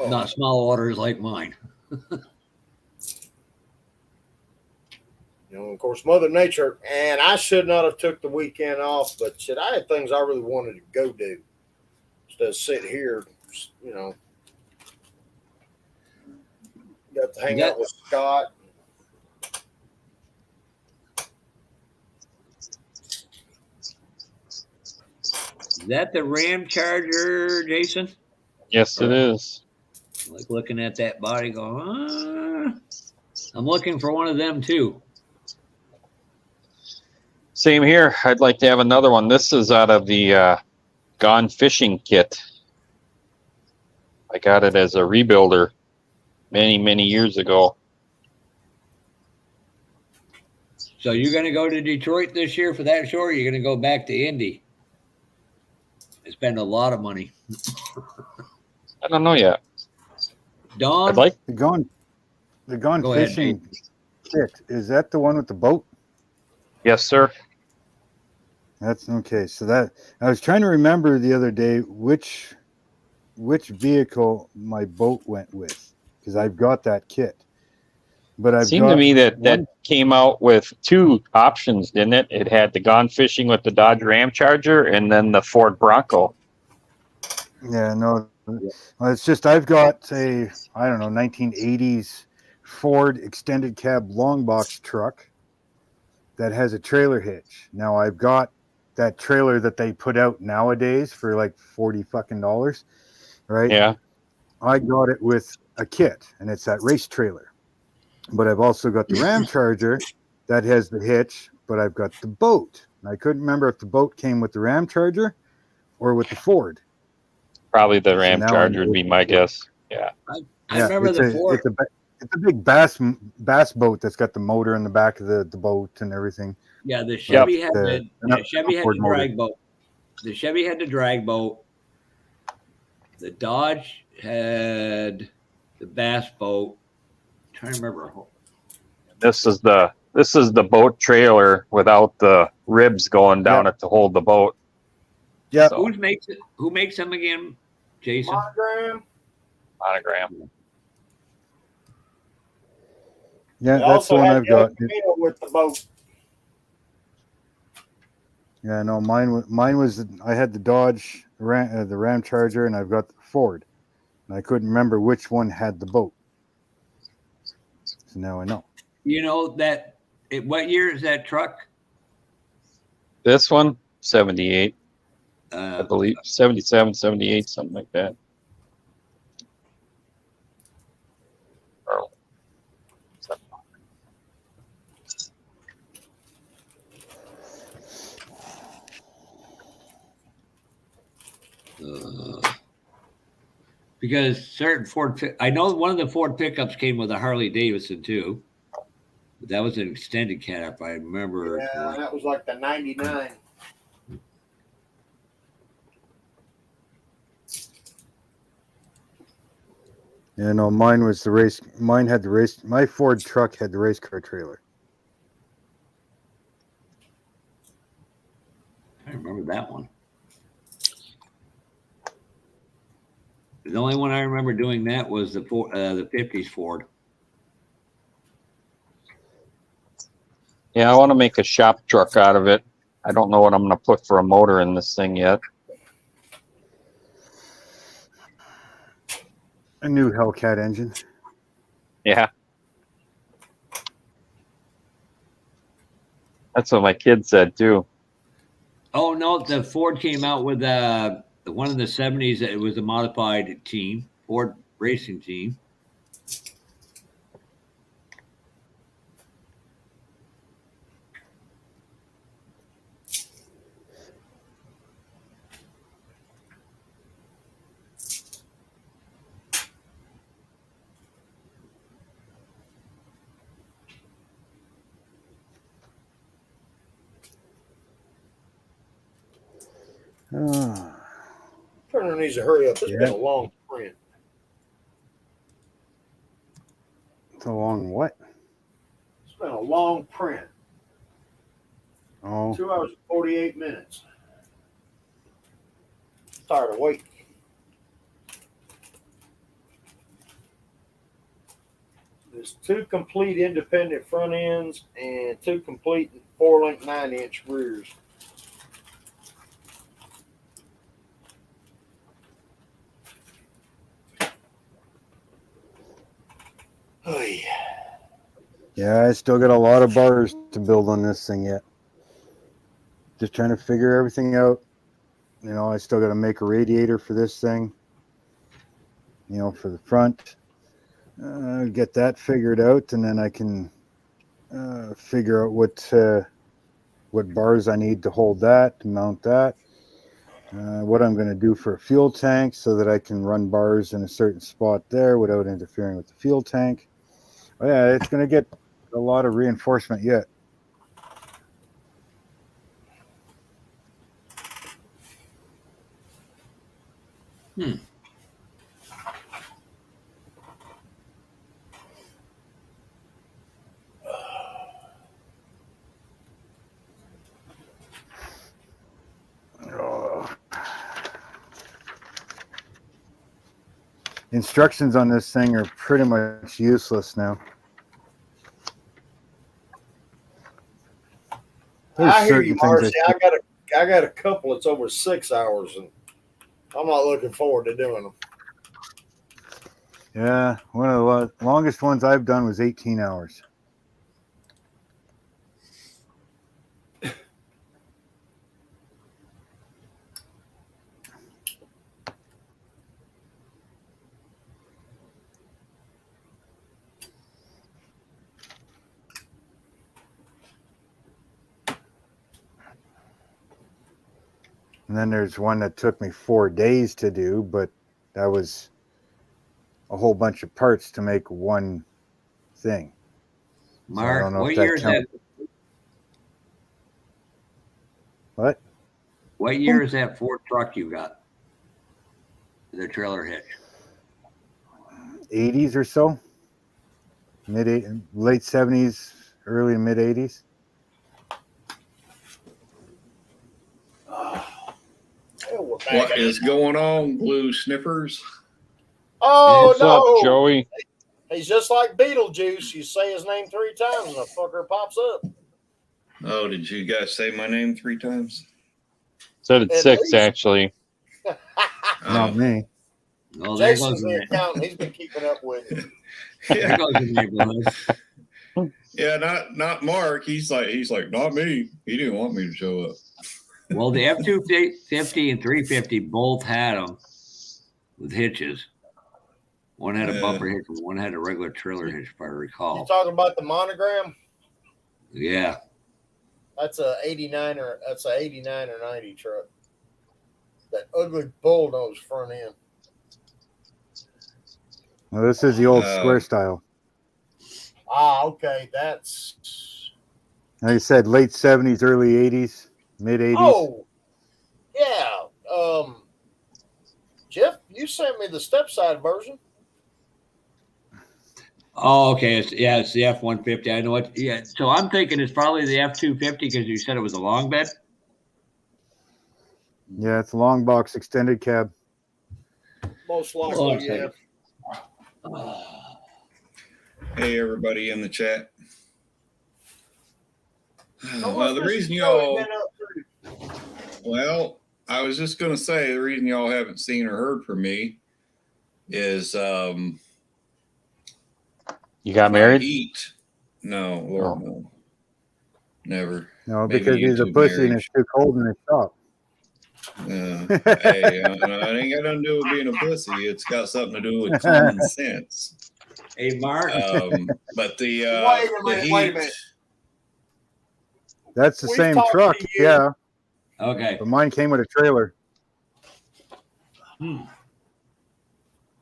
[SPEAKER 6] Not small orders like mine.
[SPEAKER 3] You know, of course, Mother Nature, and I should not have took the weekend off, but shit, I had things I really wanted to go do instead of sit here, you know. Got to hang out with Scott.
[SPEAKER 6] Is that the Ram Charger, Jason?
[SPEAKER 5] Yes, it is.
[SPEAKER 6] Like looking at that body going, I'm looking for one of them too.
[SPEAKER 5] Same here. I'd like to have another one. This is out of the Gone Fishing kit. I got it as a rebuilder many, many years ago.
[SPEAKER 6] So you're going to go to Detroit this year for that show, or you're going to go back to Indy? Spend a lot of money.
[SPEAKER 5] I don't know yet.
[SPEAKER 6] Don?
[SPEAKER 5] I'd like
[SPEAKER 2] The Gone
[SPEAKER 6] Go ahead,
[SPEAKER 2] Fishing kit. Is that the one with the boat?
[SPEAKER 5] Yes, sir.
[SPEAKER 2] That's okay. So that I was trying to remember the other day which vehicle my boat went with, because I've got that kit. But I've
[SPEAKER 5] seemed to me that came out with two options, didn't it? It had the Gone Fishing with the Dodge Ram Charger and then the Ford Bronco.
[SPEAKER 2] Yeah, no. Well, it's just I've got a 1980s Ford extended cab long box truck that has a trailer hitch. Now I've got that trailer that they put out nowadays for like $40 fucking, right?
[SPEAKER 5] Yeah.
[SPEAKER 2] I got it with a kit, and it's that race trailer. But I've also got the Ram Charger that has the hitch, but I've got the boat. And I couldn't remember if the boat came with the Ram Charger or with the Ford.
[SPEAKER 5] Probably the Ram Charger would be my guess. Yeah.
[SPEAKER 6] I remember the Ford.
[SPEAKER 2] It's a big bass boat that's got the motor in the back of the boat and everything.
[SPEAKER 6] Yeah, the Chevy had the Chevy had
[SPEAKER 2] Ford
[SPEAKER 6] the
[SPEAKER 2] motor.
[SPEAKER 6] drag boat. The Chevy had the drag boat. The Dodge had the bass boat. I'm trying to remember.
[SPEAKER 5] This is the boat trailer without the ribs going down it to hold the boat.
[SPEAKER 2] Yeah.
[SPEAKER 5] So,
[SPEAKER 6] Who makes them again, Jason?
[SPEAKER 5] Monogram.
[SPEAKER 2] Yeah,
[SPEAKER 3] They
[SPEAKER 2] that's the
[SPEAKER 3] also
[SPEAKER 2] one
[SPEAKER 3] had
[SPEAKER 2] I've got.
[SPEAKER 3] with the boat.
[SPEAKER 2] Yeah, no, mine was I had the Dodge the Ram Charger, and I've got the Ford, and I couldn't remember which one had the boat. So now I know.
[SPEAKER 6] You know that. What year is that truck?
[SPEAKER 5] This one, 78, I
[SPEAKER 6] Uh,
[SPEAKER 5] believe. 77, 78, something like that. Or-
[SPEAKER 6] because certain I know one of the Ford pickups came with a Harley Davidson too. But that was an extended cab, if I remember.
[SPEAKER 3] Yeah, that was like the 99.
[SPEAKER 2] Yeah, no, mine was the race. Mine had the race. My Ford truck had the race car trailer.
[SPEAKER 6] I remember that one. The only one I remember doing that was the 50s Ford.
[SPEAKER 5] Yeah, I want to make a shop truck out of it. I don't know what I'm going to put for a motor in this thing yet.
[SPEAKER 2] A new Hellcat engine.
[SPEAKER 5] Yeah. That's what my kid said too.
[SPEAKER 6] Oh no, the Ford came out with one of the 70s. It was a modified team, Ford racing team.
[SPEAKER 3] Printer needs to hurry up. It's been a long print.
[SPEAKER 2] It's a long what?
[SPEAKER 3] It's been a long print.
[SPEAKER 2] Oh.
[SPEAKER 3] 2 hours and 48 minutes. Tired of waiting. There's 2 complete independent front ends and 2 complete 4-link 9-inch rears. Oy.
[SPEAKER 2] Yeah, I still got a lot of bars to build on this thing yet. Just trying to figure everything out. You know, I still got to make a radiator for this thing. You know, for the front. Get that figured out, and then I can figure out what bars I need to hold that, to mount that. What I'm going to do for a fuel tank so that I can run bars in a certain spot there without interfering with the fuel tank. Oh, yeah, it's going to get a lot of reinforcement yet. Instructions on this thing are pretty much useless now.
[SPEAKER 3] I hear you, Marcy. I got a couple that's over 6 hours, and I'm not looking forward to doing them.
[SPEAKER 2] Yeah, one of the longest ones I've done was 18 hours. And then there's one that took me 4 days to do, but that was a whole bunch of parts to make one thing.
[SPEAKER 6] Mark,
[SPEAKER 2] so
[SPEAKER 6] what year is that?
[SPEAKER 2] What?
[SPEAKER 6] What year is that Ford truck you got? The trailer hitch.
[SPEAKER 2] 80s or so. Late 70s, early mid 80s.
[SPEAKER 8] What is going on, blue sniffers?
[SPEAKER 3] Oh,
[SPEAKER 5] What's
[SPEAKER 3] no.
[SPEAKER 5] up, Joey?
[SPEAKER 3] He's just like Beetlejuice. You say his name 3 times and a fucker pops up.
[SPEAKER 8] Oh, did you guys say my name 3 times?
[SPEAKER 5] Said it's
[SPEAKER 3] At
[SPEAKER 5] 6,
[SPEAKER 3] least.
[SPEAKER 5] actually.
[SPEAKER 2] Not me.
[SPEAKER 6] Oh, there
[SPEAKER 3] Jason's
[SPEAKER 6] goes
[SPEAKER 3] the
[SPEAKER 6] the
[SPEAKER 3] accountant. He's been keeping up with it.
[SPEAKER 6] there
[SPEAKER 8] Yeah,
[SPEAKER 6] goes the neighborhood.
[SPEAKER 8] yeah, not Mark. He's like, not me. He didn't want me to show up.
[SPEAKER 6] Well, the F-250 and 350 both had them with hitches. One had a bumper hitch, and one had a regular trailer hitch, if I
[SPEAKER 3] You
[SPEAKER 6] recall.
[SPEAKER 3] talking about the monogram?
[SPEAKER 6] Yeah.
[SPEAKER 3] That's a 89 or 90 truck. That ugly bullnose front end.
[SPEAKER 2] Well, this is the old square style.
[SPEAKER 3] Ah, okay. That's
[SPEAKER 2] Like I said, late 70s, early 80s, mid 80s.
[SPEAKER 3] Oh, yeah. Jeff, you sent me the step side version.
[SPEAKER 6] Oh, okay. It's the F-150. I know what. Yeah. So I'm thinking it's probably the F-250 because you said it was a long bed.
[SPEAKER 2] Yeah, it's a long box extended cab.
[SPEAKER 3] Most
[SPEAKER 6] Hold on a
[SPEAKER 3] likely, yeah.
[SPEAKER 6] second.
[SPEAKER 8] Hey, everybody in the chat.
[SPEAKER 3] So
[SPEAKER 8] Well, the
[SPEAKER 3] what's
[SPEAKER 8] reason
[SPEAKER 3] this
[SPEAKER 8] y'all,
[SPEAKER 3] been up to?
[SPEAKER 8] well, I was just going to say the reason y'all haven't seen or heard from me is
[SPEAKER 5] You got
[SPEAKER 8] my
[SPEAKER 5] married?
[SPEAKER 8] heat. No, Lord, no. Never.
[SPEAKER 2] No,
[SPEAKER 8] Maybe
[SPEAKER 2] because he's a
[SPEAKER 8] YouTube
[SPEAKER 2] pussy and
[SPEAKER 8] marriage.
[SPEAKER 2] it's too cold in the shop.
[SPEAKER 8] Hey, it ain't got nothing to do with being a pussy. It's got something to do with common sense.
[SPEAKER 6] Hey, Mark.
[SPEAKER 8] But the
[SPEAKER 3] Wait a minute.
[SPEAKER 2] That's the
[SPEAKER 3] We've
[SPEAKER 2] same
[SPEAKER 3] talked
[SPEAKER 2] truck,
[SPEAKER 3] to you.
[SPEAKER 2] yeah.
[SPEAKER 6] Okay.
[SPEAKER 2] But mine came with a trailer.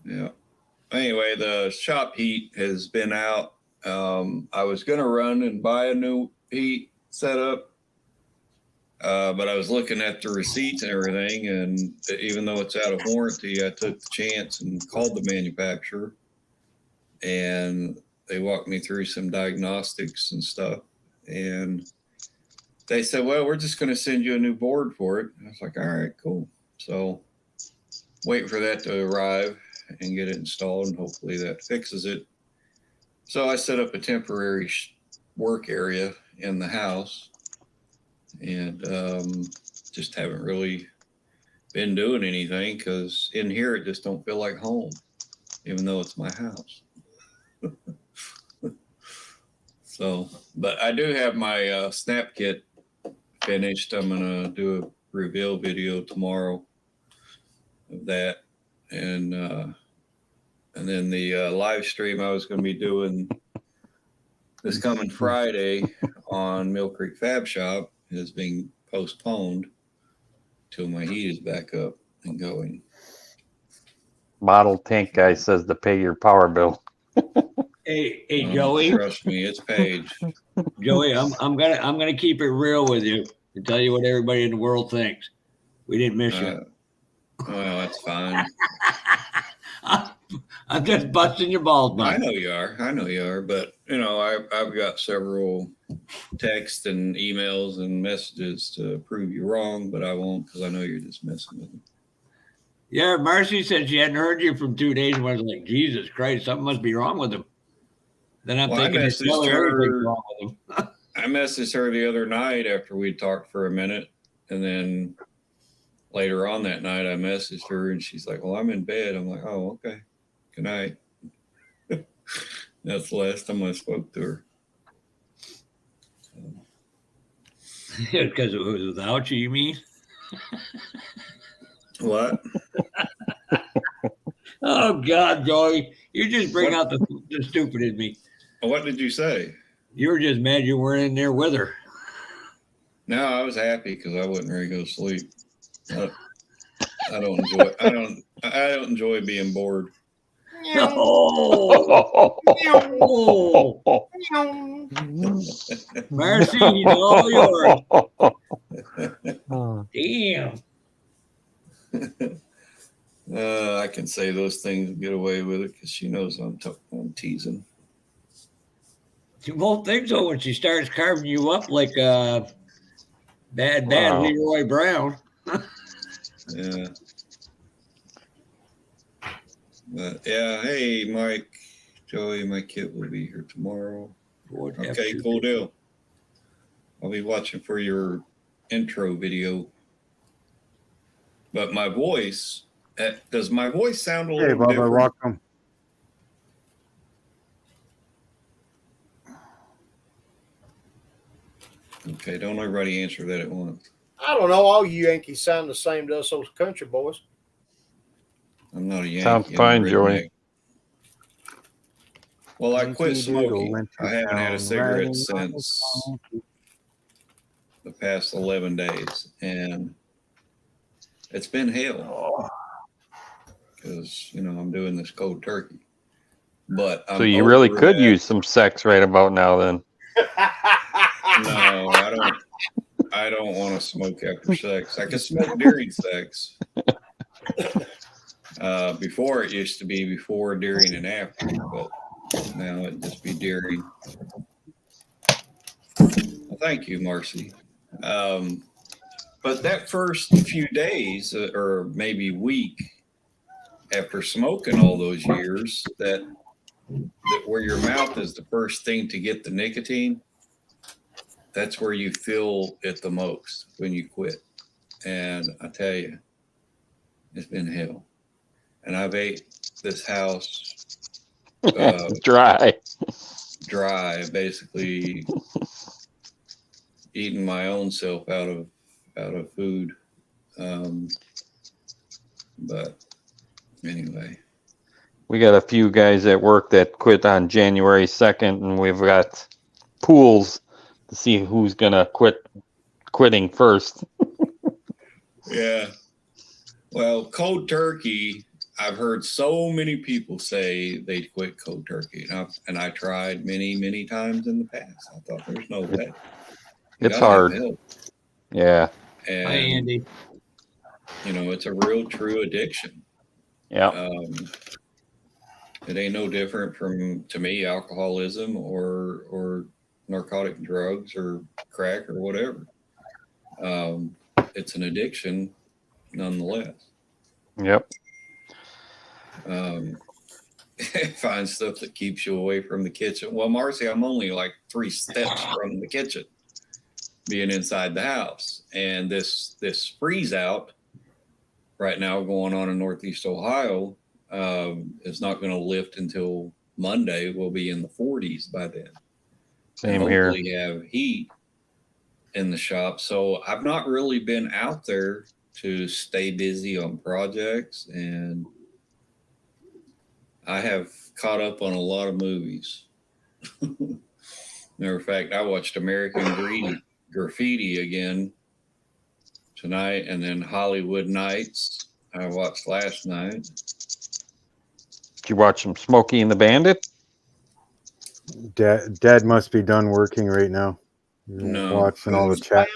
[SPEAKER 8] Yeah. Anyway, the shop heat has been out. I was going to run and buy a new heat setup. But I was looking at the receipts and everything, and even though it's out of warranty, I took the chance and called the manufacturer, and they walked me through some diagnostics and stuff. And they said, well, we're just going to send you a new board for it. I was like, all right, cool. So waiting for that to arrive and get it installed, and hopefully that fixes it. So I set up a temporary work area in the house, and just haven't really been doing anything because in here it just don't feel like home, even though it's my house. So, but I do have my snap kit finished. I'm gonna do a reveal video tomorrow of that, and then the live stream I was going to be doing this coming Friday on Mill Creek Fab Shop is being postponed till my heat is back up and going.
[SPEAKER 5] Model tank guy says to pay your power bill.
[SPEAKER 6] Hey, Joey.
[SPEAKER 8] Trust me, it's paid.
[SPEAKER 6] Joey, I'm gonna keep it real with you and tell you what everybody in the world thinks. We didn't miss you.
[SPEAKER 8] Well, that's fine.
[SPEAKER 6] I'm just busting your balls, bud.
[SPEAKER 8] I know you are, but you know, I've got several texts and emails and messages to prove you wrong, but I won't because I know you're just messing with me.
[SPEAKER 6] Yeah, Marcy said she hadn't heard you from 2 days, and I was like, Jesus Christ, something must be wrong with him. Then I'm thinking it's everything's wrong with him.
[SPEAKER 8] I messaged her the other night after we talked for a minute, and then later on that night I messaged her, and she's like, well, I'm in bed. I'm like, oh, okay. Good night. That's the last time I spoke to her.
[SPEAKER 6] Because it was without you mean?
[SPEAKER 8] What?
[SPEAKER 6] Oh, God, Joey. You just bring out the stupid in me.
[SPEAKER 8] What did you say?
[SPEAKER 6] You were just mad you weren't in there with her.
[SPEAKER 8] No, I was happy because I wasn't ready to go to sleep. I don't enjoy being bored.
[SPEAKER 6] No. Mercy, he's all yours. Damn.
[SPEAKER 8] I can say those things and get away with it because she knows I'm teasing.
[SPEAKER 6] She won't think so when she starts carving you up like bad Leroy Brown.
[SPEAKER 8] Yeah. But yeah, hey, Mike, Joey, my kid will be here tomorrow. Okay, cool deal. I'll be watching for your intro video. But my voice, does my voice sound a little different?
[SPEAKER 2] Welcome.
[SPEAKER 8] Okay, don't everybody answer that at once.
[SPEAKER 3] I don't know. All you Yankees sound the same to us, those country boys.
[SPEAKER 8] I'm not a Yankee.
[SPEAKER 5] Sounds fine, Joey.
[SPEAKER 8] Well, I quit smoking. I haven't had a cigarette since the past 11 days, and it's been hell because, you know, I'm doing this cold turkey. But
[SPEAKER 5] so you really could use some sex right about now, then.
[SPEAKER 8] No, I don't want to smoke after sex. I can smoke during sex. Before it used to be before, during, and after, but now it just be during. Well, thank you, Marcy. But that first few days, or maybe week after smoking all those years, that where your mouth is the first thing to get the nicotine, that's where you feel it the most when you quit. And I tell you, it's been hell. And I've ate this house
[SPEAKER 5] dry,
[SPEAKER 8] basically eating my own self out of food. But anyway,
[SPEAKER 5] we got a few guys at work that quit on January 2nd, and we've got pools to see who's gonna quitting first.
[SPEAKER 8] Yeah. Well, cold turkey, I've heard so many people say they'd quit cold turkey, and I tried many, many times in the past. I thought there's no way.
[SPEAKER 5] It's hard. Yeah.
[SPEAKER 6] Hi,
[SPEAKER 8] And
[SPEAKER 6] Andy.
[SPEAKER 8] you know, it's a real true addiction.
[SPEAKER 5] Yeah.
[SPEAKER 8] It ain't no different from, to me, alcoholism or narcotic drugs or crack or whatever. It's an addiction nonetheless.
[SPEAKER 5] Yep.
[SPEAKER 8] Find stuff that keeps you away from the kitchen. Well, Marcy, I'm only like 3 steps from the kitchen, being inside the house. And this freeze out right now going on in Northeast Ohio is not going to lift until Monday. We'll be in the 40s by then.
[SPEAKER 5] Same
[SPEAKER 8] and
[SPEAKER 5] here.
[SPEAKER 8] hopefully have heat in the shop. So I've not really been out there to stay busy on projects, and I have caught up on a lot of movies. Matter of fact, I watched American Graffiti again tonight, and then Hollywood Nights I watched last night.
[SPEAKER 5] Did you watch some Smokey and the Bandit?
[SPEAKER 2] Dad must be done working right now.
[SPEAKER 8] No.
[SPEAKER 2] Watching all the chat.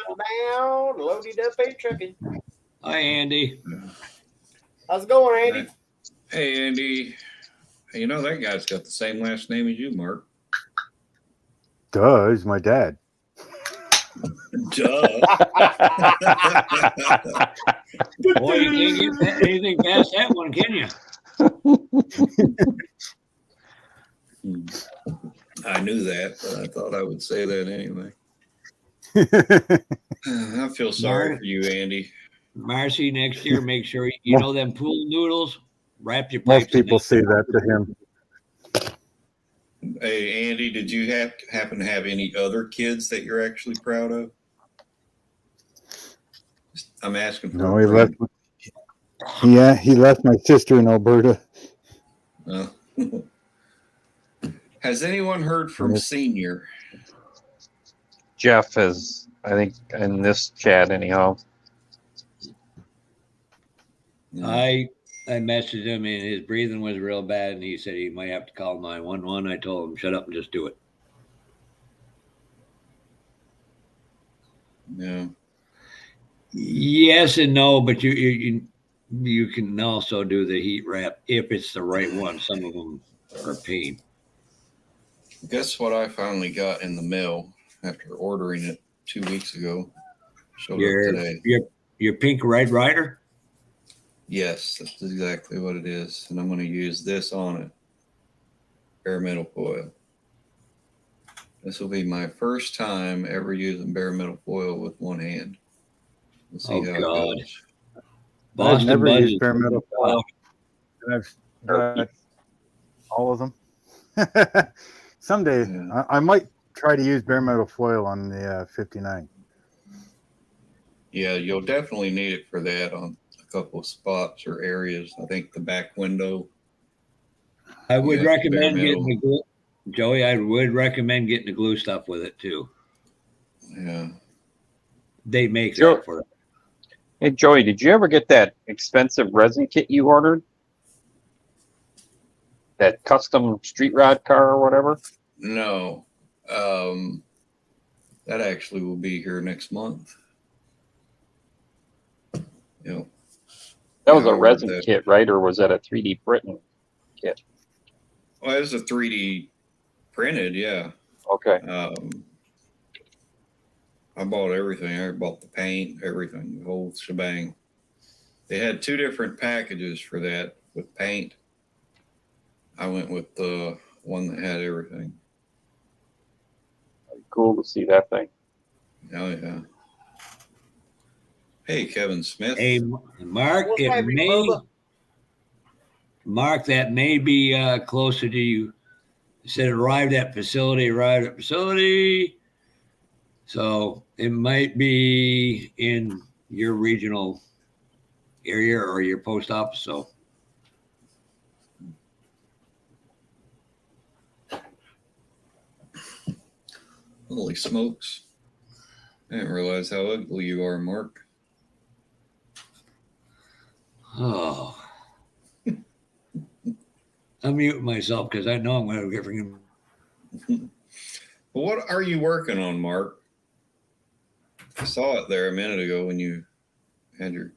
[SPEAKER 3] Down, loaded up a trucking.
[SPEAKER 6] Hi, Andy.
[SPEAKER 3] How's it going, Andy?
[SPEAKER 8] Hey, Andy. You know that guy's got the same last name as you, Mark.
[SPEAKER 2] Duh, he's my dad.
[SPEAKER 8] Duh.
[SPEAKER 6] Boy, you can't get anything past that one, can you?
[SPEAKER 8] I knew that, but I thought I would say that anyway. I feel sorry for you, Andy.
[SPEAKER 6] Marcy, next year, make sure you know them pool noodles. Wrap your
[SPEAKER 2] Most
[SPEAKER 6] pipes in
[SPEAKER 2] people
[SPEAKER 6] that.
[SPEAKER 2] say that to him.
[SPEAKER 8] Hey, Andy, did you happen to have any other kids that you're actually proud of? I'm asking for
[SPEAKER 2] No,
[SPEAKER 8] a
[SPEAKER 2] he
[SPEAKER 8] friend.
[SPEAKER 2] left. Yeah, he left my sister in Alberta.
[SPEAKER 8] Has anyone heard from Senior?
[SPEAKER 5] Jeff is, I think, in this chat anyhow.
[SPEAKER 6] I messaged him and his breathing was real bad, and he said he might have to call 911. I told him, shut up and just do it.
[SPEAKER 8] Yeah.
[SPEAKER 6] Yes and no, but you can also do the heat wrap if it's the right one. Some of them are a pain.
[SPEAKER 8] Guess what I finally got in the mail after ordering it 2 weeks ago? Showed up today.
[SPEAKER 6] Your pink Red Rider?
[SPEAKER 8] Yes, that's exactly what it is. And I'm going to use this on it. Bare metal foil. This will be my first time ever using bare metal foil with one hand. We'll see how it goes.
[SPEAKER 2] I've never
[SPEAKER 6] Bud
[SPEAKER 2] used bare metal foil. And I've got all of them. Someday I might try to use bare metal foil on the 59.
[SPEAKER 8] Yeah, you'll definitely need it for that on a couple of spots or areas. I think the back window.
[SPEAKER 6] I would recommend getting the glue. Joey, I would recommend getting the glue stuff with it too.
[SPEAKER 8] Yeah.
[SPEAKER 6] They make that for it.
[SPEAKER 5] Hey, Joey, did you ever get that expensive resin kit you ordered? That custom street rod car or whatever?
[SPEAKER 8] No. That actually will be here next month. Yeah.
[SPEAKER 5] That was a resin kit, right? Or was that a 3D printing kit?
[SPEAKER 8] Well, it was a 3D printed, yeah.
[SPEAKER 5] Okay.
[SPEAKER 8] I bought everything. I bought the paint, everything, the whole shebang. They had 2 different packages for that with paint. I went with the one that had everything.
[SPEAKER 5] Cool to see that thing.
[SPEAKER 8] Oh, yeah. Hey, Kevin Smith.
[SPEAKER 6] Hey, Mark, Mark, that may be closer to you. It said arrived at facility. So it might be in your regional area or your post office. So
[SPEAKER 8] Holy smokes. I didn't realize how ugly you are, Mark.
[SPEAKER 6] oh, I'm muting myself because I know I'm going to get
[SPEAKER 8] Well, what are you working on, Mark? I saw it there a minute ago when you had your.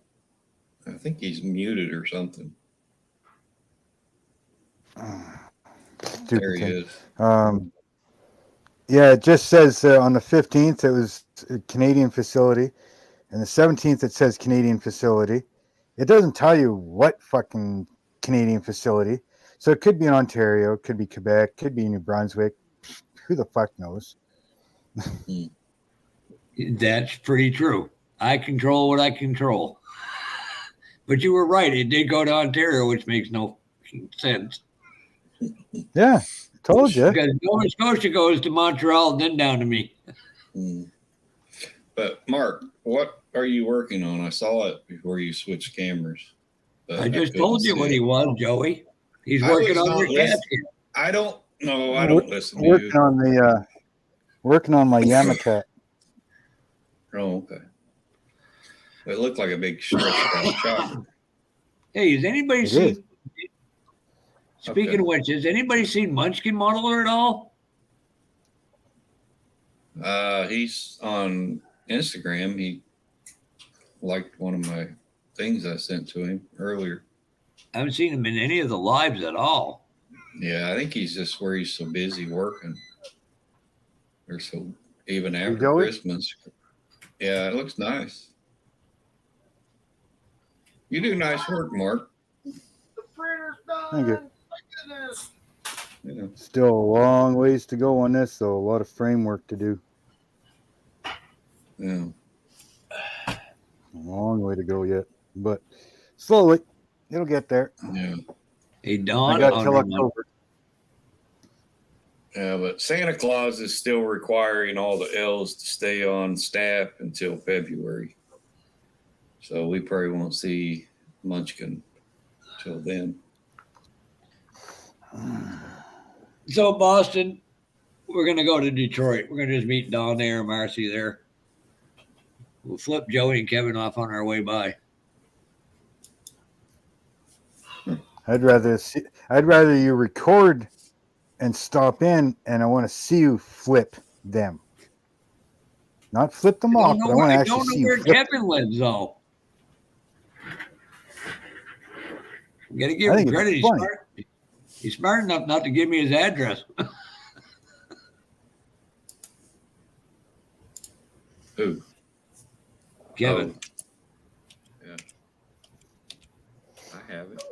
[SPEAKER 8] I think he's muted or something.
[SPEAKER 2] Stupid
[SPEAKER 8] There he
[SPEAKER 2] thing.
[SPEAKER 8] is.
[SPEAKER 2] Yeah, it just says on the 15th it was a Canadian facility, and the 17th it says Canadian facility. It doesn't tell you what fucking Canadian facility. So it could be in Ontario, it could be Quebec, could be New Brunswick. Who the fuck knows?
[SPEAKER 6] That's pretty true. I control what I control. But you were right. It did go to Ontario, which makes no sense.
[SPEAKER 2] Yeah, I told you.
[SPEAKER 6] Because Nova Scotia goes to Montreal and then down to me.
[SPEAKER 8] But Mark, what are you working on? I saw it before you switched cameras. But
[SPEAKER 6] I just told you what he was, Joey. He's working on your casket.
[SPEAKER 8] I don't know. I don't listen to
[SPEAKER 2] working
[SPEAKER 8] you.
[SPEAKER 2] on the working on my Yamakat.
[SPEAKER 8] Oh, okay. It looked like a big stretched out chopper.
[SPEAKER 6] Hey, has anybody
[SPEAKER 2] It
[SPEAKER 6] seen?
[SPEAKER 2] is.
[SPEAKER 6] Speaking
[SPEAKER 8] Okay.
[SPEAKER 6] of which, has anybody seen Munchkin Modeler at all?
[SPEAKER 8] He's on Instagram. He liked one of my things I sent to him earlier.
[SPEAKER 6] I haven't seen him in any of the lives at all.
[SPEAKER 8] Yeah, I think he's just where he's so busy working. Or so even after
[SPEAKER 2] Joey?
[SPEAKER 8] Christmas. Yeah, it looks nice. You do nice work, Mark.
[SPEAKER 2] Thank you.
[SPEAKER 8] Yeah.
[SPEAKER 2] Still a long ways to go on this, though. A lot of framework to do.
[SPEAKER 8] Yeah.
[SPEAKER 2] A long way to go yet, but slowly it'll get there.
[SPEAKER 8] Yeah.
[SPEAKER 6] Hey, Don.
[SPEAKER 2] I got till October.
[SPEAKER 8] Yeah, but Santa Claus is still requiring all the elves to stay on staff until February. So we probably won't see Munchkin till then.
[SPEAKER 6] So, Boston, we're going to go to Detroit. We're going to just meet Don there, Marcy there. We'll flip Joey and Kevin off on our way by.
[SPEAKER 2] I'd rather you record and stop in, and I want to see you flip them. Not flip them off, but I want to actually see you
[SPEAKER 6] where
[SPEAKER 2] flip
[SPEAKER 6] Kevin lives, though. You got to give
[SPEAKER 2] I
[SPEAKER 6] him
[SPEAKER 2] think it's
[SPEAKER 6] credit.
[SPEAKER 2] funny.
[SPEAKER 6] He's smart enough not to give me his address.
[SPEAKER 8] Who?
[SPEAKER 6] Kevin.
[SPEAKER 8] Oh. Yeah. I have it.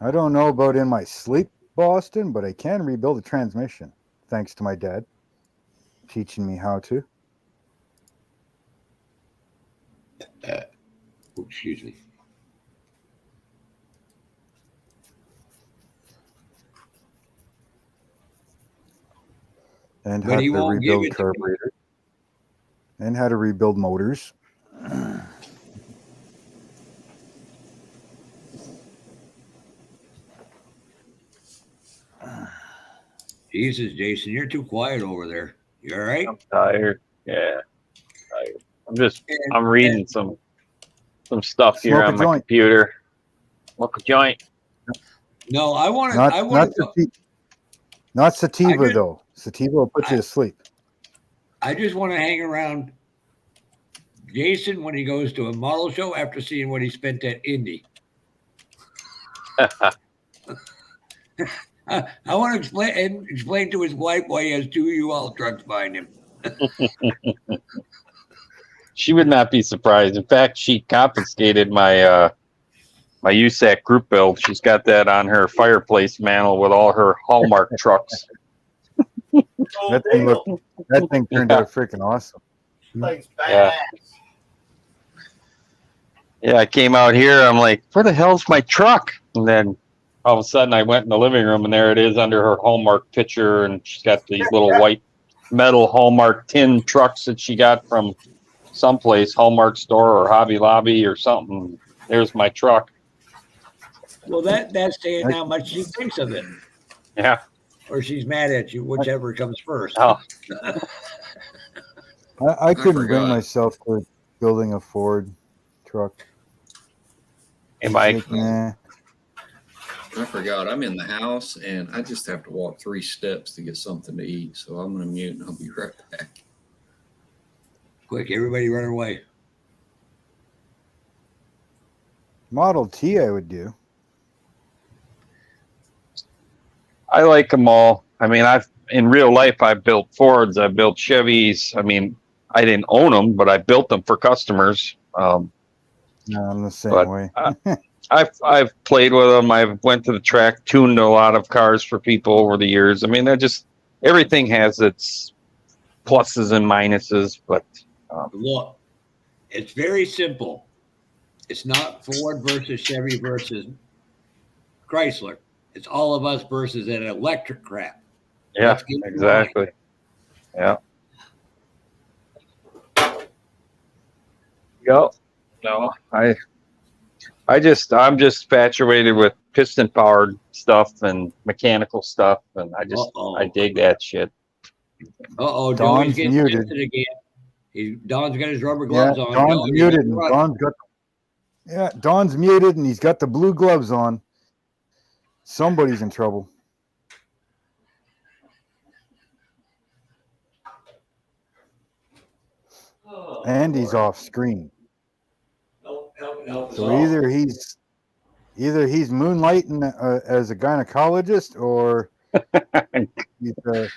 [SPEAKER 2] I don't know about in my sleep, Boston, but I can rebuild a transmission, thanks to my dad teaching me how to.
[SPEAKER 6] Excuse me.
[SPEAKER 2] And
[SPEAKER 6] But
[SPEAKER 2] how
[SPEAKER 6] he
[SPEAKER 2] to
[SPEAKER 6] won't give
[SPEAKER 2] rebuild
[SPEAKER 6] it to me.
[SPEAKER 2] carburetors. And how to rebuild motors.
[SPEAKER 6] Jesus, Jason, you're too quiet over there. You all right?
[SPEAKER 5] I'm tired. Yeah. Tired. I'm reading some stuff here
[SPEAKER 2] Smoke a
[SPEAKER 5] on my
[SPEAKER 2] joint.
[SPEAKER 5] computer. Smoke a joint.
[SPEAKER 6] No, I want to.
[SPEAKER 2] Not,
[SPEAKER 6] I want to.
[SPEAKER 2] not sativa,
[SPEAKER 6] just-
[SPEAKER 2] though. Sativa will put you to sleep.
[SPEAKER 6] I just want to hang around Jason when he goes to a model show after seeing what he spent at Indy. I want to explain to his wife why he has 2 U-Haul trucks behind him.
[SPEAKER 5] She would not be surprised. In fact, she confiscated my my USAC group build. She's got that on her fireplace mantle with all her Hallmark trucks.
[SPEAKER 2] That thing turned out freaking awesome.
[SPEAKER 3] Thing's
[SPEAKER 5] Yeah.
[SPEAKER 3] badass.
[SPEAKER 5] Yeah, I came out here. I'm like, where the hell's my truck? And then all of a sudden I went in the living room and there it is under her Hallmark picture. And she's got these little white metal Hallmark tin trucks that she got from someplace, Hallmark store or Hobby Lobby or something. There's my truck.
[SPEAKER 6] Well, that's saying how much she thinks of it,
[SPEAKER 5] Yeah.
[SPEAKER 6] or she's mad at you, whichever comes first.
[SPEAKER 5] Oh,
[SPEAKER 2] I couldn't bring
[SPEAKER 8] forgot.
[SPEAKER 2] myself to building a Ford truck.
[SPEAKER 5] am I?
[SPEAKER 2] Like, nah.
[SPEAKER 8] I forgot. I'm in the house and I just have to walk 3 steps to get something to eat. So I'm going to mute and I'll be right back.
[SPEAKER 6] Quick, everybody run away.
[SPEAKER 2] Model T, I would do.
[SPEAKER 5] I like them all. I mean, in real life, I've built Fords, I've built Chevys. I mean, I didn't own them, but I built them for customers.
[SPEAKER 2] No, I'm the same
[SPEAKER 5] But,
[SPEAKER 2] way.
[SPEAKER 5] I've played with them. I went to the track, tuned a lot of cars for people over the years. I mean, everything has its pluses and minuses. But
[SPEAKER 6] Look, it's very simple. It's not Ford versus Chevy versus Chrysler. It's all of us versus that electric crap.
[SPEAKER 5] yeah,
[SPEAKER 6] Let's get it
[SPEAKER 5] exactly. Yeah. Yep. No, I'm just infatuated with piston powered stuff and mechanical stuff, and I dig that shit.
[SPEAKER 6] Uh-oh,
[SPEAKER 2] Don's
[SPEAKER 6] Joey's getting
[SPEAKER 2] muted.
[SPEAKER 6] tested again. Don's got his rubber gloves on.
[SPEAKER 2] Don's
[SPEAKER 6] Joey,
[SPEAKER 2] muted.
[SPEAKER 6] you
[SPEAKER 2] And
[SPEAKER 6] run.
[SPEAKER 2] Don's muted, and he's got the blue gloves on. Somebody's in trouble. And he's off screen. So either he's moonlighting as a gynecologist, or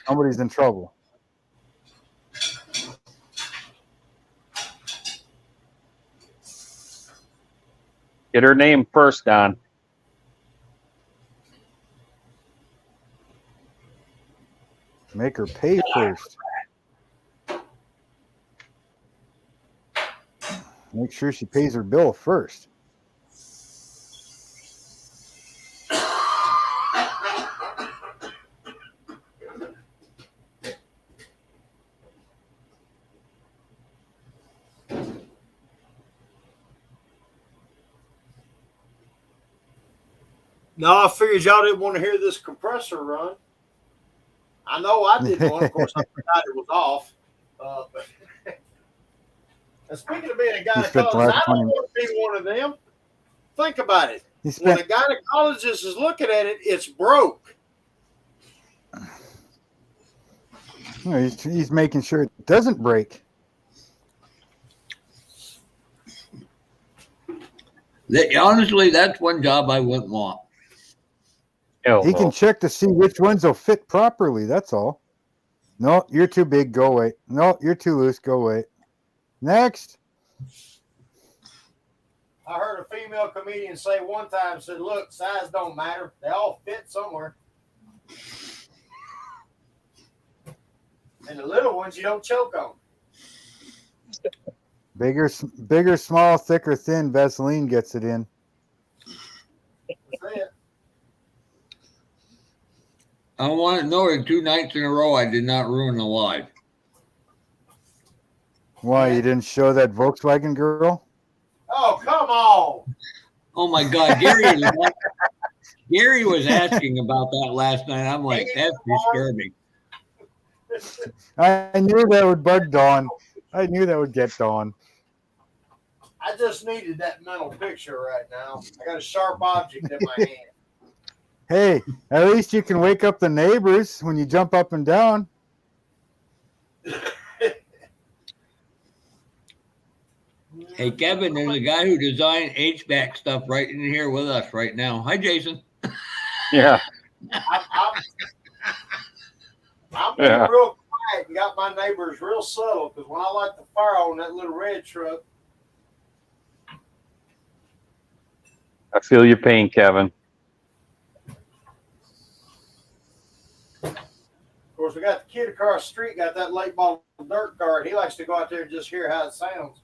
[SPEAKER 2] somebody's in trouble.
[SPEAKER 5] Get her name first, Don.
[SPEAKER 2] Make her pay first. Make sure she pays her bill first.
[SPEAKER 3] No, I figured y'all didn't want to hear this compressor run. I know I didn't want. Of course, I forgot it was off. But and speaking of being a gynecologist, I don't want to be one of them. Think about it. When a gynecologist is looking at it, it's broke.
[SPEAKER 2] No, he's making sure it doesn't break.
[SPEAKER 6] Honestly, that's one job I wouldn't want.
[SPEAKER 2] He can check to see which ones will fit properly. That's all. No, you're too big. Go away. No, you're too loose. Go away. Next.
[SPEAKER 3] I heard a female comedian say one time, said, look, size don't matter. They all fit somewhere. And the little ones you don't choke on.
[SPEAKER 2] Bigger, small, thicker, thin. Vaseline gets it in.
[SPEAKER 3] That's it.
[SPEAKER 6] I want to know that 2 nights in a row I did not ruin the live.
[SPEAKER 2] Why, you didn't show that Volkswagen girl?
[SPEAKER 3] Oh, come on.
[SPEAKER 6] Oh my God, Gary was asking about that last night. I'm like, that's disturbing.
[SPEAKER 2] I knew that would bug Dawn. I knew that would get Dawn.
[SPEAKER 3] I just needed that mental picture right now. I got a sharp object in my hand.
[SPEAKER 2] Hey, at least you can wake up the neighbors when you jump up and down.
[SPEAKER 6] Hey, Kevin, there's a guy who designed HVAC stuff right in here with us right now. Hi, Jason.
[SPEAKER 5] Yeah.
[SPEAKER 3] I'm being real quiet and got my neighbors real subtle because when I light the fire on that little red truck.
[SPEAKER 5] I feel your pain, Kevin.
[SPEAKER 3] Of course, we got the kid across the street, got that late model dirt car, and he likes to go out there and just hear how it sounds.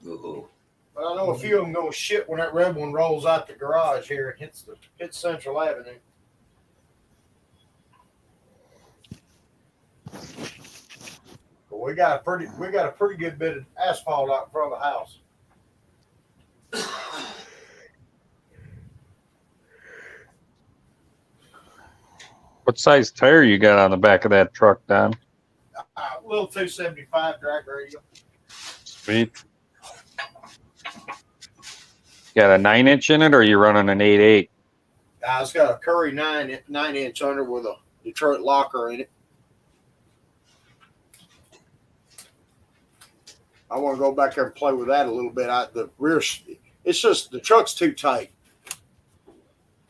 [SPEAKER 6] Uh-oh.
[SPEAKER 3] But I know a few of them gonna shit when that red one rolls out the garage here and hits Central Avenue. But we got a pretty good bit of asphalt out in front of the house.
[SPEAKER 5] What size tire you got on the back of that truck, Don?
[SPEAKER 3] Little 275 drag radial.
[SPEAKER 5] Sweet. Got a 9-inch in it, or are you running an 8.8?
[SPEAKER 3] It's got a Curry 9-inch under with a Detroit locker in it. I want to go back there and play with that a little bit. The rear, it's just the truck's too tight.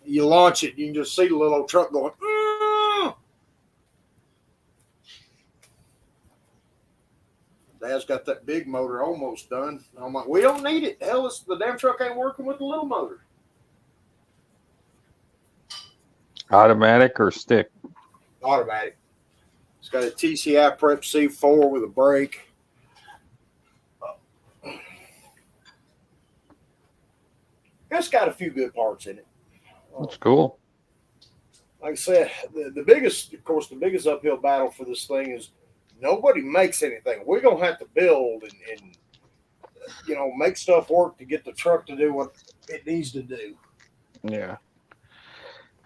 [SPEAKER 3] You launch it, you can just see the little old truck going. Dad's got that big motor almost done. I'm like, we don't need it. Hell, the damn truck ain't working with the little motor.
[SPEAKER 5] Automatic or stick?
[SPEAKER 3] Automatic. It's got a TCI Prep C4 with a brake. It's got a few good parts in it.
[SPEAKER 5] That's cool.
[SPEAKER 3] Like I said, the biggest uphill battle for this thing is nobody makes anything. We're gonna have to build and make stuff work to get the truck to do what it needs to do.
[SPEAKER 5] Yeah.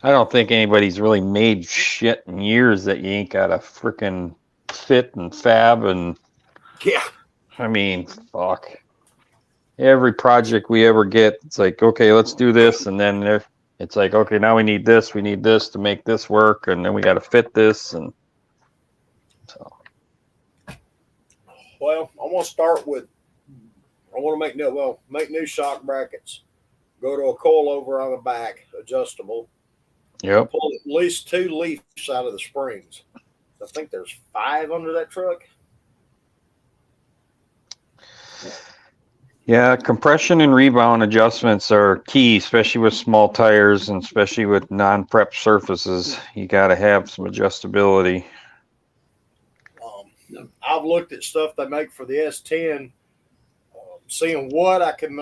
[SPEAKER 5] I don't think anybody's really made shit in years that you ain't got a freaking fit and fab and
[SPEAKER 3] yeah.
[SPEAKER 5] I mean, fuck. Every project we ever get, it's like, okay, let's do this, and then it's like, okay, now we need this to make this work, and then we got to fit this, and so.
[SPEAKER 3] Well, I want to start with. I want to make new shock brackets. Go to a coilover on the back, adjustable.
[SPEAKER 5] Yep.
[SPEAKER 3] Pull at least 2 leaves out of the springs. I think there's 5 under that truck.
[SPEAKER 5] Yeah, compression and rebound adjustments are key, especially with small tires and especially with non-prep surfaces. You got to have some adjustability.
[SPEAKER 3] I've looked at stuff they make for the S10, seeing what I can,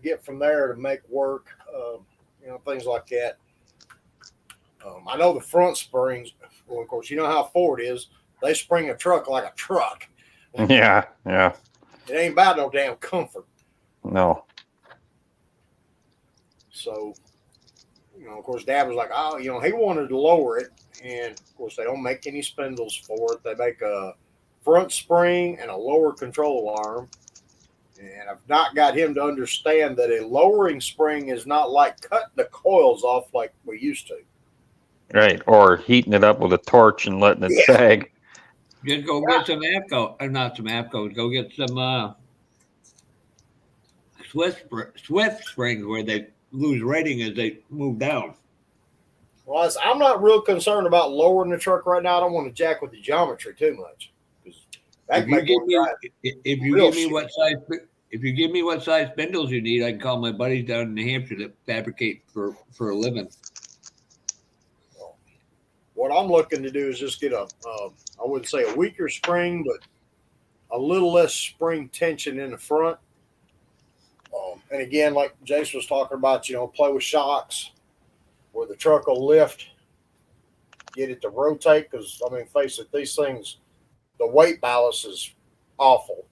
[SPEAKER 3] get from there to make work, things like that. I know the front springs, well, of course, you know how Ford is. They spring a truck like a truck.
[SPEAKER 5] Yeah.
[SPEAKER 3] It ain't about no damn comfort.
[SPEAKER 5] No.
[SPEAKER 3] So, of course, Dad was like, oh, he wanted to lower it. And, of course, they don't make any spindles for it. They make a front spring and a lower control arm. And I've not got him to understand that a lowering spring is not like cutting the coils off like we used to.
[SPEAKER 5] Right, or heating it up with a torch and letting it sag.
[SPEAKER 6] Just go get some APCO, or not some APCO. Go get some Swift springs where they lose rating as they move down.
[SPEAKER 3] Well, I'm not real concerned about lowering the truck right now. I don't want to jack with the geometry too much.
[SPEAKER 6] If you give me what size spindles you need, I can call my buddies down in New Hampshire that fabricate for a living.
[SPEAKER 3] What I'm looking to do is just get I wouldn't say a weaker spring, but a little less spring tension in the front. And again, like Jason was talking about, play with shocks where the truck will lift, get it to rotate. Because, face it, these things, the weight balance is awful.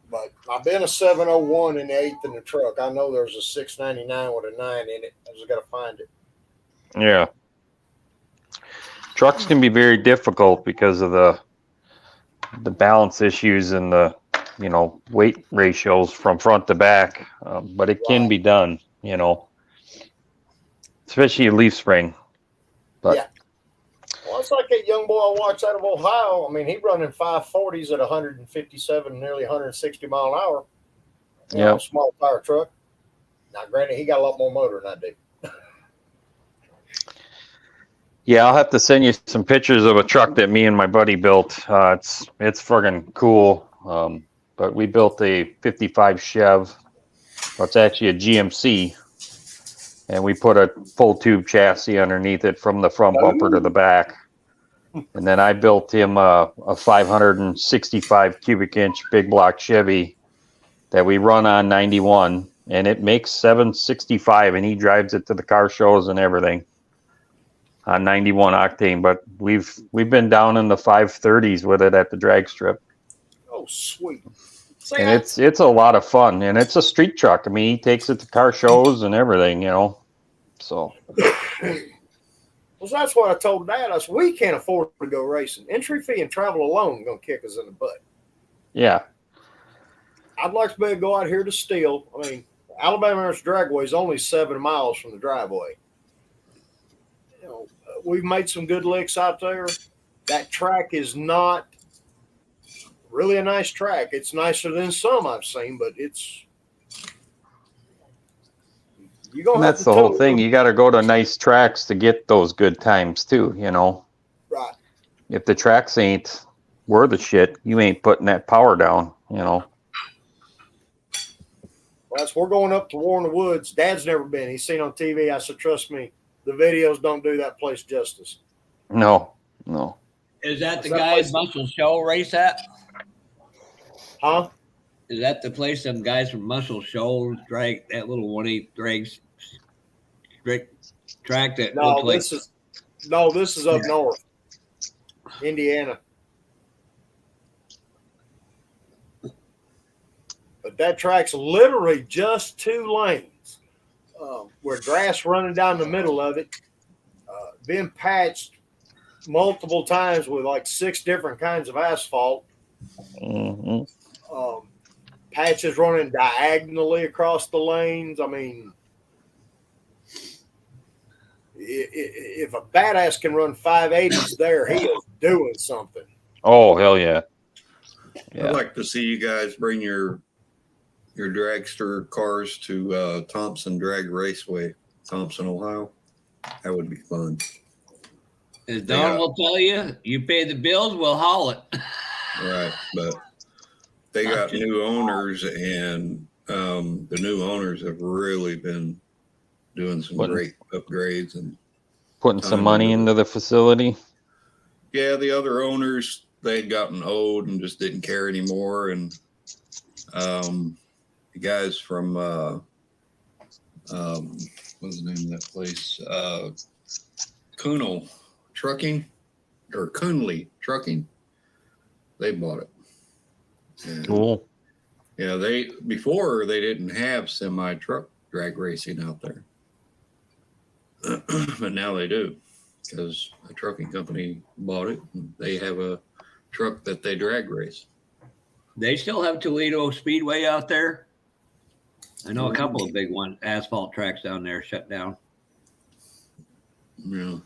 [SPEAKER 3] But I've been a 701 in the 8th in the truck. I know there's a 699 with a 9 in it. I just got to find it.
[SPEAKER 5] Yeah. Trucks can be very difficult because of the balance issues and the weight ratios from front to back, but it can be done, especially a leaf spring. But
[SPEAKER 3] yeah, well, it's like that young boy I watched out of Ohio. He running 540s at 157, nearly 160 mile an hour.
[SPEAKER 5] Yeah,
[SPEAKER 3] small tire truck. Now, granted, he got a lot more motor than I do.
[SPEAKER 5] Yeah, I'll have to send you some pictures of a truck that me and my buddy built. It's friggin' cool. But we built a 55 Chev. Well, it's actually a GMC. And we put a full tube chassis underneath it from the front bumper to the back. And then I built him a 565 cubic inch big block Chevy that we run on 91. And it makes 765, and he drives it to the car shows and everything on 91 octane. But we've been down in the 530s with it at the drag strip.
[SPEAKER 3] Oh, sweet.
[SPEAKER 5] And it's a lot of fun, and it's a street truck. He takes it to car shows and everything, So.
[SPEAKER 3] Well, that's what I told Dad. I said, we can't afford to go racing. Entry fee and travel alone is going to kick us in the butt.
[SPEAKER 5] Yeah.
[SPEAKER 3] I'd like to be able to go out here to steal. Alabama International Dragway is only 7 miles from the driveway. You know, we've made some good licks out there. That track is not really a nice track. It's nicer than some I've seen, but it's you gonna
[SPEAKER 5] And
[SPEAKER 3] have
[SPEAKER 5] that's
[SPEAKER 3] to
[SPEAKER 5] the whole
[SPEAKER 3] tell
[SPEAKER 5] thing.
[SPEAKER 3] them.
[SPEAKER 5] You got to go to nice tracks to get those good times too. You know,
[SPEAKER 3] Right.
[SPEAKER 5] if the tracks ain't worth a shit, you ain't putting that power down. You know.
[SPEAKER 3] Well, we're going up to War in the Woods. Dad's never been. He's seen on TV. I said, trust me, the videos don't do that place justice.
[SPEAKER 5] No, no.
[SPEAKER 6] Is that the
[SPEAKER 3] That
[SPEAKER 6] guys
[SPEAKER 3] place-
[SPEAKER 6] Muscle Show race at?
[SPEAKER 3] Huh?
[SPEAKER 6] Is that the place them guys from Muscle Shoals drag that little 1/8 drags track that
[SPEAKER 3] No,
[SPEAKER 6] looks
[SPEAKER 3] this is up north, Indiana. But that track's literally just 2 lanes, with grass running down the middle of it, been patched multiple times with like 6 different kinds of asphalt.
[SPEAKER 5] Hmm.
[SPEAKER 3] Patches running diagonally across the lanes. I mean, if a badass can run 580s there, he is doing something.
[SPEAKER 5] Oh hell yeah. Yeah.
[SPEAKER 8] I'd like to see you guys bring your dragster cars to Thompson Drag Raceway, Thompson, Ohio. That would be fun.
[SPEAKER 6] As Don will tell you, you pay the bills, we'll haul it.
[SPEAKER 8] Right, but they got new owners, and the new owners have really been doing some great upgrades and
[SPEAKER 5] Putting some money into the facility.
[SPEAKER 8] yeah, the other owners, they'd gotten old and just didn't care anymore, and the guys from what's the name of that place? Kuhnel Trucking or Kunley Trucking. They bought it. And,
[SPEAKER 5] Cool.
[SPEAKER 8] yeah, before they didn't have semi truck drag racing out there, but now they do because a trucking company bought it. And they have a truck that they drag race.
[SPEAKER 6] They still have Toledo Speedway out there. I know a couple of big one asphalt tracks down there shut down.
[SPEAKER 8] Yeah.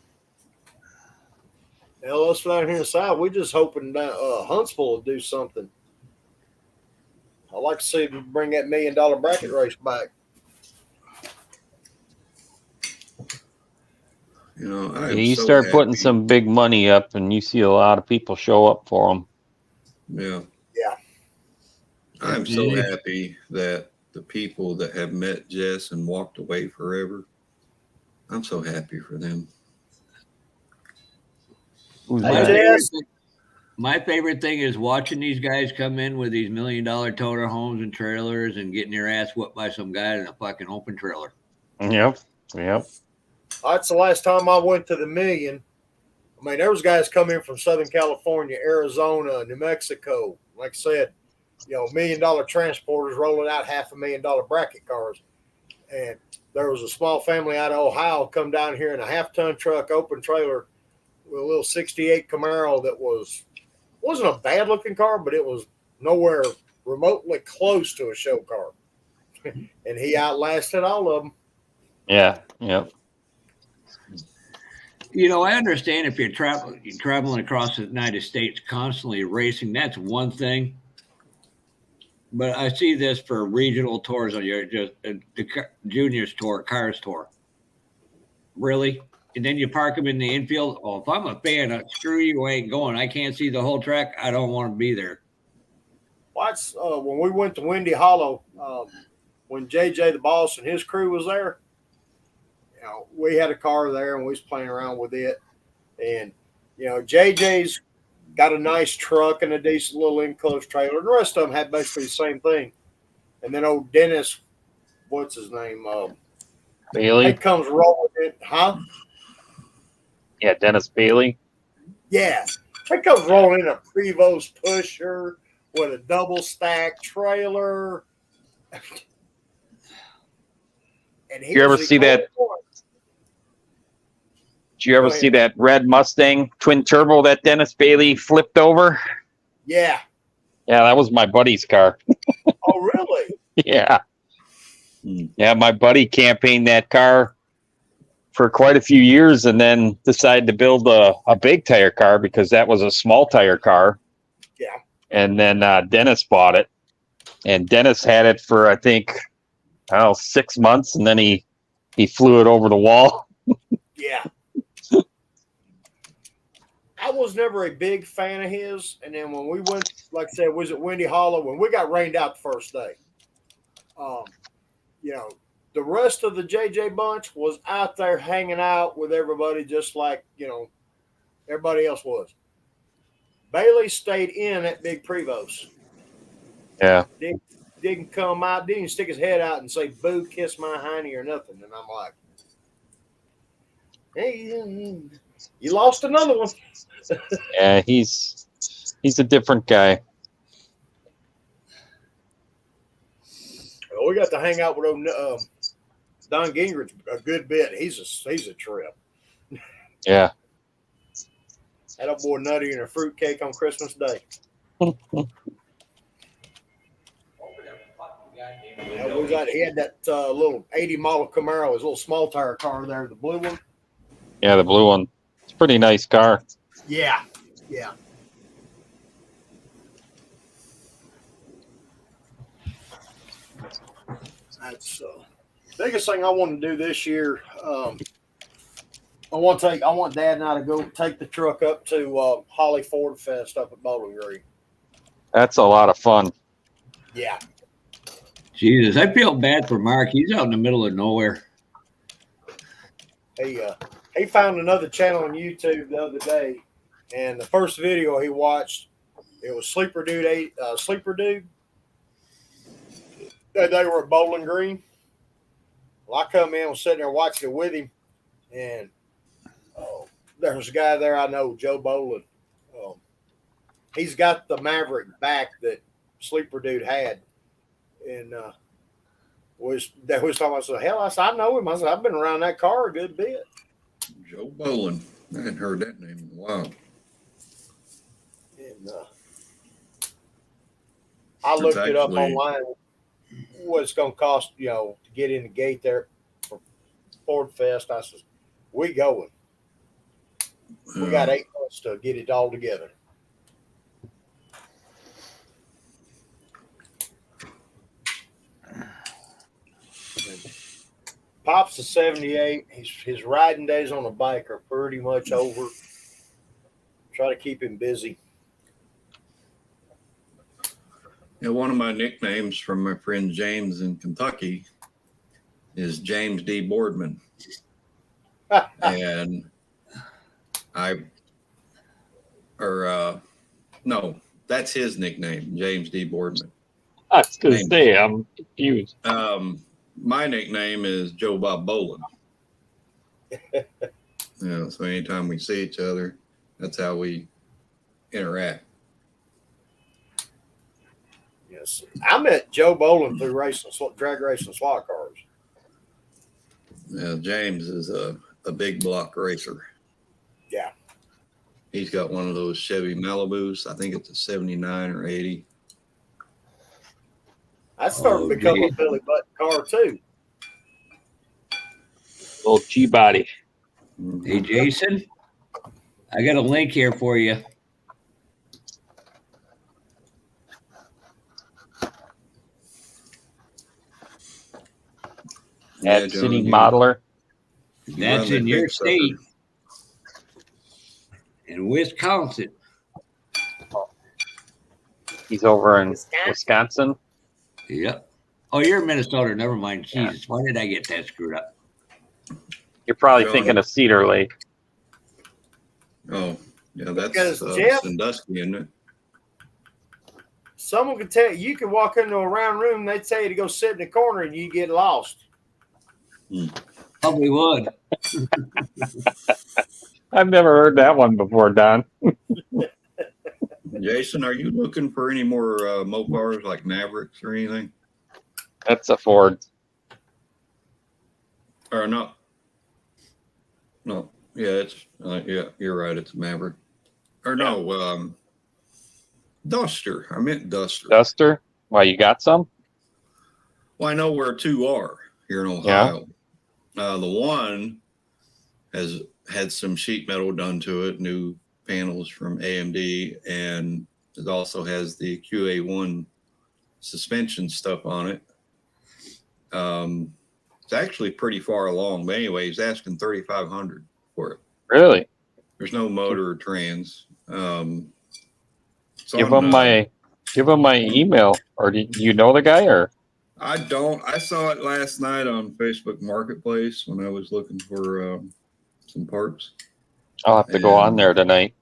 [SPEAKER 3] Hell, us down here in the South, we just hoping that Huntsville will do something. I'd like to see them bring that $1 million bracket race back.
[SPEAKER 8] You know,
[SPEAKER 5] Yeah, you start putting some big money up, and you see a lot of people show up for them.
[SPEAKER 8] Yeah.
[SPEAKER 3] Yeah.
[SPEAKER 8] I'm so happy that the people that have met Jess and walked away forever, I'm so happy for them.
[SPEAKER 5] Who's
[SPEAKER 6] My
[SPEAKER 5] that?
[SPEAKER 6] my favorite thing is watching these guys come in with these $1 million toter homes and trailers and getting their ass whooped by some guy in a fucking open trailer.
[SPEAKER 5] Yep. Yep.
[SPEAKER 3] That's the last time I went to the million. I mean, there was guys coming in from Southern California, Arizona, New Mexico. Like I said, you know, $1 million transporters rolling out $500,000 bracket cars. And there was a small family out of Ohio come down here in a 1/2-ton truck, open trailer, with a little 68 Camaro that wasn't a bad looking car, but it was nowhere remotely close to a show car. And he outlasted all of them.
[SPEAKER 5] Yeah. Yep.
[SPEAKER 6] You know, I understand if you're traveling across the United States constantly racing, that's one thing. But I see this for regional tours on your just the juniors tour, cars tour. Really? And then you park them in the infield. Oh, if I'm a fan, screw you, ain't going. I can't see the whole track. I don't want to be there.
[SPEAKER 3] Watch when we went to Windy Hollow, when JJ the boss and his crew was there. You know, we had a car there and we was playing around with it. And you know, JJ's got a nice truck and a decent little enclosed trailer. And the rest of them had basically the same thing. And then old Dennis, what's his name?
[SPEAKER 5] Bailey.
[SPEAKER 3] He comes rolling in, huh?
[SPEAKER 5] Yeah, Dennis Bailey.
[SPEAKER 3] Yeah, he comes rolling in a Prevost pusher with a double stack trailer. And
[SPEAKER 5] You ever see that? Did you ever see that red Mustang twin turbo that Dennis Bailey flipped over?
[SPEAKER 3] Yeah.
[SPEAKER 5] Yeah, that was my buddy's car.
[SPEAKER 3] Oh, really?
[SPEAKER 5] Yeah. Yeah, my buddy campaigned that car for quite a few years and then decided to build a big tire car because that was a small tire car.
[SPEAKER 3] Yeah.
[SPEAKER 5] And then Dennis bought it. And Dennis had it for, I think, 6 months, and then he flew it over the wall.
[SPEAKER 3] Yeah. I was never a big fan of his. And then when we went, like I said, was at Windy Hollow, when we got rained out the first day, you know, the rest of the JJ bunch was out there hanging out with everybody just like, you know, everybody else was. Bailey stayed in at Big Prevost.
[SPEAKER 5] Yeah.
[SPEAKER 3] Didn't come out, didn't stick his head out and say, boo, kiss my hiney or nothing. And I'm like, hey, you lost another one.
[SPEAKER 5] Yeah, he's a different guy.
[SPEAKER 3] Well, we got to hang out with Don Gingrich a good bit. He's a trip.
[SPEAKER 5] Yeah.
[SPEAKER 3] Had a boy nutty and a fruitcake on Christmas Day. He had that little 80 model Camaro, his little small tire car there, the blue one.
[SPEAKER 5] Yeah, the blue one. It's a pretty nice car.
[SPEAKER 3] Yeah, yeah. That's biggest thing I want to do this year. I want Dad and I to go take the truck up to Holly Ford Fest up at Bowling Green.
[SPEAKER 5] That's a lot of fun.
[SPEAKER 3] Yeah.
[SPEAKER 6] Jesus, I feel bad for Mark. He's out in the middle of nowhere.
[SPEAKER 3] He found another channel on YouTube the other day, and the first video he watched, it was Sleeper Dude. They were at Bowling Green. Well, I come in, was sitting there watching it with him, and there was a guy there I know, Joe Boland. He's got the Maverick back that Sleeper Dude had, and was talking about, so hell, I said, I know him. I said, I've been around that car a good bit.
[SPEAKER 8] Joe Boland. I hadn't heard that name in a while.
[SPEAKER 3] And I looked it up online, what it's going to cost, you know, to get in the gate there for Ford Fest. I said, we going. We got 8 months to get it all together. Pop's a 78. His riding days on a bike are pretty much over. Try to keep him busy.
[SPEAKER 8] Yeah, one of my nicknames from my friend James in Kentucky is James D. Boardman. And no, that's his nickname, James D. Boardman.
[SPEAKER 5] I was going to say, I'm confused.
[SPEAKER 8] My nickname is Joe Bob Boland. So anytime we see each other, that's how we interact.
[SPEAKER 3] Yes, I met Joe Boland through drag racing slot cars.
[SPEAKER 8] James is a big block racer.
[SPEAKER 3] Yeah.
[SPEAKER 8] He's got one of those Chevy Malibus. I think it's a 79 or 80.
[SPEAKER 3] I started to become a Billy Button car too.
[SPEAKER 5] Little G-body.
[SPEAKER 6] Hey, Jason, I got a link here for you.
[SPEAKER 5] Ad City Modeler.
[SPEAKER 6] That's in your state. In Wisconsin.
[SPEAKER 5] He's over in Wisconsin.
[SPEAKER 6] Yep. Oh, you're in Minnesota. Never mind. Jesus, why did I get that screwed up?
[SPEAKER 5] You're probably thinking of Cedar Lake.
[SPEAKER 8] Oh, yeah, that's
[SPEAKER 3] Jeff,
[SPEAKER 8] Sandusky, isn't it?
[SPEAKER 3] Someone could tell you could walk into a round room, they'd tell you to go sit in the corner and you get lost.
[SPEAKER 6] Probably would.
[SPEAKER 5] I've never heard that one before, Don.
[SPEAKER 8] Jason, are you looking for any more Mopars like Mavericks or anything?
[SPEAKER 5] That's a Ford.
[SPEAKER 8] Or not? No. Yeah, it's yeah. You're right. It's a Maverick. Or no, Duster. I meant Duster.
[SPEAKER 5] Duster? Why, you got some?
[SPEAKER 8] Well, I know where two are here in Ohio. The one has had some sheet metal done to it, new panels from AMD, and it also has the QA1 suspension stuff on it. It's actually pretty far along, but anyway, he's asking $3,500 for it.
[SPEAKER 5] Really?
[SPEAKER 8] There's no motor or trans.
[SPEAKER 5] Give him my email, or do you know the guy, or?
[SPEAKER 8] I don't. I saw it last night on Facebook Marketplace when I was looking for some parts.
[SPEAKER 5] I'll have to go on there tonight.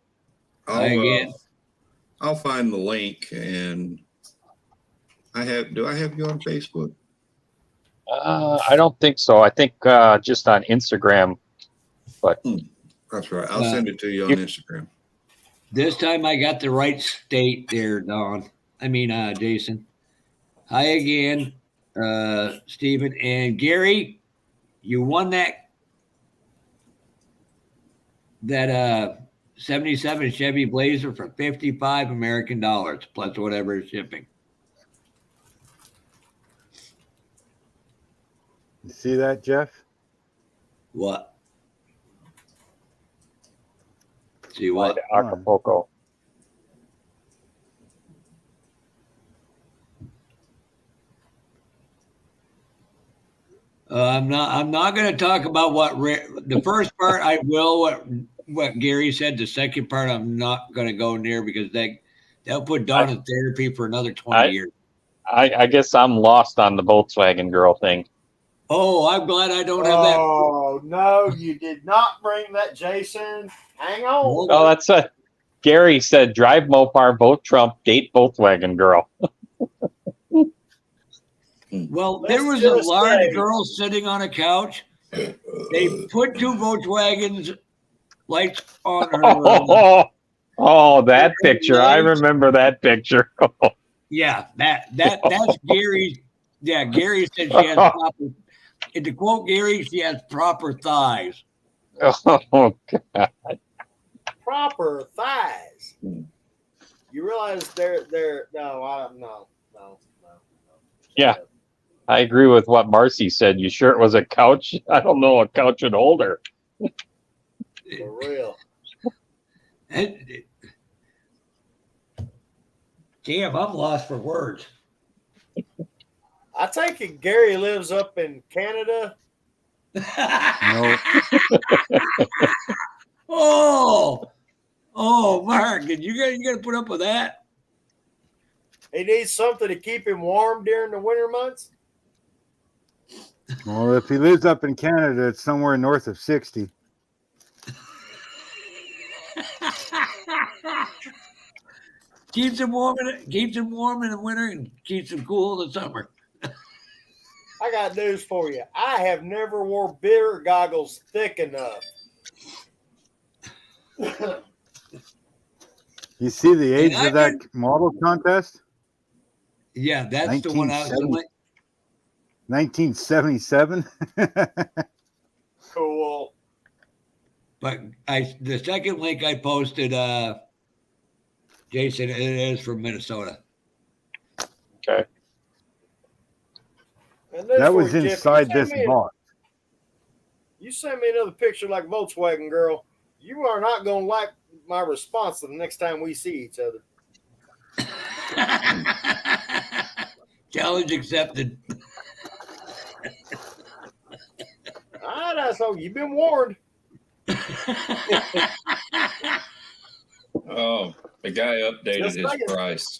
[SPEAKER 8] I'll find the link, and do I have you on Facebook?
[SPEAKER 5] I don't think so. I think just on Instagram. But
[SPEAKER 8] that's right. I'll send it to you on Instagram.
[SPEAKER 6] This time I got the right state there, Don. I mean, Jason. Hi again, Stephen and Gary. You won that 77 Chevy Blazer for $55 American plus whatever is shipping.
[SPEAKER 2] You see that, Jeff?
[SPEAKER 6] What? See what?
[SPEAKER 5] Acapulco.
[SPEAKER 6] I'm not going to talk about the first part. I will what Gary said. The second part, I'm not going to go near because they'll put Don in therapy for another 20 years.
[SPEAKER 5] I guess I'm lost on the Volkswagen girl thing.
[SPEAKER 6] Oh, I'm glad I don't have that.
[SPEAKER 3] Oh no, you did not bring that, Jason. Hang on.
[SPEAKER 5] Oh, that's what Gary said. Drive Mopar, vote Trump, date Volkswagen girl.
[SPEAKER 6] Well, there was a large girl sitting on a couch. They put two Volkswagens lights on her.
[SPEAKER 5] Oh, that picture. I remember that picture.
[SPEAKER 6] Yeah, that's Gary's. Yeah, Gary said she has proper. And to quote Gary, she has proper thighs.
[SPEAKER 5] Oh, God.
[SPEAKER 3] Proper thighs. You realize they're no.
[SPEAKER 5] Yeah. I agree with what Marcy said. You sure it was a couch? I don't know. A couch would hold her.
[SPEAKER 3] For real.
[SPEAKER 6] Damn, I'm lost for words.
[SPEAKER 3] I take it Gary lives up in Canada.
[SPEAKER 2] No.
[SPEAKER 6] Oh, Mark, you got to put up with that.
[SPEAKER 3] He needs something to keep him warm during the winter months.
[SPEAKER 2] Well, if he lives up in Canada, it's somewhere north of 60.
[SPEAKER 6] Keeps him warm in the winter and keeps him cool in the summer.
[SPEAKER 3] I got news for you. I have never wore beer goggles thick enough.
[SPEAKER 2] You see the age of that model contest?
[SPEAKER 6] Yeah, that's the one I was doing.
[SPEAKER 2] 1977.
[SPEAKER 3] Cool.
[SPEAKER 6] But the second link I posted, Jason, it is from Minnesota.
[SPEAKER 5] Okay.
[SPEAKER 2] That was inside this box.
[SPEAKER 3] You send me another picture like Volkswagen girl, you are not going to like my response the next time we see each other.
[SPEAKER 6] Challenge accepted.
[SPEAKER 3] So you've been warned.
[SPEAKER 8] Oh, the guy updated his price.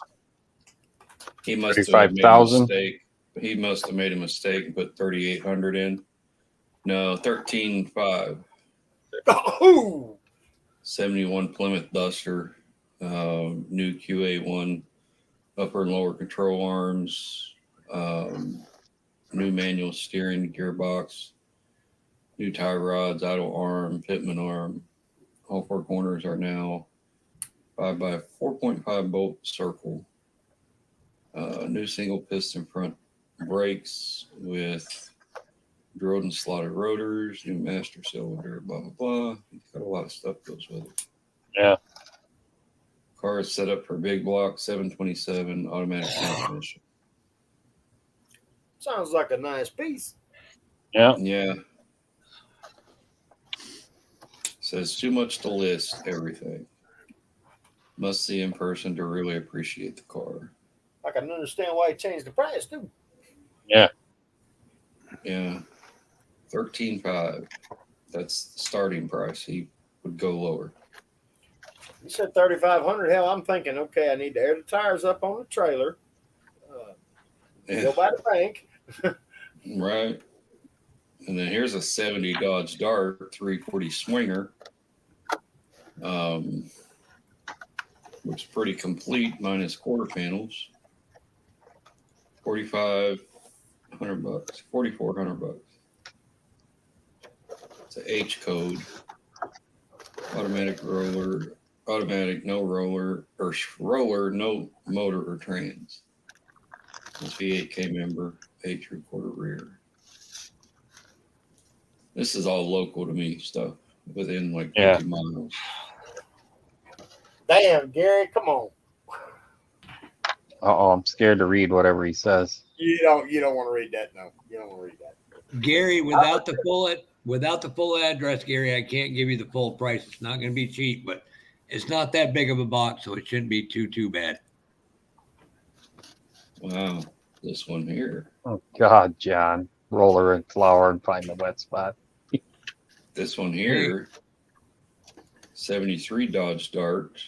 [SPEAKER 8] He must have made a
[SPEAKER 5] 35,000.
[SPEAKER 8] mistake. He must have made a mistake and put 3,800 in. No, 13,500.
[SPEAKER 3] Oh!
[SPEAKER 8] 71 Plymouth Duster, new QA1 upper and lower control arms, new manual steering gearbox, new tie rods, idle arm, pitman arm. All four corners are now 5 by 4.5 bolt circle. New single piston front brakes with drilled and slotted rotors, new master cylinder, blah, blah, blah. It's got a lot of stuff goes with it.
[SPEAKER 5] Yeah.
[SPEAKER 8] Car is set up for big block 727 automatic transmission.
[SPEAKER 3] Sounds like a nice piece.
[SPEAKER 5] Yeah.
[SPEAKER 8] Yeah. Says too much to list everything. Must see in person to really appreciate the car.
[SPEAKER 3] I can understand why he changed the price too.
[SPEAKER 5] Yeah.
[SPEAKER 8] Yeah. 13.5. That's the starting price. He would go lower.
[SPEAKER 3] You said 3,500. Hell, I'm thinking, okay, I need to air the tires up on the trailer. Go by the bank.
[SPEAKER 8] Right. And then here's a 70 Dodge Dart 340 Swinger. Looks pretty complete minus quarter panels. 4,500 bucks. 4,400 bucks. It's a H code. Automatic roller, automatic no roller, or roller, no motor or trans. This V8K member, 8.75 rear. This is all local to me stuff within like 50 miles.
[SPEAKER 3] Damn, Gary, come on.
[SPEAKER 5] I'm scared to read whatever he says.
[SPEAKER 3] You don't want to read that. No, you don't want to read that.
[SPEAKER 6] Gary, without the full address, Gary, I can't give you the full price. It's not going to be cheap, but it's not that big of a box, so it shouldn't be too bad.
[SPEAKER 8] Wow, this one here.
[SPEAKER 5] Oh God, John, roller and flour and find the wet spot.
[SPEAKER 8] This one here, 73 Dodge Dart.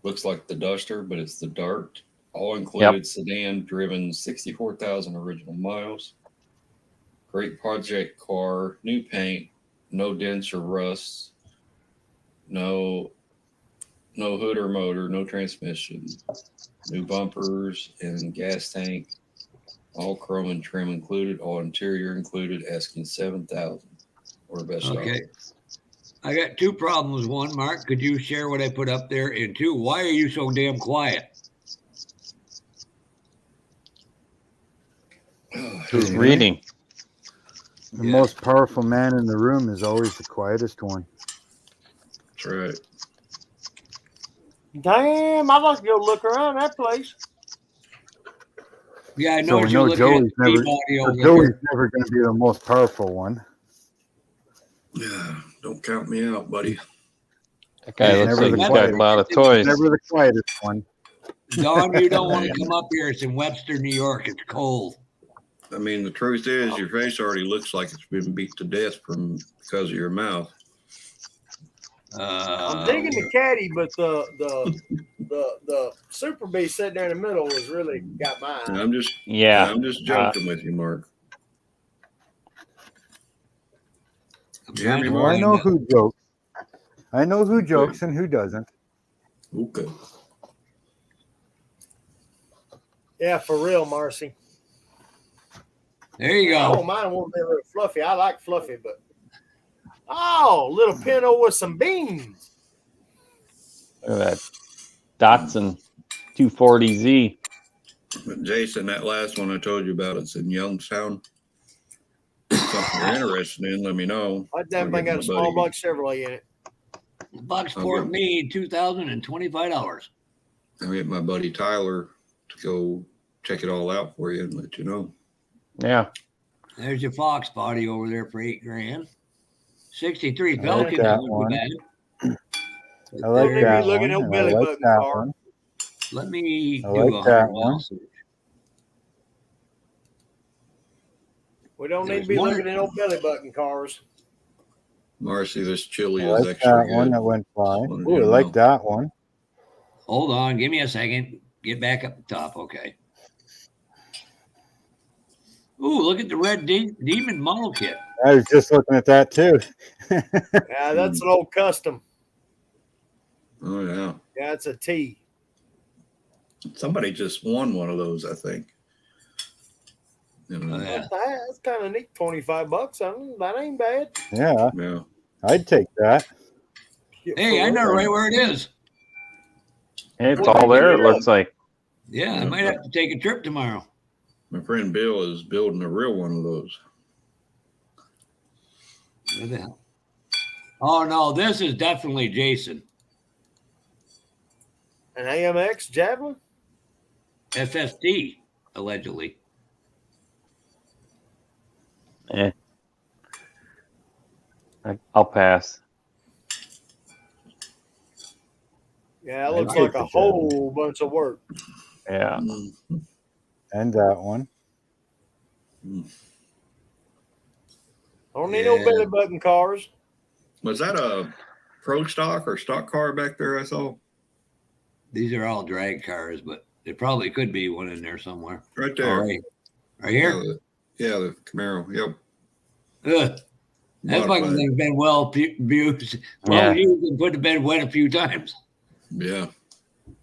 [SPEAKER 8] Looks like the Duster, but it's the Dart. All included sedan, driven 64,000 original miles. Great project car, new paint, no dents or rusts, no hood or motor, no transmission, new bumpers and gas tank, all chrome and trim included, all interior included, asking 7,000 or best
[SPEAKER 6] Okay.
[SPEAKER 8] offer.
[SPEAKER 6] I got two problems. One, Mark, could you share what I put up there? And two, why are you so damn quiet?
[SPEAKER 5] Who's reading?
[SPEAKER 2] The most powerful man in the room is always the quietest one.
[SPEAKER 8] That's right.
[SPEAKER 3] Damn, I'd like to go look around that place.
[SPEAKER 6] Yeah, I
[SPEAKER 2] So
[SPEAKER 6] know
[SPEAKER 2] we
[SPEAKER 6] you're
[SPEAKER 2] know
[SPEAKER 6] looking
[SPEAKER 2] Joey's
[SPEAKER 6] at
[SPEAKER 2] never,
[SPEAKER 6] Peabody over
[SPEAKER 2] Joey's
[SPEAKER 6] there.
[SPEAKER 2] never going to be the most powerful one.
[SPEAKER 8] Yeah, don't count me out, buddy.
[SPEAKER 5] That guy
[SPEAKER 2] He's
[SPEAKER 5] looks
[SPEAKER 2] never
[SPEAKER 5] like
[SPEAKER 2] the
[SPEAKER 5] he's got a
[SPEAKER 2] quietest.
[SPEAKER 5] lot of
[SPEAKER 2] He's
[SPEAKER 5] toys.
[SPEAKER 2] never the quietest one.
[SPEAKER 6] Don, you don't want to come up here. It's in Webster, New York. It's cold.
[SPEAKER 8] I mean, the truth is, your face already looks like it's been beat to death because of your mouth.
[SPEAKER 3] I'm digging the caddy, but the Super Bee sitting there in the middle has really got my
[SPEAKER 8] And
[SPEAKER 3] eye.
[SPEAKER 8] I'm just joking with you, Mark. Jeremy
[SPEAKER 2] Well, I
[SPEAKER 8] Martin.
[SPEAKER 2] know who jokes. I know who jokes and who doesn't.
[SPEAKER 8] Okay.
[SPEAKER 3] Yeah, for real, Marcy.
[SPEAKER 6] There you
[SPEAKER 3] I
[SPEAKER 6] go.
[SPEAKER 3] don't mind one bit of fluffy. I like fluffy, but little pinto with some beans.
[SPEAKER 5] Look at that Datsun 240Z.
[SPEAKER 8] But Jason, that last one I told you about, it's in Youngstown. Something you're interested in, let me know.
[SPEAKER 3] That damn thing got a small buck Chevrolet in it.
[SPEAKER 6] Bucksport me $2,025.
[SPEAKER 8] I'll get my buddy Tyler to go check it all out for you and let you know.
[SPEAKER 5] Yeah.
[SPEAKER 6] There's your Fox body over there for $8,000. 63
[SPEAKER 2] I
[SPEAKER 6] Pelican.
[SPEAKER 2] like
[SPEAKER 6] That
[SPEAKER 2] that
[SPEAKER 6] would
[SPEAKER 2] one.
[SPEAKER 6] be bad.
[SPEAKER 2] I like
[SPEAKER 3] Maybe
[SPEAKER 2] that
[SPEAKER 3] looking
[SPEAKER 2] one.
[SPEAKER 3] at
[SPEAKER 2] and
[SPEAKER 3] belly
[SPEAKER 2] I like
[SPEAKER 3] button
[SPEAKER 2] that
[SPEAKER 3] car.
[SPEAKER 2] one.
[SPEAKER 6] Let me
[SPEAKER 2] I
[SPEAKER 6] do
[SPEAKER 2] like
[SPEAKER 6] a
[SPEAKER 2] that
[SPEAKER 6] 100
[SPEAKER 2] one.
[SPEAKER 6] mile search.
[SPEAKER 3] We don't need
[SPEAKER 6] There's
[SPEAKER 3] to be
[SPEAKER 6] one-
[SPEAKER 3] looking at old belly button cars.
[SPEAKER 8] Marcy, this chili
[SPEAKER 2] I
[SPEAKER 8] is
[SPEAKER 2] like
[SPEAKER 8] extra
[SPEAKER 2] that
[SPEAKER 8] good.
[SPEAKER 2] one that went by.
[SPEAKER 8] Wanted
[SPEAKER 2] Oh,
[SPEAKER 8] you
[SPEAKER 2] I
[SPEAKER 8] to
[SPEAKER 2] like
[SPEAKER 8] know.
[SPEAKER 2] that one.
[SPEAKER 6] Hold on. Give me a second. Get back up the top. Okay. Ooh, look at the red demon model kit.
[SPEAKER 2] I was just looking at that too.
[SPEAKER 3] Yeah, that's an old custom.
[SPEAKER 8] Oh, yeah.
[SPEAKER 3] Yeah, it's a T.
[SPEAKER 8] Somebody just won one of those, I think. You know,
[SPEAKER 6] Oh, yeah.
[SPEAKER 3] That's kind of neat. $25. That ain't bad.
[SPEAKER 2] Yeah,
[SPEAKER 8] yeah.
[SPEAKER 2] I'd take that.
[SPEAKER 6] Hey, I know right where it is.
[SPEAKER 5] Hey, it's
[SPEAKER 3] Well,
[SPEAKER 5] all there, it
[SPEAKER 3] yeah.
[SPEAKER 5] looks like.
[SPEAKER 6] Yeah, I might have to take a trip tomorrow.
[SPEAKER 8] My friend Bill is building a real one of those.
[SPEAKER 6] Where the hell? Oh, no, this is definitely Jason.
[SPEAKER 3] An AMX Javelin?
[SPEAKER 6] SST, allegedly.
[SPEAKER 5] I'll pass.
[SPEAKER 3] Yeah, it looks
[SPEAKER 2] I'd
[SPEAKER 3] like
[SPEAKER 2] take
[SPEAKER 3] a
[SPEAKER 2] the job.
[SPEAKER 3] whole bunch of work.
[SPEAKER 5] Yeah.
[SPEAKER 2] And that one.
[SPEAKER 3] Don't need no belly button cars.
[SPEAKER 8] Was that a pro stock or stock car back there? I saw
[SPEAKER 6] These are all drag cars, but there probably could be one in there somewhere.
[SPEAKER 8] right there.
[SPEAKER 6] Right here.
[SPEAKER 8] Yeah, the Camaro. Yep.
[SPEAKER 6] Ugh. That fucking
[SPEAKER 8] Modified.
[SPEAKER 6] thing's been well used,
[SPEAKER 5] Yeah.
[SPEAKER 6] used and put to bed wet a few times.
[SPEAKER 8] Yeah.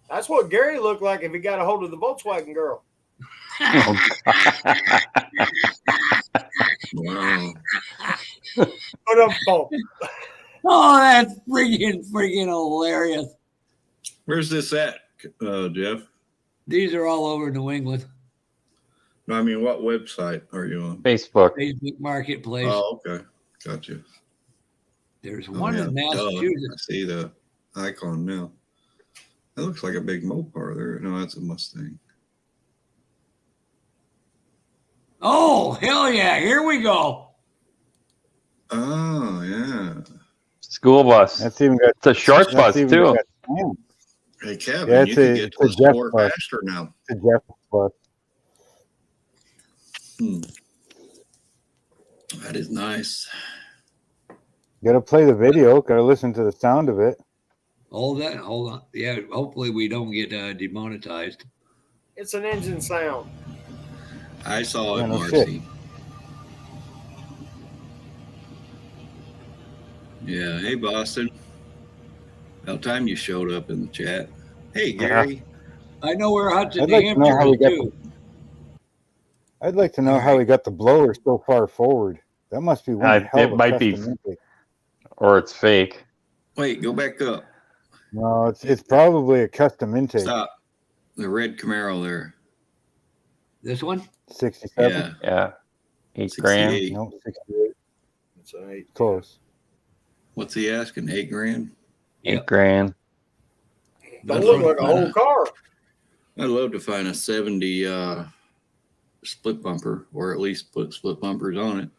[SPEAKER 3] That's what Gary looked like if he got a hold of the Volkswagen girl.
[SPEAKER 8] Wow.
[SPEAKER 3] Put up both.
[SPEAKER 6] Oh, that's freaking hilarious.
[SPEAKER 8] Where's this at, Jeff?
[SPEAKER 6] These are all over New England.
[SPEAKER 8] No, I mean, what website are you on?
[SPEAKER 5] Facebook.
[SPEAKER 6] Facebook Marketplace.
[SPEAKER 8] Oh, okay. Gotcha.
[SPEAKER 6] There's
[SPEAKER 8] Oh,
[SPEAKER 6] one
[SPEAKER 8] yeah.
[SPEAKER 6] in
[SPEAKER 8] Duh.
[SPEAKER 6] Massachusetts.
[SPEAKER 8] I see the icon now. That looks like a big Mopar there. No, that's a Mustang.
[SPEAKER 6] Oh, hell yeah. Here we go.
[SPEAKER 8] Oh, yeah.
[SPEAKER 5] School bus.
[SPEAKER 2] That's even got.
[SPEAKER 5] It's a short
[SPEAKER 2] that's
[SPEAKER 5] bus
[SPEAKER 2] even
[SPEAKER 5] too.
[SPEAKER 2] got time.
[SPEAKER 8] Hey, Kevin,
[SPEAKER 2] Yeah,
[SPEAKER 8] you
[SPEAKER 2] it's
[SPEAKER 8] can
[SPEAKER 2] a-
[SPEAKER 8] get
[SPEAKER 2] it's
[SPEAKER 8] to
[SPEAKER 2] a
[SPEAKER 8] the
[SPEAKER 2] Jeff
[SPEAKER 8] store
[SPEAKER 2] bus.
[SPEAKER 8] faster now.
[SPEAKER 2] It's a Jeff bus.
[SPEAKER 8] That is nice.
[SPEAKER 2] Got to play the video. Got to listen to the sound of it.
[SPEAKER 6] Hold on. Yeah, hopefully we don't get demonetized.
[SPEAKER 3] It's an engine sound.
[SPEAKER 8] I saw it,
[SPEAKER 2] Yeah, no
[SPEAKER 8] Marcy. Yeah. Hey, Boston. About time you showed up in the chat. Hey, Gary.
[SPEAKER 6] I know where Hudson,
[SPEAKER 2] I'd
[SPEAKER 6] New
[SPEAKER 2] like to know
[SPEAKER 6] Hampshire
[SPEAKER 2] how we
[SPEAKER 6] is
[SPEAKER 2] got
[SPEAKER 6] too.
[SPEAKER 2] I'd like to know how we got the blower so far forward. That must be one hell of
[SPEAKER 5] It
[SPEAKER 2] a
[SPEAKER 5] might be,
[SPEAKER 2] custom intake.
[SPEAKER 5] or it's fake.
[SPEAKER 8] Wait, go back up.
[SPEAKER 2] No, it's probably a custom intake.
[SPEAKER 8] Stop. The red Camaro there.
[SPEAKER 6] This one?
[SPEAKER 2] 67.
[SPEAKER 8] Yeah.
[SPEAKER 5] Yeah. 8 grand.
[SPEAKER 8] 68.
[SPEAKER 2] No, 68.
[SPEAKER 3] It's an 8.
[SPEAKER 2] Close.
[SPEAKER 8] What's he asking? 8 grand?
[SPEAKER 5] 8 grand.
[SPEAKER 3] Don't look like a whole car.
[SPEAKER 8] I'd love to find a 70 split bumper, or at least put split bumpers on it.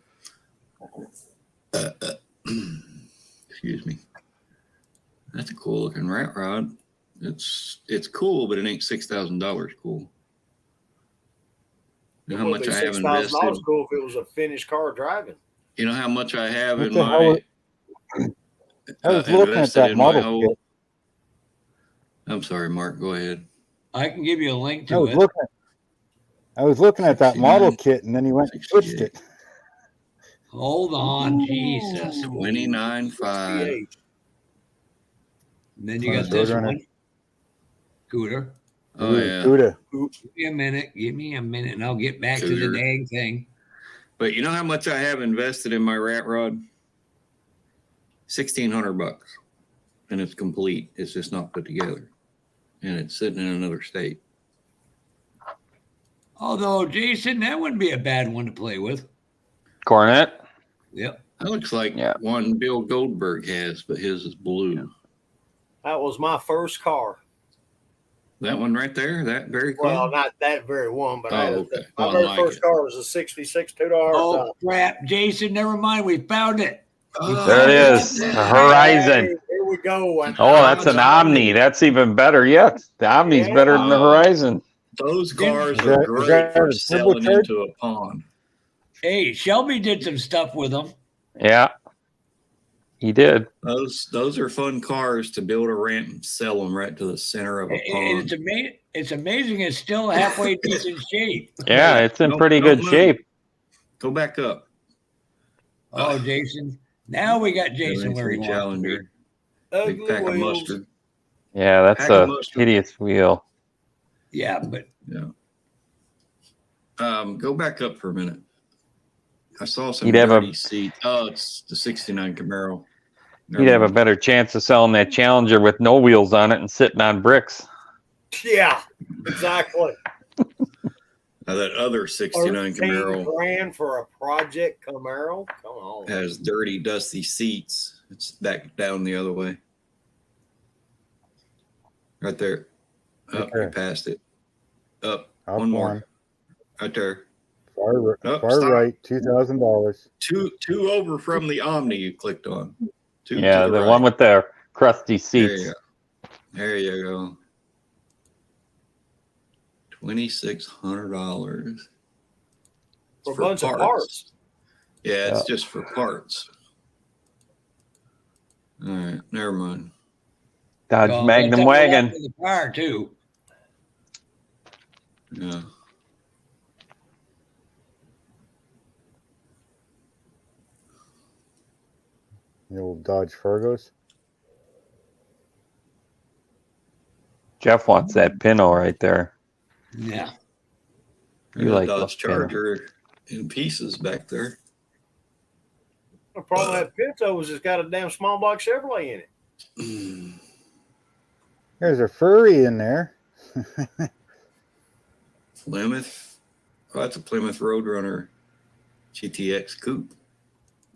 [SPEAKER 8] Excuse me. That's a cool looking rat rod. It's cool, but it ain't $6,000 cool. You know how much I have invested?
[SPEAKER 3] $6,000 cool if it was a finished car driving.
[SPEAKER 8] You know how much I have
[SPEAKER 2] What
[SPEAKER 8] in
[SPEAKER 2] the
[SPEAKER 8] my
[SPEAKER 2] hell I was looking at
[SPEAKER 8] invested
[SPEAKER 2] that
[SPEAKER 8] in my
[SPEAKER 2] model
[SPEAKER 8] whole.
[SPEAKER 2] kit.
[SPEAKER 8] I'm sorry, Mark. Go ahead.
[SPEAKER 6] I can give you a link
[SPEAKER 2] I
[SPEAKER 6] to
[SPEAKER 2] was
[SPEAKER 6] it.
[SPEAKER 2] looking at that
[SPEAKER 8] 69,
[SPEAKER 2] model kit, and then he went and switched
[SPEAKER 8] 68.
[SPEAKER 2] it.
[SPEAKER 6] Hold on, Jesus.
[SPEAKER 8] 29.5.
[SPEAKER 3] 68.
[SPEAKER 6] And then you got this one. Cooter.
[SPEAKER 8] Oh yeah.
[SPEAKER 2] Cuda.
[SPEAKER 6] Give me a minute, and I'll get back to the
[SPEAKER 8] Cooter.
[SPEAKER 6] dang thing.
[SPEAKER 8] But you know how much I have invested in my rat rod? $1,600, and it's complete. It's just not put together, and it's sitting in another state.
[SPEAKER 6] Although, Jason, that wouldn't be a bad one to play with.
[SPEAKER 5] Cornet.
[SPEAKER 6] Yep.
[SPEAKER 8] That looks like
[SPEAKER 5] Yeah.
[SPEAKER 8] one Bill Goldberg has, but his is blue.
[SPEAKER 3] That was my first car.
[SPEAKER 8] That one right there, that very car.
[SPEAKER 3] Well, not that very one, but
[SPEAKER 8] Oh, okay.
[SPEAKER 3] my
[SPEAKER 8] One
[SPEAKER 3] very
[SPEAKER 8] like
[SPEAKER 3] first
[SPEAKER 8] it.
[SPEAKER 3] car was a 66 2-door.
[SPEAKER 6] Oh, crap. Jason, never mind. We found it.
[SPEAKER 5] There it is. The Horizon.
[SPEAKER 3] Here we go.
[SPEAKER 5] Oh, that's an Omni. That's even better yet. The Omni's better than the Horizon.
[SPEAKER 8] Those cars
[SPEAKER 2] Is
[SPEAKER 8] are
[SPEAKER 2] that- is
[SPEAKER 8] great
[SPEAKER 2] that
[SPEAKER 8] for
[SPEAKER 2] a
[SPEAKER 8] selling
[SPEAKER 2] turbocharged?
[SPEAKER 8] into a pond.
[SPEAKER 6] Hey, Shelby did some stuff with them.
[SPEAKER 5] Yeah. He did.
[SPEAKER 8] Those are fun cars to build a ramp and sell them right to the center of a
[SPEAKER 6] It's
[SPEAKER 8] pond.
[SPEAKER 6] amazing. It's amazing. It's still halfway decent shape.
[SPEAKER 5] Yeah, it's in
[SPEAKER 8] Don't-
[SPEAKER 5] pretty
[SPEAKER 8] don't
[SPEAKER 5] good
[SPEAKER 8] move.
[SPEAKER 5] shape.
[SPEAKER 8] Go back up.
[SPEAKER 6] Oh, Jason. Now we got Jason where he
[SPEAKER 8] 73
[SPEAKER 6] wants to be.
[SPEAKER 8] Challenger. Big
[SPEAKER 3] Ugly
[SPEAKER 8] pack of
[SPEAKER 3] wheels.
[SPEAKER 8] mustard.
[SPEAKER 5] Yeah, that's
[SPEAKER 8] Pack of
[SPEAKER 5] a
[SPEAKER 8] mustard.
[SPEAKER 5] hideous wheel.
[SPEAKER 6] Yeah, but
[SPEAKER 8] Go back up for a minute. I saw some
[SPEAKER 5] You'd have a-
[SPEAKER 8] dirty seats. Oh, it's the 69 Camaro.
[SPEAKER 5] You'd have a better chance of selling that Challenger with no wheels on it and sitting on bricks.
[SPEAKER 3] Yeah, exactly.
[SPEAKER 8] That other 69
[SPEAKER 3] 13
[SPEAKER 8] Camaro
[SPEAKER 3] grand for a project Camaro. Come on.
[SPEAKER 8] has dirty, dusty seats. It's back down the other way. Right there. Up,
[SPEAKER 2] Okay.
[SPEAKER 8] you passed it. Up.
[SPEAKER 2] Up
[SPEAKER 8] one more.
[SPEAKER 2] one.
[SPEAKER 8] Right there. Nope,
[SPEAKER 2] far
[SPEAKER 8] stop.
[SPEAKER 2] right, $2,000.
[SPEAKER 8] Two over from the Omni you clicked on. Two
[SPEAKER 5] Yeah,
[SPEAKER 8] to
[SPEAKER 5] the
[SPEAKER 8] right.
[SPEAKER 5] one with the crusty
[SPEAKER 8] There you
[SPEAKER 5] seats.
[SPEAKER 8] go. There you go. $2,600
[SPEAKER 3] For a bunch of parts.
[SPEAKER 8] Yeah, it's
[SPEAKER 5] Yeah.
[SPEAKER 8] just for parts. All right, never mind.
[SPEAKER 5] Dodge
[SPEAKER 6] So
[SPEAKER 5] Magnum
[SPEAKER 6] let's have a look
[SPEAKER 5] wagon.
[SPEAKER 6] at the car too.
[SPEAKER 8] Yeah.
[SPEAKER 2] The old Dodge Fargos.
[SPEAKER 5] Jeff wants that Pinto right there.
[SPEAKER 6] Yeah.
[SPEAKER 5] You
[SPEAKER 8] There's a
[SPEAKER 5] like
[SPEAKER 8] Dodge
[SPEAKER 5] those Pinto.
[SPEAKER 8] Charger in pieces back there.
[SPEAKER 3] The problem with that Pinto is it's got a damn small block Chevrolet in it.
[SPEAKER 2] There's a furry in there.
[SPEAKER 8] Plymouth. Oh, that's a Plymouth Roadrunner GTX Coupe.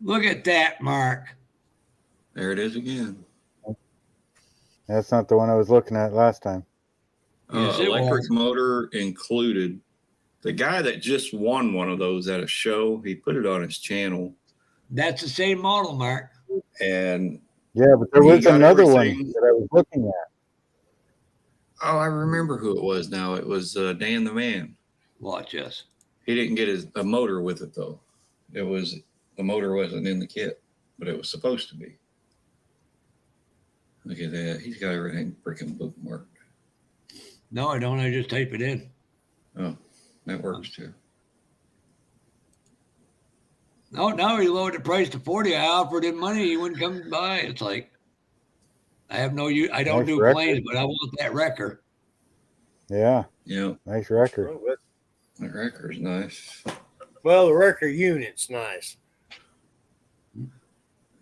[SPEAKER 6] Look at that, Mark.
[SPEAKER 8] There it is again.
[SPEAKER 2] That's not the one I was looking at last time.
[SPEAKER 6] Yes, it
[SPEAKER 8] Electric
[SPEAKER 6] was.
[SPEAKER 8] motor included. The guy that just won one of those at a show, he put it on his channel.
[SPEAKER 6] That's the same model, Mark.
[SPEAKER 8] And
[SPEAKER 2] Yeah, but there
[SPEAKER 8] He
[SPEAKER 2] was
[SPEAKER 8] got
[SPEAKER 2] another
[SPEAKER 8] everything.
[SPEAKER 2] one that I was looking at.
[SPEAKER 8] oh, I remember who it was now. It was Dan the Man.
[SPEAKER 6] Watch us.
[SPEAKER 8] He didn't get a motor with it though. The motor wasn't in the kit, but it was supposed to be. Look at that. He's got everything freaking bookmarked.
[SPEAKER 6] No, I don't. I just type it in.
[SPEAKER 8] Oh, that works too.
[SPEAKER 6] No, now he lowered the price to 40. I offered him money. He wouldn't come by. It's like, I have no use. I don't
[SPEAKER 2] Nice
[SPEAKER 6] do
[SPEAKER 2] record.
[SPEAKER 6] planes, but I want that wrecker.
[SPEAKER 2] Yeah,
[SPEAKER 8] Yeah,
[SPEAKER 2] nice record.
[SPEAKER 8] that record's nice.
[SPEAKER 3] Well, the record unit's nice.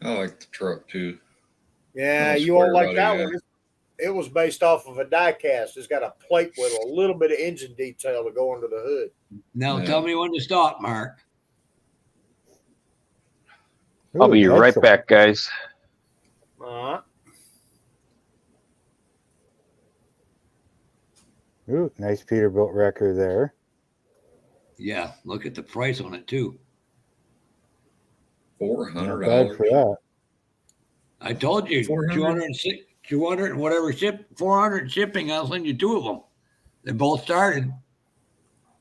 [SPEAKER 8] I like the truck too.
[SPEAKER 3] Yeah,
[SPEAKER 8] Little
[SPEAKER 3] you won't
[SPEAKER 8] square
[SPEAKER 3] like
[SPEAKER 8] body,
[SPEAKER 3] that
[SPEAKER 8] yeah.
[SPEAKER 3] one. It was based off of a die cast. It's got a plate with a little bit of engine detail to go under the hood.
[SPEAKER 6] Now
[SPEAKER 8] Yeah.
[SPEAKER 6] tell me when to stop, Mark.
[SPEAKER 5] I'll be
[SPEAKER 2] Ooh,
[SPEAKER 5] right
[SPEAKER 2] excellent.
[SPEAKER 5] back, guys.
[SPEAKER 2] Ooh, nice Peterbilt record there.
[SPEAKER 6] Yeah, look at the price on it too.
[SPEAKER 2] Not
[SPEAKER 8] $400.
[SPEAKER 2] bad for that.
[SPEAKER 6] I told you
[SPEAKER 8] 400.
[SPEAKER 6] 200 and whatever 400 shipping. I'll send you two of them. They both started,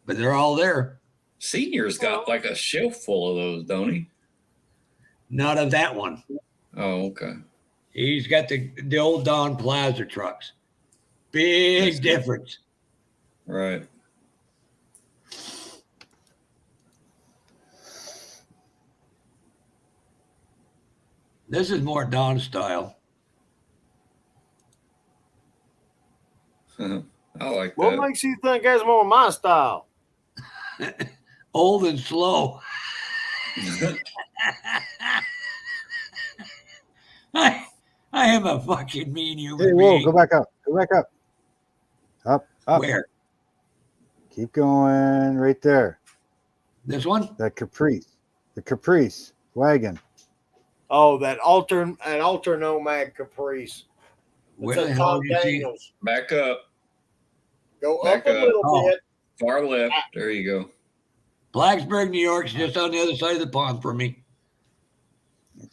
[SPEAKER 6] but they're all there.
[SPEAKER 8] Senior's got like a shelf full of those, don't he?
[SPEAKER 6] Not of that one.
[SPEAKER 8] Oh, okay.
[SPEAKER 6] He's got the old Don Plaza trucks. Big
[SPEAKER 8] That's good.
[SPEAKER 6] difference.
[SPEAKER 8] Right.
[SPEAKER 6] This is more Don style.
[SPEAKER 8] I like
[SPEAKER 3] What
[SPEAKER 8] that.
[SPEAKER 3] makes you think that's more my style?
[SPEAKER 6] Old and slow. I am a fucking mean human
[SPEAKER 2] Hey, whoa,
[SPEAKER 6] being.
[SPEAKER 2] go back up. Go back up. Up.
[SPEAKER 6] Where?
[SPEAKER 2] Keep going right there.
[SPEAKER 6] This one?
[SPEAKER 2] That Caprice. The Caprice wagon.
[SPEAKER 3] Oh, that alter nomad Caprice.
[SPEAKER 6] Where
[SPEAKER 3] It's
[SPEAKER 6] the
[SPEAKER 3] a
[SPEAKER 6] hell
[SPEAKER 3] Tom
[SPEAKER 6] do you see?
[SPEAKER 3] Daniels.
[SPEAKER 8] Back up.
[SPEAKER 3] Go
[SPEAKER 8] Back
[SPEAKER 3] up a
[SPEAKER 8] up.
[SPEAKER 3] little
[SPEAKER 6] Oh.
[SPEAKER 3] bit.
[SPEAKER 8] Far left. There you go.
[SPEAKER 6] Blacksburg, New York's just on the other side of the pond for me.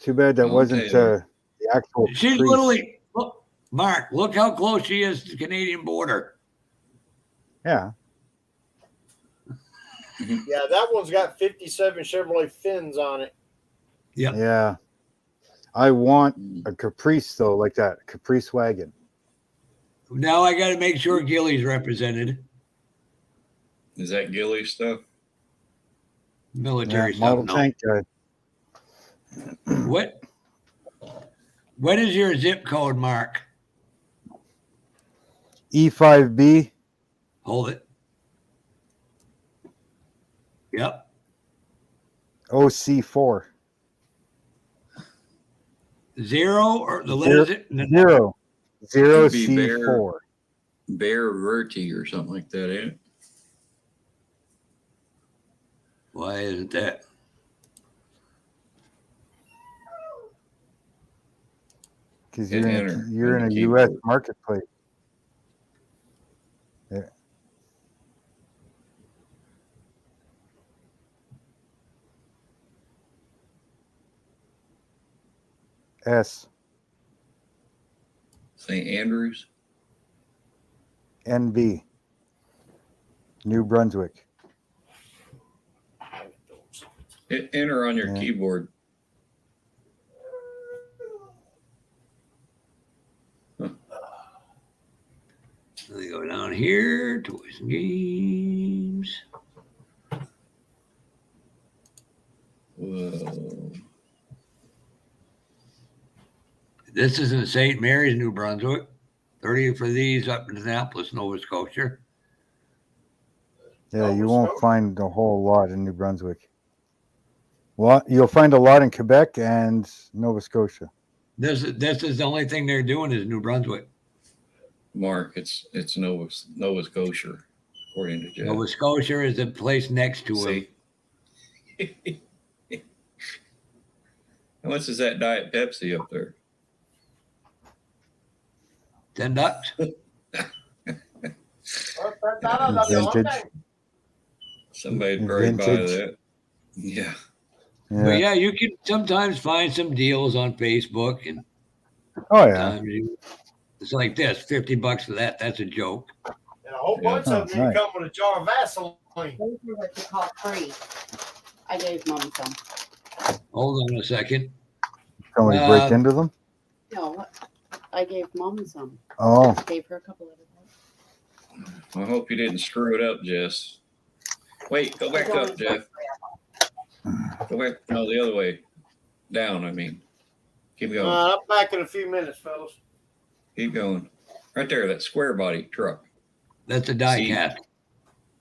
[SPEAKER 2] Too bad that
[SPEAKER 8] Oh,
[SPEAKER 2] wasn't
[SPEAKER 8] Taylor.
[SPEAKER 2] the actual
[SPEAKER 6] She's
[SPEAKER 2] Caprice.
[SPEAKER 6] literally, look, Mark, look how close she is to the Canadian border.
[SPEAKER 2] Yeah.
[SPEAKER 3] Yeah, that one's got 57 Chevrolet fins on it.
[SPEAKER 6] Yep.
[SPEAKER 2] Yeah. I want a Caprice though, like that Caprice wagon.
[SPEAKER 6] Now I got to make sure Gilly's represented.
[SPEAKER 8] Is that Gilly stuff?
[SPEAKER 6] Military
[SPEAKER 2] Yeah,
[SPEAKER 6] stuff.
[SPEAKER 2] model
[SPEAKER 6] No.
[SPEAKER 2] tank guy.
[SPEAKER 6] What is your zip code, Mark?
[SPEAKER 2] E5B.
[SPEAKER 6] Hold it. Yep.
[SPEAKER 2] OC4.
[SPEAKER 6] 0 or the letters?
[SPEAKER 2] Zero. Zero
[SPEAKER 8] Could be
[SPEAKER 2] C4.
[SPEAKER 8] Bear Verti or something like that, ain't it?
[SPEAKER 6] Why isn't that?
[SPEAKER 2] Because
[SPEAKER 8] Hit enter
[SPEAKER 2] you're
[SPEAKER 8] on
[SPEAKER 2] in
[SPEAKER 8] the
[SPEAKER 2] a U.S.
[SPEAKER 8] keyboard.
[SPEAKER 2] marketplace. Yeah. S.
[SPEAKER 8] St. Andrews.
[SPEAKER 2] NB. New Brunswick.
[SPEAKER 8] Hit enter on your
[SPEAKER 2] Yeah.
[SPEAKER 8] keyboard.
[SPEAKER 6] Let me go down here, toys and games.
[SPEAKER 8] Whoa.
[SPEAKER 6] This is in St. Mary's, New Brunswick. 30 for these up in Annapolis, Nova Scotia.
[SPEAKER 2] Yeah, you won't find a whole lot in New Brunswick. Well, you'll find a lot in Quebec and Nova Scotia.
[SPEAKER 6] This is the only thing they're doing is New Brunswick.
[SPEAKER 8] Mark, it's Nova Scotia, according to Jeff.
[SPEAKER 6] Nova Scotia is the place next to it.
[SPEAKER 8] See? How much is that Diet Pepsi up there?
[SPEAKER 6] $10.
[SPEAKER 2] Vintage.
[SPEAKER 8] Somebody'd probably buy
[SPEAKER 2] Vintage.
[SPEAKER 8] that. Yeah.
[SPEAKER 6] But
[SPEAKER 2] Yeah.
[SPEAKER 6] yeah, you can sometimes find some deals on Facebook, and
[SPEAKER 2] Oh yeah.
[SPEAKER 6] sometimes it's like this, $50 for that. That's a joke.
[SPEAKER 3] And a whole
[SPEAKER 8] Yeah.
[SPEAKER 3] bunch of them
[SPEAKER 2] Oh, nice.
[SPEAKER 3] come with a jar of Vaseline.
[SPEAKER 9] Those are what you call free. I gave Mom some.
[SPEAKER 6] Hold on a second.
[SPEAKER 2] Can we break into them?
[SPEAKER 9] No, I gave Mom some.
[SPEAKER 2] Oh,
[SPEAKER 9] Gave her a couple of them.
[SPEAKER 8] I hope you didn't screw it up, Jess. Wait, go back up, Jeff. Go back. No, the other way. Down, I mean. Keep going.
[SPEAKER 3] I'm back in a few minutes, fellas.
[SPEAKER 8] Keep going. Right there, that square body truck.
[SPEAKER 6] That's a die
[SPEAKER 8] See?
[SPEAKER 6] cast.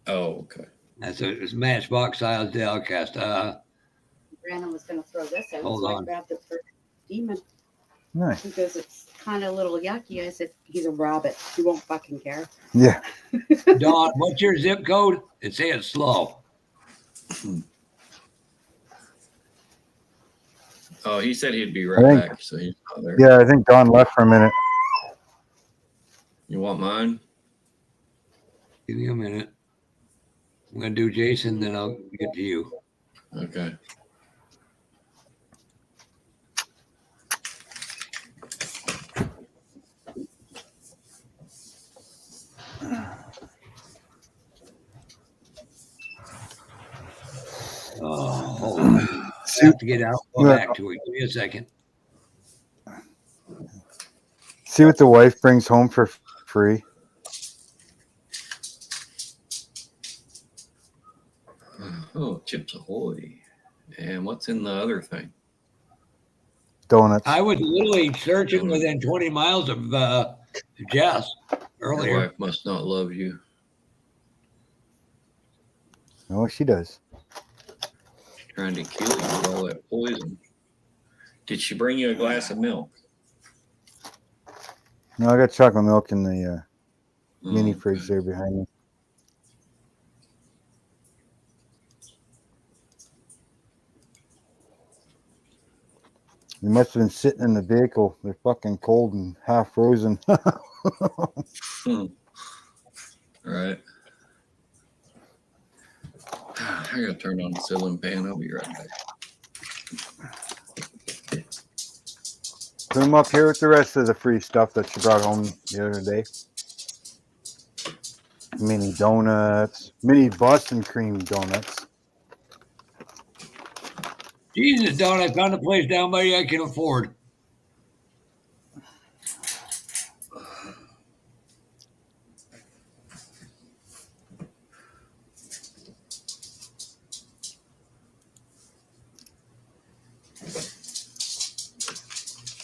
[SPEAKER 8] Oh, okay.
[SPEAKER 6] It's Matchbox size die cast.
[SPEAKER 9] Brandon was going to throw this out,
[SPEAKER 6] Hold
[SPEAKER 9] so
[SPEAKER 6] on.
[SPEAKER 9] I grabbed it for Demon.
[SPEAKER 2] nice.
[SPEAKER 9] He goes, it's kind of a little yucky. I said, he's a rabbit. He won't fucking care.
[SPEAKER 2] Yeah.
[SPEAKER 6] Don, what's your zip code? It says slow.
[SPEAKER 8] Oh, he said he'd be
[SPEAKER 2] I
[SPEAKER 8] right
[SPEAKER 2] think-
[SPEAKER 8] back, so he's not there.
[SPEAKER 2] Yeah, I think Don left for a minute.
[SPEAKER 8] You want mine?
[SPEAKER 6] Give me a minute. I'm gonna do Jason, then I'll get to you.
[SPEAKER 8] Okay.
[SPEAKER 6] Oh, hold on. I have to get out. Go back to it. Give me a second.
[SPEAKER 2] See what the wife brings home for free.
[SPEAKER 8] Oh, Chips Ahoy. And what's in the other thing?
[SPEAKER 2] Donuts.
[SPEAKER 6] I was literally searching within 20 miles of Jess
[SPEAKER 8] Your
[SPEAKER 6] earlier.
[SPEAKER 8] wife must not love you.
[SPEAKER 2] Oh, she does.
[SPEAKER 8] Trying to kill you with all that poison. Did she bring you a glass of milk?
[SPEAKER 2] No, I got chocolate milk in the mini
[SPEAKER 8] Oh,
[SPEAKER 2] fridge there behind me. They must have been sitting in the vehicle. They're fucking cold and half frozen.
[SPEAKER 8] All right. I gotta turn on the ceiling fan. I'll be right back.
[SPEAKER 2] Put them up here with the rest of the free stuff that you brought home the other day. Mini donuts, mini Boston cream donuts.
[SPEAKER 6] Jesus, Don, I found a place down by you I can afford.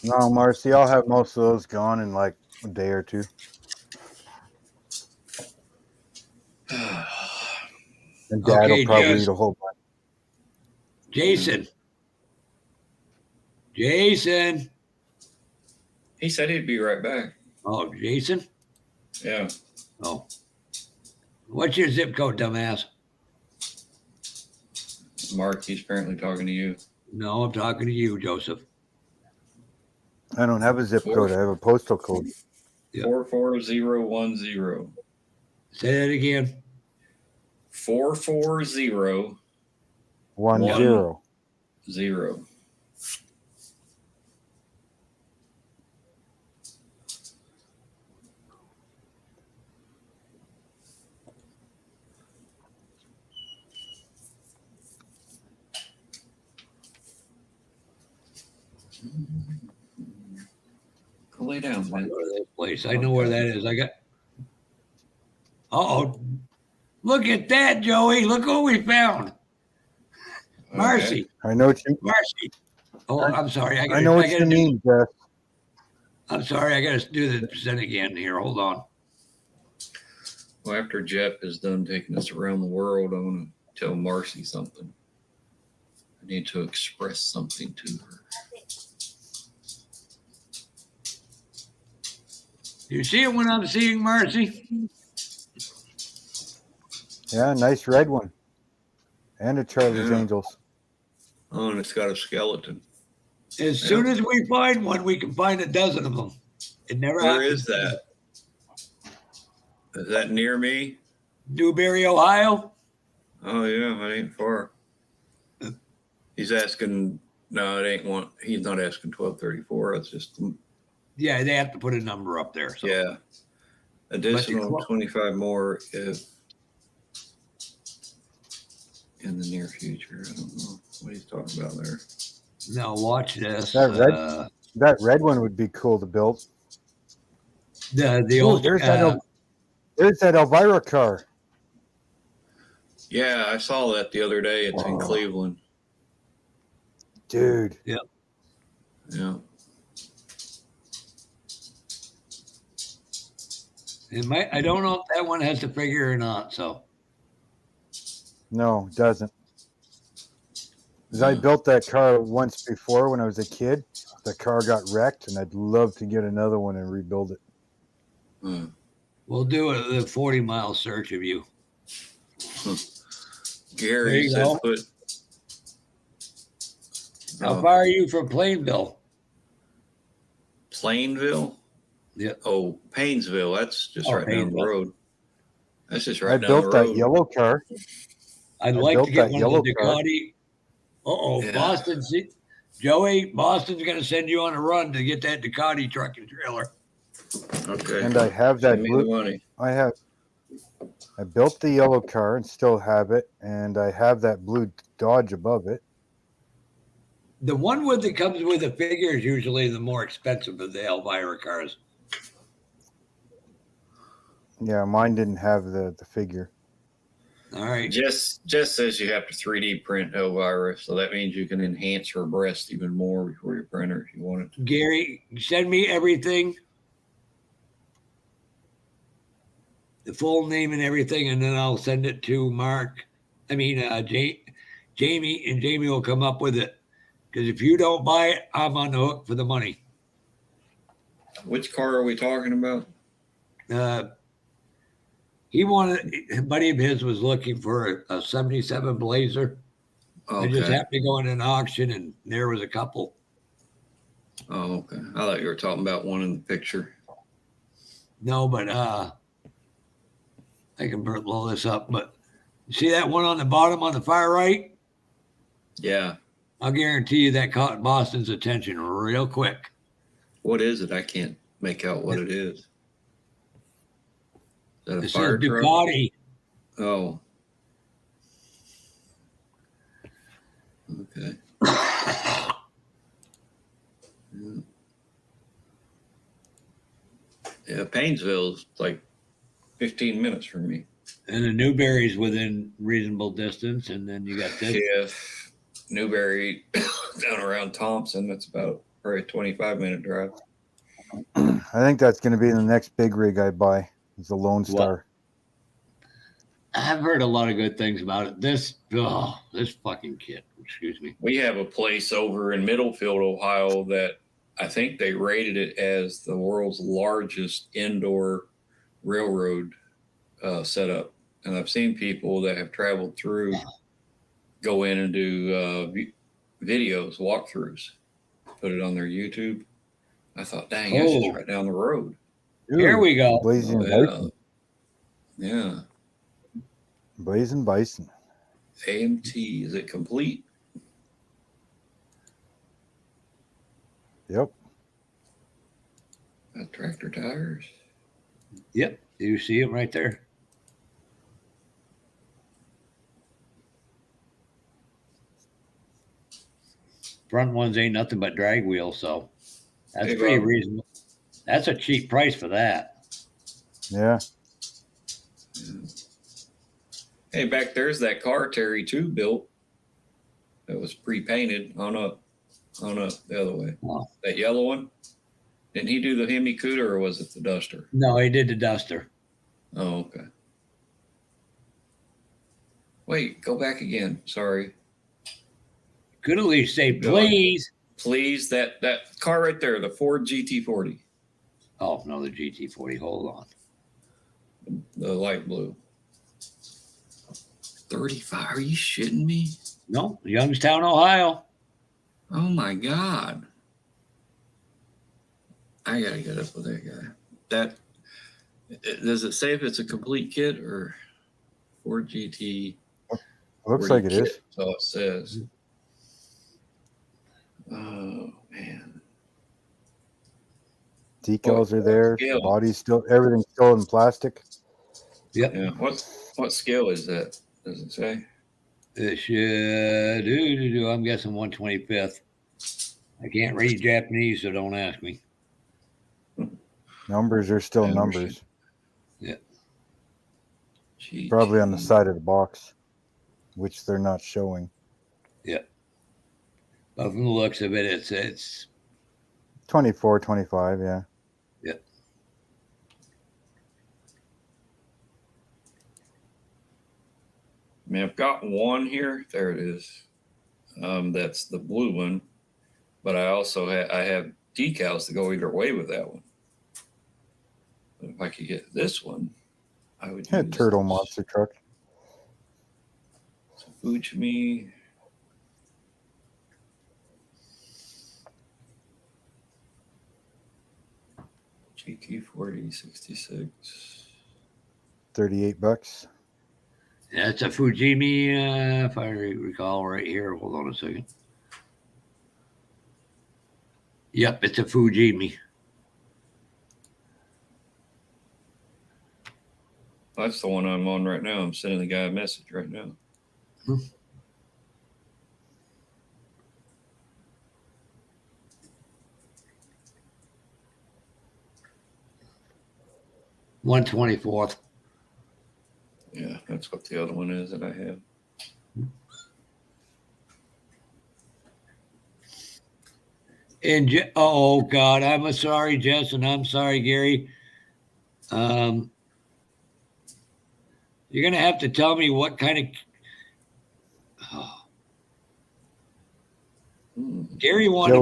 [SPEAKER 2] No, Marcy, I'll have most of those gone in like a day or two. And Dad
[SPEAKER 6] Okay,
[SPEAKER 2] will probably
[SPEAKER 6] Jess.
[SPEAKER 2] eat a whole bunch.
[SPEAKER 6] Jason. Jason.
[SPEAKER 8] He said he'd be right back.
[SPEAKER 6] Oh, Jason?
[SPEAKER 8] Yeah.
[SPEAKER 6] Oh. What's your zip code, dumbass?
[SPEAKER 8] Mark, he's apparently talking to you.
[SPEAKER 6] No, I'm talking to you, Joseph.
[SPEAKER 2] I don't have a zip code. I have a postal code.
[SPEAKER 6] Yeah.
[SPEAKER 8] 44010.
[SPEAKER 6] Say that again.
[SPEAKER 8] 44010.
[SPEAKER 2] 10.
[SPEAKER 8] Go lay down, man.
[SPEAKER 6] Go to that place. I know where that is. I got. Oh, look at that, Joey! Look what we found. Marcy,
[SPEAKER 2] I know what you.
[SPEAKER 6] Marcy. Oh, I'm sorry.
[SPEAKER 2] I know what you mean, Jeff.
[SPEAKER 6] I'm sorry. I got to do the percent again here. Hold on.
[SPEAKER 8] Well, after Jeff is done taking us around the world, I want to tell Marcy something. I need to express something to her.
[SPEAKER 6] You see it when I'm seeing Marcy?
[SPEAKER 2] Yeah, nice red one. And a Charlie's
[SPEAKER 8] Yeah.
[SPEAKER 2] Angels.
[SPEAKER 8] Oh, and it's got a skeleton.
[SPEAKER 6] As soon as we find one, we can find a dozen of them. It never
[SPEAKER 8] Where
[SPEAKER 6] happens.
[SPEAKER 8] is that? Is that near me?
[SPEAKER 6] Newberry, Ohio.
[SPEAKER 8] Oh yeah, it ain't far. He's asking. No, it ain't one. He's not asking 1234. It's just
[SPEAKER 6] Yeah, they have to put a number up there. So.
[SPEAKER 8] yeah. Additional
[SPEAKER 6] But
[SPEAKER 8] 25 more if in the near future. I don't know what he's talking about there.
[SPEAKER 6] Now watch this.
[SPEAKER 2] That red one would be cool to build.
[SPEAKER 6] The
[SPEAKER 2] Ooh,
[SPEAKER 6] old
[SPEAKER 2] there's that Elvira car.
[SPEAKER 8] Yeah, I saw that the other day. It's in Cleveland.
[SPEAKER 2] Dude.
[SPEAKER 6] Yeah.
[SPEAKER 8] Yeah.
[SPEAKER 6] I don't know if that one has the figure or not. So
[SPEAKER 2] No, it doesn't. Because I built that car once before when I was a kid. The car got wrecked, and I'd love to get another one and rebuild it.
[SPEAKER 6] we'll do a 40-mile search of you. There
[SPEAKER 8] Gary
[SPEAKER 6] you
[SPEAKER 8] said
[SPEAKER 6] go.
[SPEAKER 8] put.
[SPEAKER 6] How far are you from Plainville?
[SPEAKER 8] Plainville?
[SPEAKER 6] Yeah.
[SPEAKER 8] Oh, Painesville. That's just right down the
[SPEAKER 6] Painesville.
[SPEAKER 8] road. That's just
[SPEAKER 2] I
[SPEAKER 8] right down the
[SPEAKER 2] built
[SPEAKER 8] road.
[SPEAKER 2] that yellow car.
[SPEAKER 6] I'd
[SPEAKER 2] I
[SPEAKER 6] like
[SPEAKER 2] built
[SPEAKER 6] to get
[SPEAKER 2] that
[SPEAKER 6] one of the
[SPEAKER 2] yellow car.
[SPEAKER 6] Ducati.
[SPEAKER 8] Yeah.
[SPEAKER 6] Boston. Joey, Boston's going to send you on a run to get that Ducati truck and trailer.
[SPEAKER 8] Okay.
[SPEAKER 2] And I have that
[SPEAKER 8] Send me the
[SPEAKER 2] blue.
[SPEAKER 8] money.
[SPEAKER 2] I built the yellow car and still have it, and I have that blue Dodge above it.
[SPEAKER 6] The one that comes with a figure is usually the more expensive of the Elvira cars.
[SPEAKER 2] Yeah, mine didn't have the figure.
[SPEAKER 6] All right.
[SPEAKER 8] Jess says you have to 3D print Elvira, so that means you can enhance her breast even more before you print her if you want it.
[SPEAKER 6] Gary, send me everything, the full name and everything, and then I'll send it to Jamie, and Jamie will come up with it. Because if you don't buy it, I'm on the hook for the money.
[SPEAKER 8] Which car are we talking about?
[SPEAKER 6] A buddy of his was looking for a 77 Blazer. I just
[SPEAKER 8] Okay.
[SPEAKER 6] happened to go in an auction, and there was a couple.
[SPEAKER 8] Oh, okay. I thought you were talking about one in the picture.
[SPEAKER 6] No, but I can blow this up. But you see that one on the bottom on the far right?
[SPEAKER 8] Yeah.
[SPEAKER 6] I'll guarantee you that caught Boston's attention real quick.
[SPEAKER 8] What is it? I can't make out what it is. Is that a
[SPEAKER 6] It
[SPEAKER 8] fire
[SPEAKER 6] says
[SPEAKER 8] truck?
[SPEAKER 6] Ducati.
[SPEAKER 8] Oh. Okay. Yeah, Painesville's like 15 minutes from me.
[SPEAKER 6] And the Newberry's within reasonable distance. And then you got this.
[SPEAKER 8] Yeah. Newberry down around Thompson, that's about probably a 25-minute drive.
[SPEAKER 2] I think that's going to be the next big rig I buy. Is the Lone Star.
[SPEAKER 6] I've heard a lot of good things about it. This fucking kid. Excuse me.
[SPEAKER 8] We have a place over in Middlefield, Ohio that I think they rated it as the world's largest indoor railroad setup. And I've seen people that have traveled through go in and do videos, walkthroughs, put it on their YouTube. I thought, dang, that's just right down the road.
[SPEAKER 6] Here we go.
[SPEAKER 2] Blazing Bison.
[SPEAKER 8] Yeah.
[SPEAKER 2] Blazing Bison.
[SPEAKER 8] AMT, is it complete?
[SPEAKER 2] Yep.
[SPEAKER 8] Got tractor tires.
[SPEAKER 6] Yep. You see it right there. front ones ain't nothing but drag wheels, so that's
[SPEAKER 8] Hey,
[SPEAKER 6] pretty
[SPEAKER 8] Bob.
[SPEAKER 6] reasonable. That's a cheap price for that.
[SPEAKER 2] Yeah.
[SPEAKER 8] Hey, back there's that car Terry too built. That was pre-painted on up the other way.
[SPEAKER 6] Oh.
[SPEAKER 8] That yellow one. Didn't he do the Hemi Cuda or was it the Duster?
[SPEAKER 6] No, he did the Duster.
[SPEAKER 8] Oh, okay. Wait, go back again. Sorry.
[SPEAKER 6] Could at least say
[SPEAKER 8] Keep going.
[SPEAKER 6] please.
[SPEAKER 8] Please, that car right there, the Ford GT40,
[SPEAKER 6] Oh no, the GT40. Hold on.
[SPEAKER 8] the light blue. 35. Are you shitting me?
[SPEAKER 6] No, Youngstown, Ohio.
[SPEAKER 8] Oh my God. I gotta get up with that guy. That does it say if it's a complete kit or Ford GT?
[SPEAKER 2] Looks like it
[SPEAKER 8] kit,
[SPEAKER 2] is.
[SPEAKER 8] So it says. Oh man.
[SPEAKER 2] Decals are there.
[SPEAKER 8] Scale?
[SPEAKER 2] Body's still, everything's still in plastic.
[SPEAKER 6] Yep.
[SPEAKER 8] Yeah. What scale is that? Does it say?
[SPEAKER 6] It should. I'm guessing 125th. I can't read Japanese, so don't ask me.
[SPEAKER 2] Numbers are still
[SPEAKER 8] I
[SPEAKER 2] numbers.
[SPEAKER 6] Yeah.
[SPEAKER 8] GT.
[SPEAKER 2] Probably on the side of the box, which they're not showing.
[SPEAKER 6] Yeah. But from the looks of it, it's
[SPEAKER 2] 24, 25, yeah.
[SPEAKER 6] yeah.
[SPEAKER 8] I mean, I've got one here. There it is. That's the blue one, but I also I have decals to go either way with that one. But if I could get this one, I would use
[SPEAKER 2] Turtle monster truck.
[SPEAKER 8] Fujimi. GT40 66.
[SPEAKER 2] $38.
[SPEAKER 6] Yeah, it's a Fujimi, if I recall right here. Hold on a second. Yep, it's a Fujimi.
[SPEAKER 8] That's the one I'm on right now. I'm sending the guy a message right now.
[SPEAKER 6] Hmm. $124th.
[SPEAKER 8] Yeah, that's what the other one is that I have.
[SPEAKER 6] And oh God, I'm sorry, Jess, and I'm sorry, Gary. You're gonna have to tell me what kind of. Oh. Gary wanted.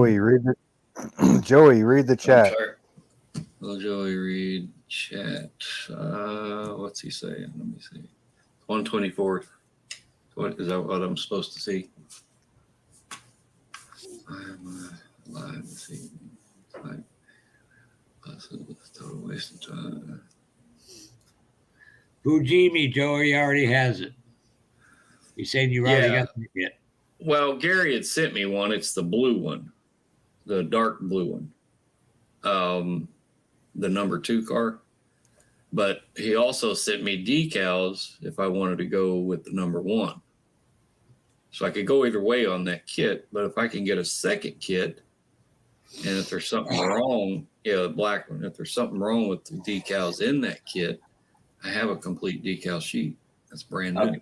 [SPEAKER 2] Joey, read the chat.
[SPEAKER 8] Well, Joey, read chat. What's he saying? Let me see. 124th. What is that? What I'm supposed to see? I'm live this evening. Like, this is a total waste of time.
[SPEAKER 6] Fujimi, Joey already has it. He's saying you already got it.
[SPEAKER 8] Well, Gary had sent me one. It's the blue one, the dark blue one. The number 2 car. But he also sent me decals if I wanted to go with the number 1. So I could go either way on that kit. But if I can get a second kit, and if there's something wrong, the black one, if there's something wrong with the decals in that kit, I have a complete decal sheet. That's brand new.
[SPEAKER 6] Okay.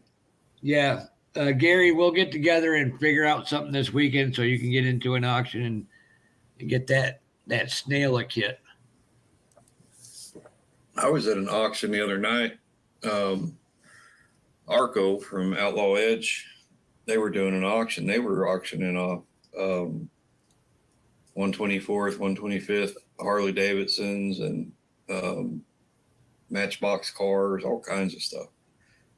[SPEAKER 6] Yeah. Gary, we'll get together and figure out something this weekend so you can get into an auction and get that snail kit.
[SPEAKER 8] I was at an auction the other night. Arco from Outlaw Edge, they were doing an auction. They were auctioning off 124th, 125th Harley Davidsons and Matchbox cars, all kinds of stuff.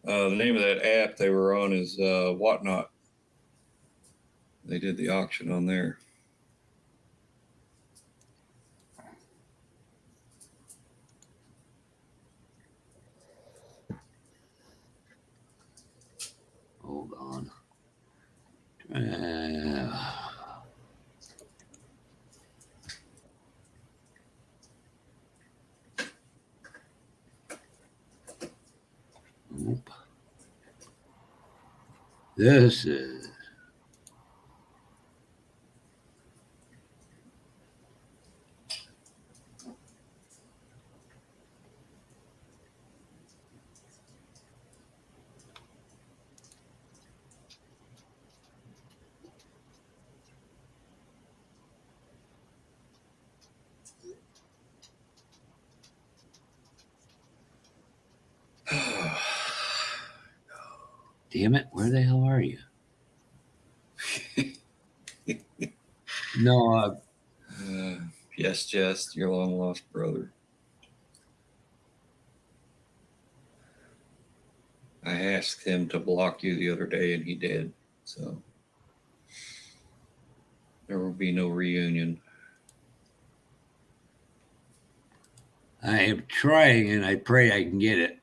[SPEAKER 8] The name of that app they were on is Whatnot. They did the auction on there.
[SPEAKER 6] Hold on. Nope. This is Damn it. Where the hell are you? No,
[SPEAKER 8] Yes, Jess, your long lost brother. I asked him to block you the other day, and he did. So there will be no reunion.
[SPEAKER 6] I am trying, and I pray I can get it.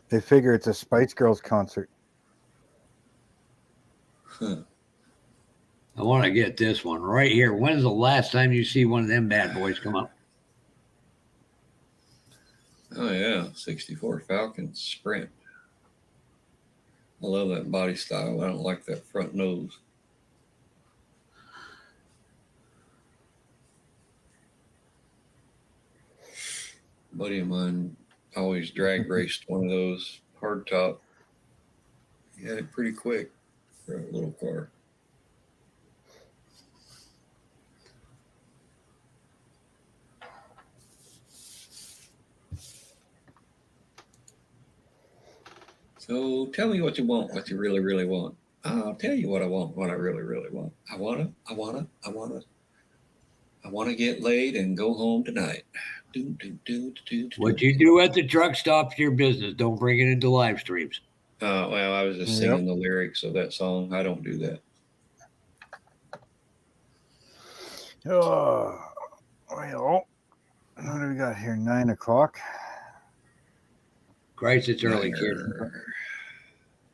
[SPEAKER 2] They figure it's a Spice Girls concert.
[SPEAKER 8] Huh.
[SPEAKER 6] I want to get this one right here. When's the last time you see one of them bad boys come up?
[SPEAKER 8] Oh, yeah. 64 Falcon Sprint. I love that body style. I don't like that front nose. A buddy of mine always drag raced one of those hardtop. He had it pretty quick for a little car. So tell me what you want, what you really, really want. I'll tell you what I want, what I really, really want. I want to get laid and go home tonight.
[SPEAKER 6] What you do at the truck stop's your business. Don't bring it into live streams.
[SPEAKER 8] Well, I was just singing the lyrics of that song. I don't do that.
[SPEAKER 2] Oh, well, what do we got here? 9 o'clock.
[SPEAKER 6] Christ, it's early, kid.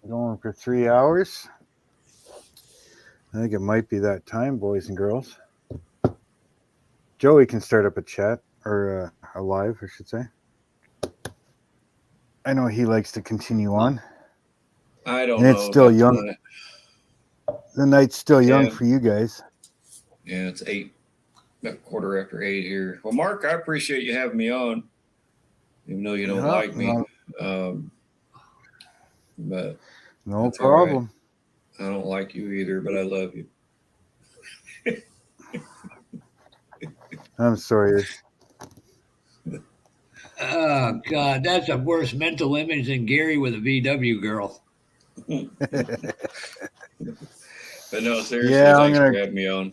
[SPEAKER 2] Going for 3 hours. I think it might be that time, boys and girls. Joey can start up a chat, or a live, I should say. I know he likes to continue on.
[SPEAKER 8] I don't
[SPEAKER 2] and
[SPEAKER 8] know.
[SPEAKER 2] It's still young.
[SPEAKER 8] Tonight.
[SPEAKER 2] The night's still young for you guys.
[SPEAKER 8] Yeah, it's 8, about 8:15 here. Well, Mark, I appreciate you having me on, even though you don't like me. But
[SPEAKER 2] no problem.
[SPEAKER 8] Right. I don't like you either, but I love you.
[SPEAKER 2] I'm sorry.
[SPEAKER 6] Oh, God, that's a worse mental image than Gary with a VW girl.
[SPEAKER 8] But no, seriously,
[SPEAKER 2] Yeah,
[SPEAKER 8] thanks for having me on.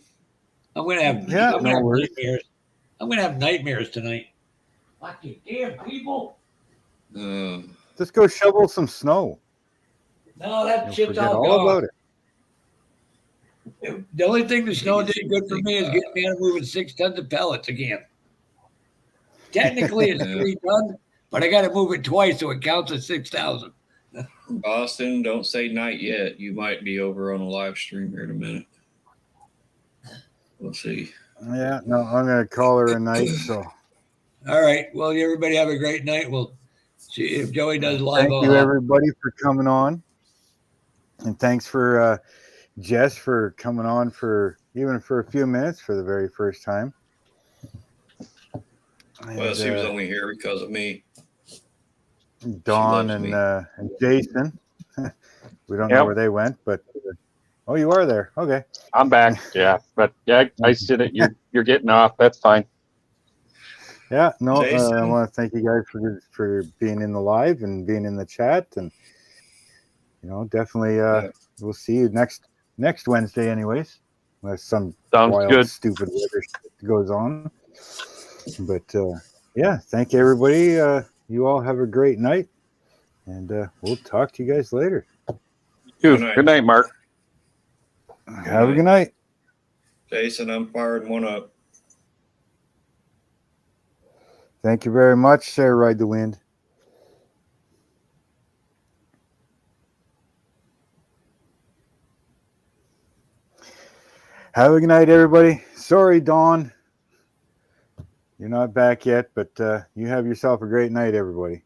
[SPEAKER 6] I'm gonna have nightmares. I'm gonna have nightmares tonight. Fucking damn people.
[SPEAKER 2] Just go shovel some snow.
[SPEAKER 6] No, that
[SPEAKER 2] You'll
[SPEAKER 6] shit's
[SPEAKER 2] forget
[SPEAKER 6] all
[SPEAKER 2] all
[SPEAKER 6] gone.
[SPEAKER 2] about it.
[SPEAKER 6] The only thing the snow did good for me is getting me out of moving 6 tons of pellets again. Technically, it's 3 tons, but I got to move it twice so it counts as 6,000.
[SPEAKER 8] Boston, don't say night yet. You might be over on a live stream here in a minute. We'll see.
[SPEAKER 2] Yeah, no, I'm going to call her a night. So,
[SPEAKER 6] all right. Well, everybody have a great night. We'll see if Joey does live.
[SPEAKER 2] Thank you, everybody, for coming on. And thanks for Jess for coming on for even for a few minutes for the very first time.
[SPEAKER 8] Well, she was only here because of me.
[SPEAKER 2] Dawn and Jason. We don't know where they went, but oh, you are there. Okay,
[SPEAKER 5] I'm back. Yeah, but yeah, I see that you're getting off. That's fine.
[SPEAKER 2] Yeah, no, I want to thank you guys for being in the live and being in the chat, and definitely we'll see you next Wednesday, anyways. Unless some wild, stupid weather shit goes on. But yeah, thank you, everybody. You all have a great night, and we'll talk to you guys later.
[SPEAKER 5] Good night, Mark.
[SPEAKER 2] Have a good night.
[SPEAKER 8] Jason, I'm firing one up.
[SPEAKER 2] Thank you very much, Sarah Ride the Wind. Have a good night, everybody. Sorry, Dawn. You're not back yet, but you have yourself a great night, everybody.